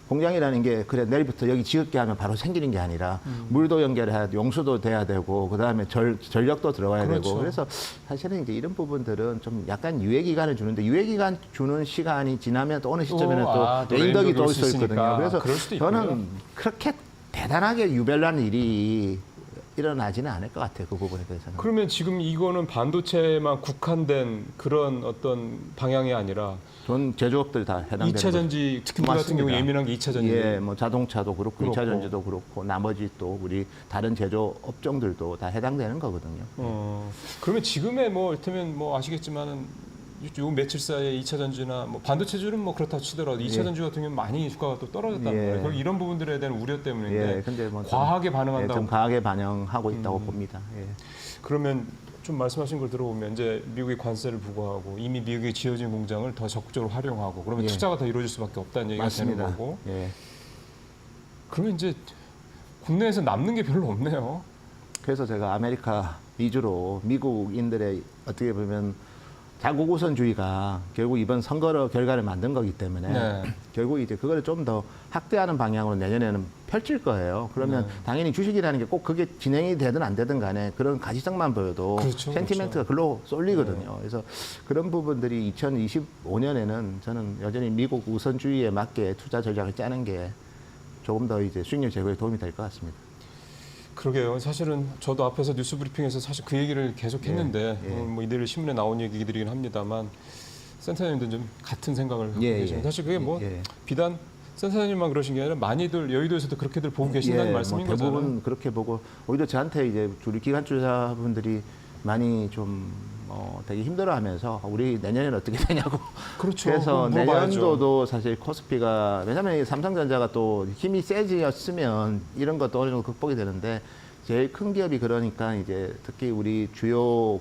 공장이라는 게 그래 내일부터 여기 지을게 하면 바로 생기는 게 아니라 물도 연결해야 돼, 용수도 돼야 되고 그다음에 전력도 들어가야 그렇죠. 되고 그래서 사실은 이제 이런 부분들은 좀 약간 유예 기간을 주는데 유예 기간 주는 시간이 지나면 또 어느 시점에는 또 또 레임덕이 레임덕이 또 올 수 있으니까. 있거든요. 그래서 그럴 수도 있고요. 저는 그렇게 대단하게 유별난 일이 일어나지는 않을 것 같아요. 그 부분에 대해서는. 그러면 지금 이거는 반도체만 국한된 그런 어떤 방향이 아니라 전 제조업들 다 해당되는 2차 전지 특히 우리 같은 경우 맞습니다. 예민한 게 2차 전지. 예, 뭐 자동차도 그렇고, 그렇고. 2차 전지도 그렇고, 나머지 또 우리 다른 제조 업종들도 다 해당되는 거거든요. 그러면 지금의 뭐 이를테면 뭐 아시겠지만은 요 며칠 사이에 2차 전지나 뭐 반도체주는 뭐 그렇다 치더라도 2차 예. 전지 같은 경우는 많이 주가가 또 떨어졌다는 예. 거예요. 결국 이런 부분들에 대한 우려 때문인데 예, 근데 뭐 과하게 좀, 반응한다고. 좀 강하게 반영하고 있다고 봅니다. 예. 그러면 좀 말씀하신 걸 들어보면 이제 미국이 관세를 부과하고 이미 미국에 지어진 공장을 더 적극적으로 활용하고 그러면 예. 투자가 더 이루어질 수밖에 없다는 얘기가 맞습니다. 되는 거고. 예. 그러면 이제 국내에서 남는 게 별로 없네요. 그래서 제가 아메리카 위주로 미국인들의 어떻게 보면 자국 우선주의가 결국 이번 선거 결과를 만든 거기 때문에 네. 결국 이제 그걸 좀 더 확대하는 방향으로 내년에는 펼칠 거예요. 그러면 당연히 주식이라는 게 꼭 그게 진행이 되든 안 되든 간에 그런 가시성만 보여도 그렇죠, 센티멘트가 글로 쏠리거든요. 그래서 그런 부분들이 2025년에는 저는 여전히 미국 우선주의에 맞게 투자 전략을 짜는 게 조금 더 이제 수익률 제고에 도움이 될 것 같습니다. 그러게요. 사실은 저도 앞에서 뉴스 브리핑에서 사실 그 얘기를 계속 했는데 예. 뭐 이들 신문에 나온 얘기들이긴 합니다만 센터장님도 좀 같은 생각을 갖고 예, 계시면 예. 사실 그게 뭐 예. 비단 센터장님만 그러신 게 아니라 많이들 여의도에서도 그렇게들 보고 계신다는 말씀인 뭐 대부분 거잖아요. 그렇게 보고 오히려 저한테 이제 우리 기관주사분들이 많이 좀 되게 힘들어하면서 우리 내년에는 어떻게 되냐고. 그렇죠. 그래서 그럼 물어봐야죠. 내년도도 사실 코스피가 왜냐하면 삼성전자가 또 힘이 세지였으면 이런 것도 어느 정도 극복이 되는데 제일 큰 기업이 그러니까 이제 특히 우리 주요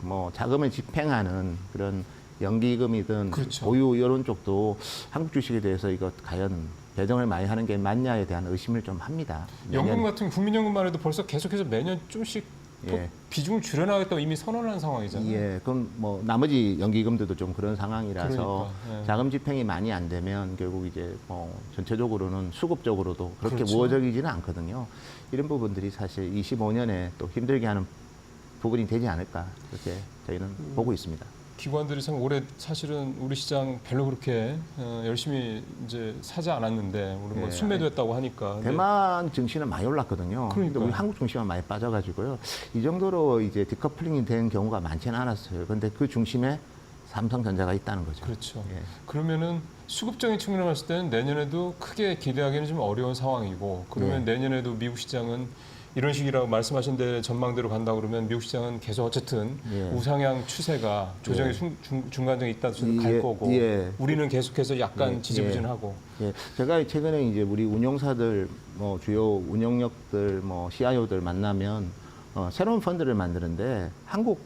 뭐 자금을 집행하는 그런 연기금이든 그렇죠. 보유 이런 쪽도 한국 주식에 대해서 이거 과연 배정을 많이 하는 게 맞냐에 대한 의심을 좀 합니다. 연금 내년- 같은 국민연금만 해도 벌써 계속해서 매년 좀씩 예. 비중을 줄여나가겠다고 이미 선언한 상황이잖아요. 예, 그럼 뭐 나머지 연기금들도 좀 그런 상황이라서 그러니까, 예. 자금 집행이 많이 안 되면 결국 이제 뭐 전체적으로는 수급적으로도 그렇게 그렇죠. 우호적이지는 않거든요. 이런 부분들이 사실 25년에 또 힘들게 하는 부분이 되지 않을까 그렇게 저희는 보고 있습니다. 기관들이 참 올해 사실은 우리 시장 별로 그렇게 열심히 이제 사지 않았는데 우리 뭐 예. 순매도했다고 하니까. 근데 대만 증시는 많이 올랐거든요. 근데 그러니까요. 우리 한국 증시만 많이 빠져가지고요. 이 정도로 이제 디커플링이 된 경우가 많지는 않았어요. 그런데 그 중심에 삼성전자가 있다는 거죠. 그렇죠. 예. 그러면은 수급적인 측면을 봤을 때는 내년에도 크게 기대하기는 좀 어려운 상황이고 그러면 내년에도 미국 시장은 이런 식이라고 말씀하신 데 전망대로 간다 그러면 미국 시장은 계속 어쨌든 예. 우상향 추세가 조정의 중간정에 있다 갈 예, 거고 예. 우리는 계속해서 약간 예, 지지부진하고 예, 제가 최근에 이제 우리 운용사들, 뭐 주요 운용력들, 뭐 CIO들 만나면 새로운 펀드를 만드는데 한국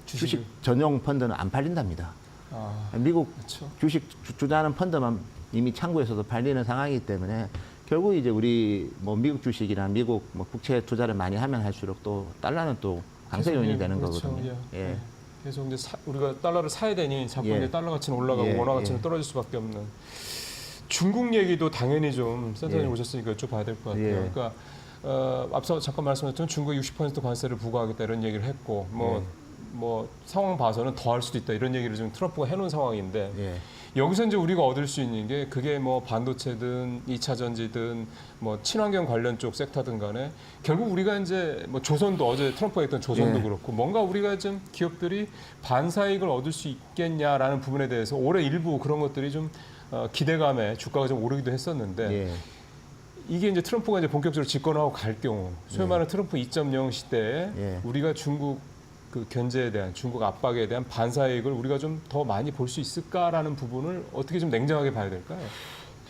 주식 전용 펀드는 안 팔린답니다. 아, 미국 그렇죠. 주식 투자하는 펀드만 이미 창구에서도 팔리는 상황이기 때문에 결국 이제 우리 뭐 미국 주식이나 미국 뭐 국채 투자를 많이 하면 할수록 또 달러는 또 강세 요인이 되는 그렇죠. 거거든요. 예. 계속 이제 우리가 달러를 사야 되니 자꾸 예. 이제 달러 가치는 올라가고 예, 원화 가치는 예. 떨어질 수밖에 없는. 중국 얘기도 당연히 좀 센터장님 예. 오셨으니까 여쭤봐야 될 것 같아요. 예. 그러니까 앞서 잠깐 말씀하셨지만 중국에 60% 관세를 부과하겠다 이런 얘기를 했고 뭐 상황 봐서는 더 할 수도 있다 이런 얘기를 지금 트럼프가 해놓은 상황인데 예. 여기서 이제 우리가 얻을 수 있는 게 그게 뭐 반도체든 2차 전지든 뭐 친환경 관련 쪽 섹터든 간에 결국 우리가 이제 뭐 조선도 어제 트럼프가 했던 조선도 예. 그렇고 뭔가 우리가 좀 기업들이 반사이익을 얻을 수 있겠냐라는 부분에 대해서 올해 일부 그런 것들이 좀 기대감에 주가가 좀 오르기도 했었는데 예. 이게 이제 트럼프가 이제 본격적으로 집권하고 갈 경우 소위 말하는 트럼프 2.0 시대에 예. 우리가 중국 그 견제에 대한 중국 압박에 대한 반사이익을 우리가 좀 더 많이 볼 수 있을까라는 부분을 어떻게 좀 냉정하게 봐야 될까요?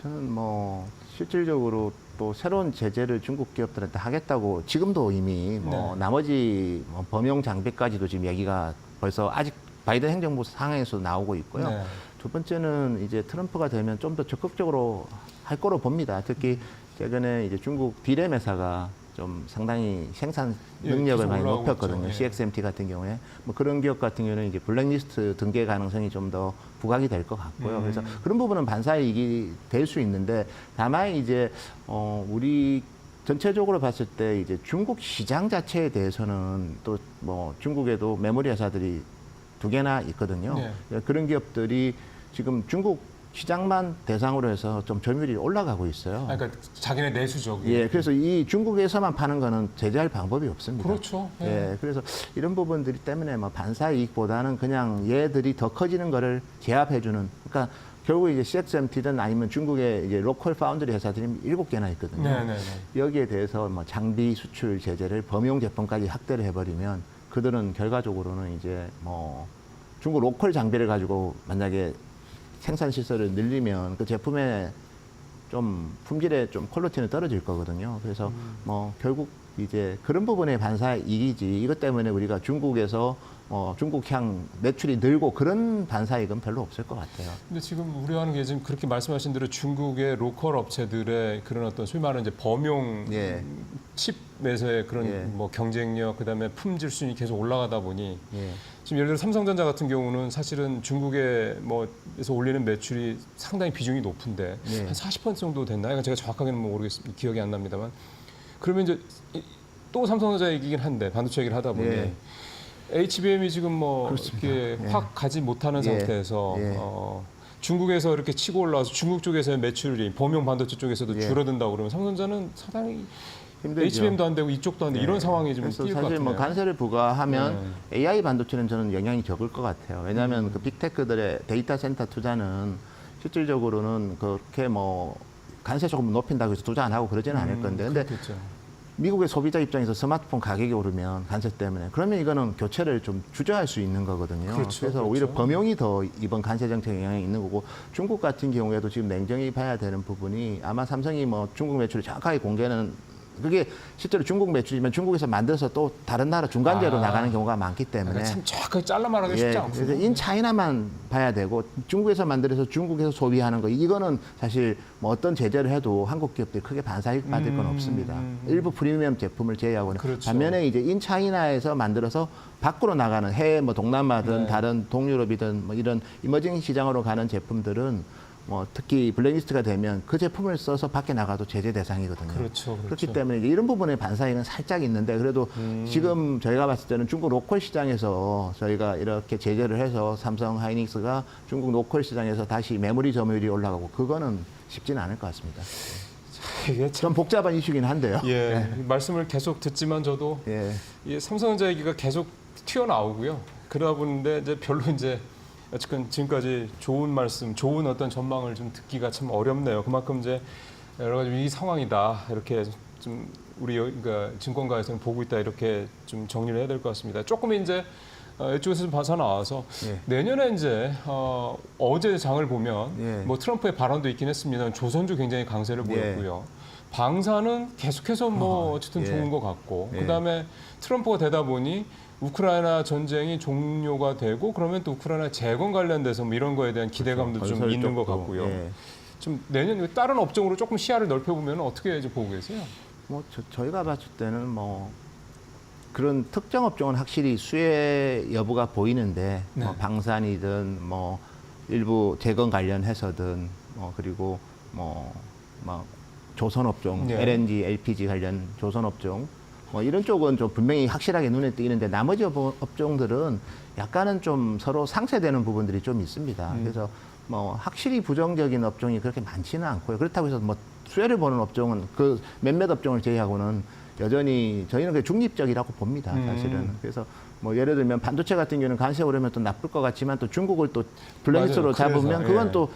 저는 뭐 실질적으로 또 새로운 제재를 중국 기업들한테 하겠다고 지금도 이미 뭐 네. 나머지 뭐 범용 장비까지도 지금 얘기가 벌써 아직 바이든 행정부 상황에서 나오고 있고요. 네. 두 번째는 이제 트럼프가 되면 좀 더 적극적으로 할 거로 봅니다. 특히 최근에 이제 중국 디램 회사가 좀 상당히 생산 능력을 계속 많이 올라오고 높였거든요. 있죠. 예. CXMT 같은 경우에 뭐 그런 기업 같은 경우는 이제 블랙리스트 등재 가능성이 좀 더 부각이 될 것 같고요. 그래서 그런 부분은 반사이익이 될 수 있는데 다만 이제 우리 전체적으로 봤을 때 이제 중국 시장 자체에 대해서는 또 뭐 중국에도 메모리 회사들이 2개나 있거든요. 네. 그런 기업들이 지금 중국 시장만 대상으로 해서 좀 점유율이 올라가고 있어요. 그러니까 자기네 내수죠. 그게. 예, 그래서 이 중국에서만 파는 거는 제재할 방법이 없습니다. 그렇죠. 예. 예, 그래서 이런 부분들이 때문에 뭐 반사 이익보다는 그냥 얘들이 더 커지는 거를 제압해주는. 그러니까 결국 이제 CXMT든 아니면 중국의 이제 로컬 파운드리 회사들이 7개나 있거든요. 네네네. 여기에 대해서 뭐 장비 수출 제재를 범용 제품까지 확대를 해버리면 그들은 결과적으로는 이제 뭐 중국 로컬 장비를 가지고 만약에 생산 시설을 늘리면 그 제품의 좀 품질에 좀 퀄리티는 떨어질 거거든요. 그래서 뭐 결국 이제 그런 부분의 반사 이익이지 이것 때문에 우리가 중국에서 중국향 매출이 늘고 그런 반사이익은 별로 없을 것 같아요. 근데 지금 우려하는 게 지금 그렇게 말씀하신 대로 중국의 로컬 업체들의 그런 어떤 소위 말하는 이제 범용 예. 칩에서의 그런 예. 뭐 경쟁력 그다음에 품질 수준이 계속 올라가다 보니 예. 지금 예를 들어 삼성전자 같은 경우는 사실은 중국에 뭐에서 올리는 매출이 상당히 비중이 높은데 예. 한 40% 정도 됐나요? 제가 정확하게는 모르겠습니다. 기억이 안 납니다만 그러면 이제 또 삼성전자 얘기긴 한데 반도체 얘기를 하다 보니 예. HBM이 지금 뭐 그렇습니다. 이렇게 예. 확 가지 못하는 예. 상태에서 예. 중국에서 이렇게 치고 올라와서 중국 쪽에서의 매출이 범용 반도체 쪽에서도 예. 줄어든다고 그러면 삼성전자는 상당히 힘들죠. HBM도 안 되고 이쪽도 안 되고 이런 상황이 좀 그래서 띄일 것 사실 같아요. 뭐 관세를 부과하면 AI 반도체는 저는 영향이 적을 것 같아요. 왜냐하면 그 빅테크들의 데이터 센터 투자는 실질적으로는 그렇게 뭐 관세 조금 높인다고 해서 투자 안 하고 그러지는 않을 건데, 근데 그렇겠죠. 미국의 소비자 입장에서 스마트폰 가격이 오르면 관세 때문에 그러면 이거는 교체를 좀 주저할 수 있는 거거든요. 그렇죠, 래서 그렇죠. 오히려 범용이 더 이번 관세 정책에 영향이 있는 거고 중국 같은 경우에도 지금 냉정히 봐야 되는 부분이 아마 삼성이 뭐 중국 매출을 정확하게 공개는 그게 실제로 중국 매출이면 중국에서 만들어서 또 다른 나라 중간재로 아. 나가는 경우가 많기 때문에 그러니까 참 정확하게 잘라 말하기 쉽지 그래서 않군요. 인차이나만 봐야 되고 중국에서 만들어서 중국에서 소비하는 거 이거는 사실 뭐 어떤 제재를 해도 한국 기업들이 크게 반사익 받을 건 없습니다. 일부 프리미엄 제품을 제외하고는 그렇죠. 반면에 이제 인차이나에서 만들어서 밖으로 나가는 해외 뭐 동남아든 네. 다른 동유럽이든 뭐 이런 이머징 시장으로 가는 제품들은 뭐 특히 블랙리스트가 되면 그 제품을 써서 밖에 나가도 제재 대상이거든요. 그렇죠, 그렇죠. 그렇기 때문에 이제 이런 부분의 반사익은 살짝 있는데 그래도 지금 저희가 봤을 때는 중국 로컬 시장에서 저희가 이렇게 제재를 해서 삼성 하이닉스가 중국 로컬 시장에서 다시 메모리 점유율이 올라가고 그거는 쉽지는 않을 것 같습니다. 이게 참 좀 복잡한 이슈긴 한데요. 예, 말씀을 계속 듣지만 저도 예. 이 삼성전자 얘기가 계속 튀어나오고요. 그러다 보는데 이제 별로 이제 어쨌든 지금까지 좋은 말씀, 좋은 어떤 전망을 좀 듣기가 참 어렵네요. 그만큼 이제 여러 가지 이 상황이다 이렇게 좀 우리 그러니까 증권가에서는 보고 있다 이렇게 좀 정리를 해야 될 것 같습니다. 조금 이제 이쪽에서 좀 벗어나와서 예. 내년에 이제 어제 장을 보면 예. 뭐 트럼프의 발언도 있긴 했습니다만 조선주 굉장히 강세를 보였고요. 방사는 계속해서 뭐 어쨌든 예. 좋은 것 같고 예. 그다음에 트럼프가 되다 보니 우크라이나 전쟁이 종료가 되고 그러면 또 우크라이나 재건 관련돼서 뭐 이런 거에 대한 기대감도 좀 건설 있는 것 쪽도, 같고요. 예. 좀 내년 다른 업종으로 조금 시야를 넓혀보면 어떻게 이제 보고 계세요? 뭐 저희가 봤을 때는 뭐 그런 특정 업종은 확실히 수혜 여부가 보이는데 네. 뭐 방산이든 뭐 일부 재건 관련해서든 뭐 그리고 뭐 조선 업종, 네. LNG, LPG 관련 조선 업종 뭐 이런 쪽은 좀 분명히 확실하게 눈에 띄는데 나머지 업종들은 약간은 좀 서로 상쇄되는 부분들이 좀 있습니다. 그래서 뭐 확실히 부정적인 업종이 그렇게 많지는 않고요. 그렇다고 해서 뭐 수혜를 보는 업종은 그 몇몇 업종을 제외하고는 여전히 저희는 그 중립적이라고 봅니다. 사실은. 그래서 뭐 예를 들면 반도체 같은 경우는 관세 오르면 또 나쁠 것 같지만 또 중국을 또 블랙리스트로 맞아요. 그래서, 잡으면 그건 예. 또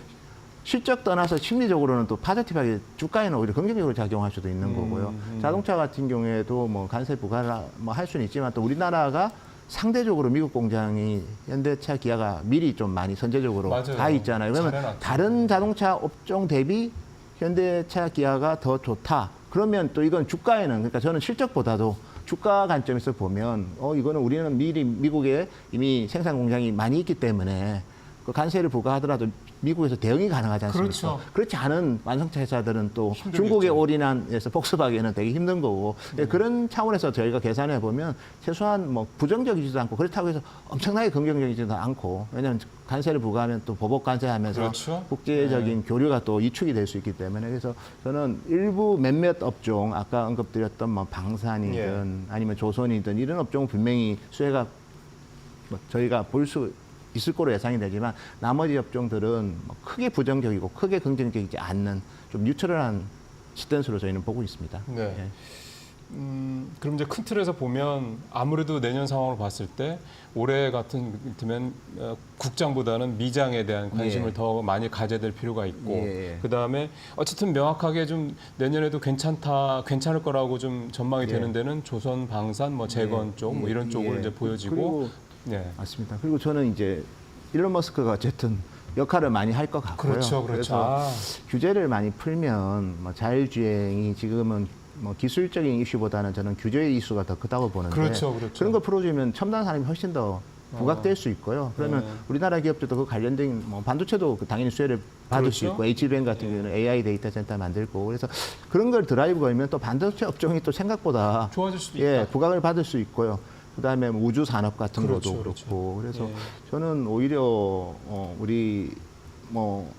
실적 떠나서 심리적으로는 또 파지티브하게 주가에는 오히려 긍정적으로 작용할 수도 있는 거고요. 자동차 같은 경우에도 뭐 관세 부과를 뭐 할 수는 있지만 또 우리나라가 상대적으로 미국 공장이 현대차, 기아가 미리 좀 많이 선제적으로 맞아요. 다 있잖아요. 그러면 잘해놨죠. 다른 자동차 업종 대비 현대차, 기아가 더 좋다. 그러면 또 이건 주가에는 그러니까 저는 실적보다도 주가 관점에서 보면 이거는 우리는 미리 미국에 이미 생산 공장이 많이 있기 때문에 그 관세를 부과하더라도 미국에서 대응이 가능하지 않습니까? 그렇죠. 그렇지 않은 완성차 회사들은 또 힘들겠죠. 중국에 올인한에서 폭스바겐은 되게 힘든 거고 그런 차원에서 저희가 계산해 보면 최소한 뭐 부정적이지도 않고 그렇다고 해서 엄청나게 긍정적이지도 않고 왜냐하면 관세를 부과하면 또 보복 관세하면서 그렇죠. 국제적인 교류가 또 이축이 될 수 있기 때문에 그래서 저는 일부 몇몇 업종 아까 언급드렸던 뭐 방산이든 아니면 조선이든 이런 업종은 분명히 수혜가 뭐 저희가 볼 수 있을 거로 예상이 되지만 나머지 업종들은 뭐 크게 부정적이고 크게 긍정적이지 않는 좀 뉴트럴한 스탠스로 저희는 보고 있습니다. 네. 예. 그럼 이제 큰 틀에서 보면 아무래도 내년 상황을 봤을 때 올해 같은 국장보다는 미장에 대한 관심을 예. 더 많이 가져야 될 필요가 있고 예. 그다음에 어쨌든 명확하게 좀 내년에도 괜찮을 거라고 좀 전망이 예. 되는 데는 조선, 방산, 뭐 재건 예. 쪽 뭐 이런 예. 쪽으로 예. 이제 보여지고 그리고 네. 맞습니다. 그리고 저는 이제 일론 머스크가 어쨌든 역할을 많이 할 것 같고요. 그렇죠. 그래서 규제를 많이 풀면 뭐 자율주행이 지금은 뭐 기술적인 이슈보다는 저는 규제 이슈가 더 크다고 보는데 그렇죠. 런 거 풀어주면 첨단 산업이 훨씬 더 부각될 수 있고요. 그러면 우리나라 기업들도 그 관련된 뭐 반도체도 당연히 수혜를 받을 수 그렇죠. 있고 HBM 같은 경우는 AI 데이터 센터 만들고 그래서 그런 걸 드라이브 걸면 또 반도체 업종이 또 생각보다 좋아질 수도 있다. 예, 부각을 받을 수 있고요. 그다음에 뭐 우주 산업 같은 그렇죠, 것도 그렇죠. 그렇고 그래서 예. 저는 오히려 우리 뭐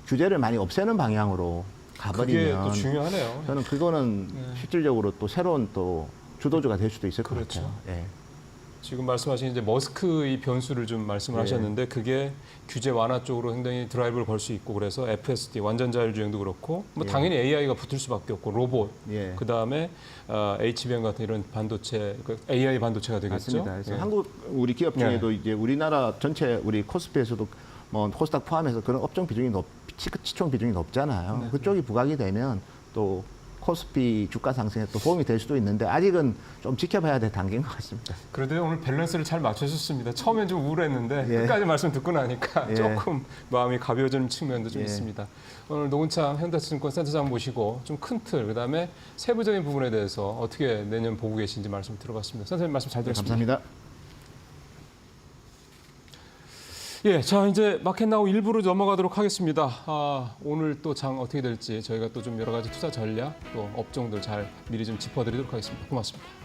규제를 많이 없애는 방향으로 그게 가버리면 또 중요하네요. 저는 그거는 실질적으로 또 새로운 또 주도주가 될 수도 있을 그렇죠. 것 같아요. 예. 지금 말씀하신 이제 머스크의 변수를 좀 말씀을 예. 하셨는데 그게 규제 완화 쪽으로 상당히 드라이브를 걸 수 있고 그래서 FSD 완전 자율주행도 그렇고 뭐 예. 당연히 AI가 붙을 수밖에 없고 로봇 예. 그 다음에 HBM 같은 이런 반도체 그 AI 반도체가 되겠죠. 맞습니다. 그래서 예. 한국 우리 기업 중에도 이제 우리나라 전체 우리 코스피에서도 뭐 코스닥 포함해서 그런 업종 비중이 치총 비중이 높잖아요. 네. 그쪽이 부각이 되면 또 코스피 주가 상승에 또 도움이 될 수도 있는데 아직은 좀 지켜봐야 될 단계인 것 같습니다. 그래도 오늘 밸런스를 잘 맞춰주셨습니다. 처음엔 좀 우울했는데 예. 끝까지 말씀 듣고 나니까 예. 조금 마음이 가벼워지는 측면도 좀 예. 있습니다. 오늘 노은창 현대증권 센터장 모시고 좀 큰 틀, 그다음에 세부적인 부분에 대해서 어떻게 내년 보고 계신지 말씀 들어봤습니다. 선생님 말씀 잘 들었습니다. 감사합니다. 예, 자 이제 마켓 나우 일부로 넘어가도록 하겠습니다. 오늘 또 장 어떻게 될지 저희가 또 좀 여러 가지 투자 전략 또 업종들 잘 미리 좀 짚어드리도록 하겠습니다. 고맙습니다.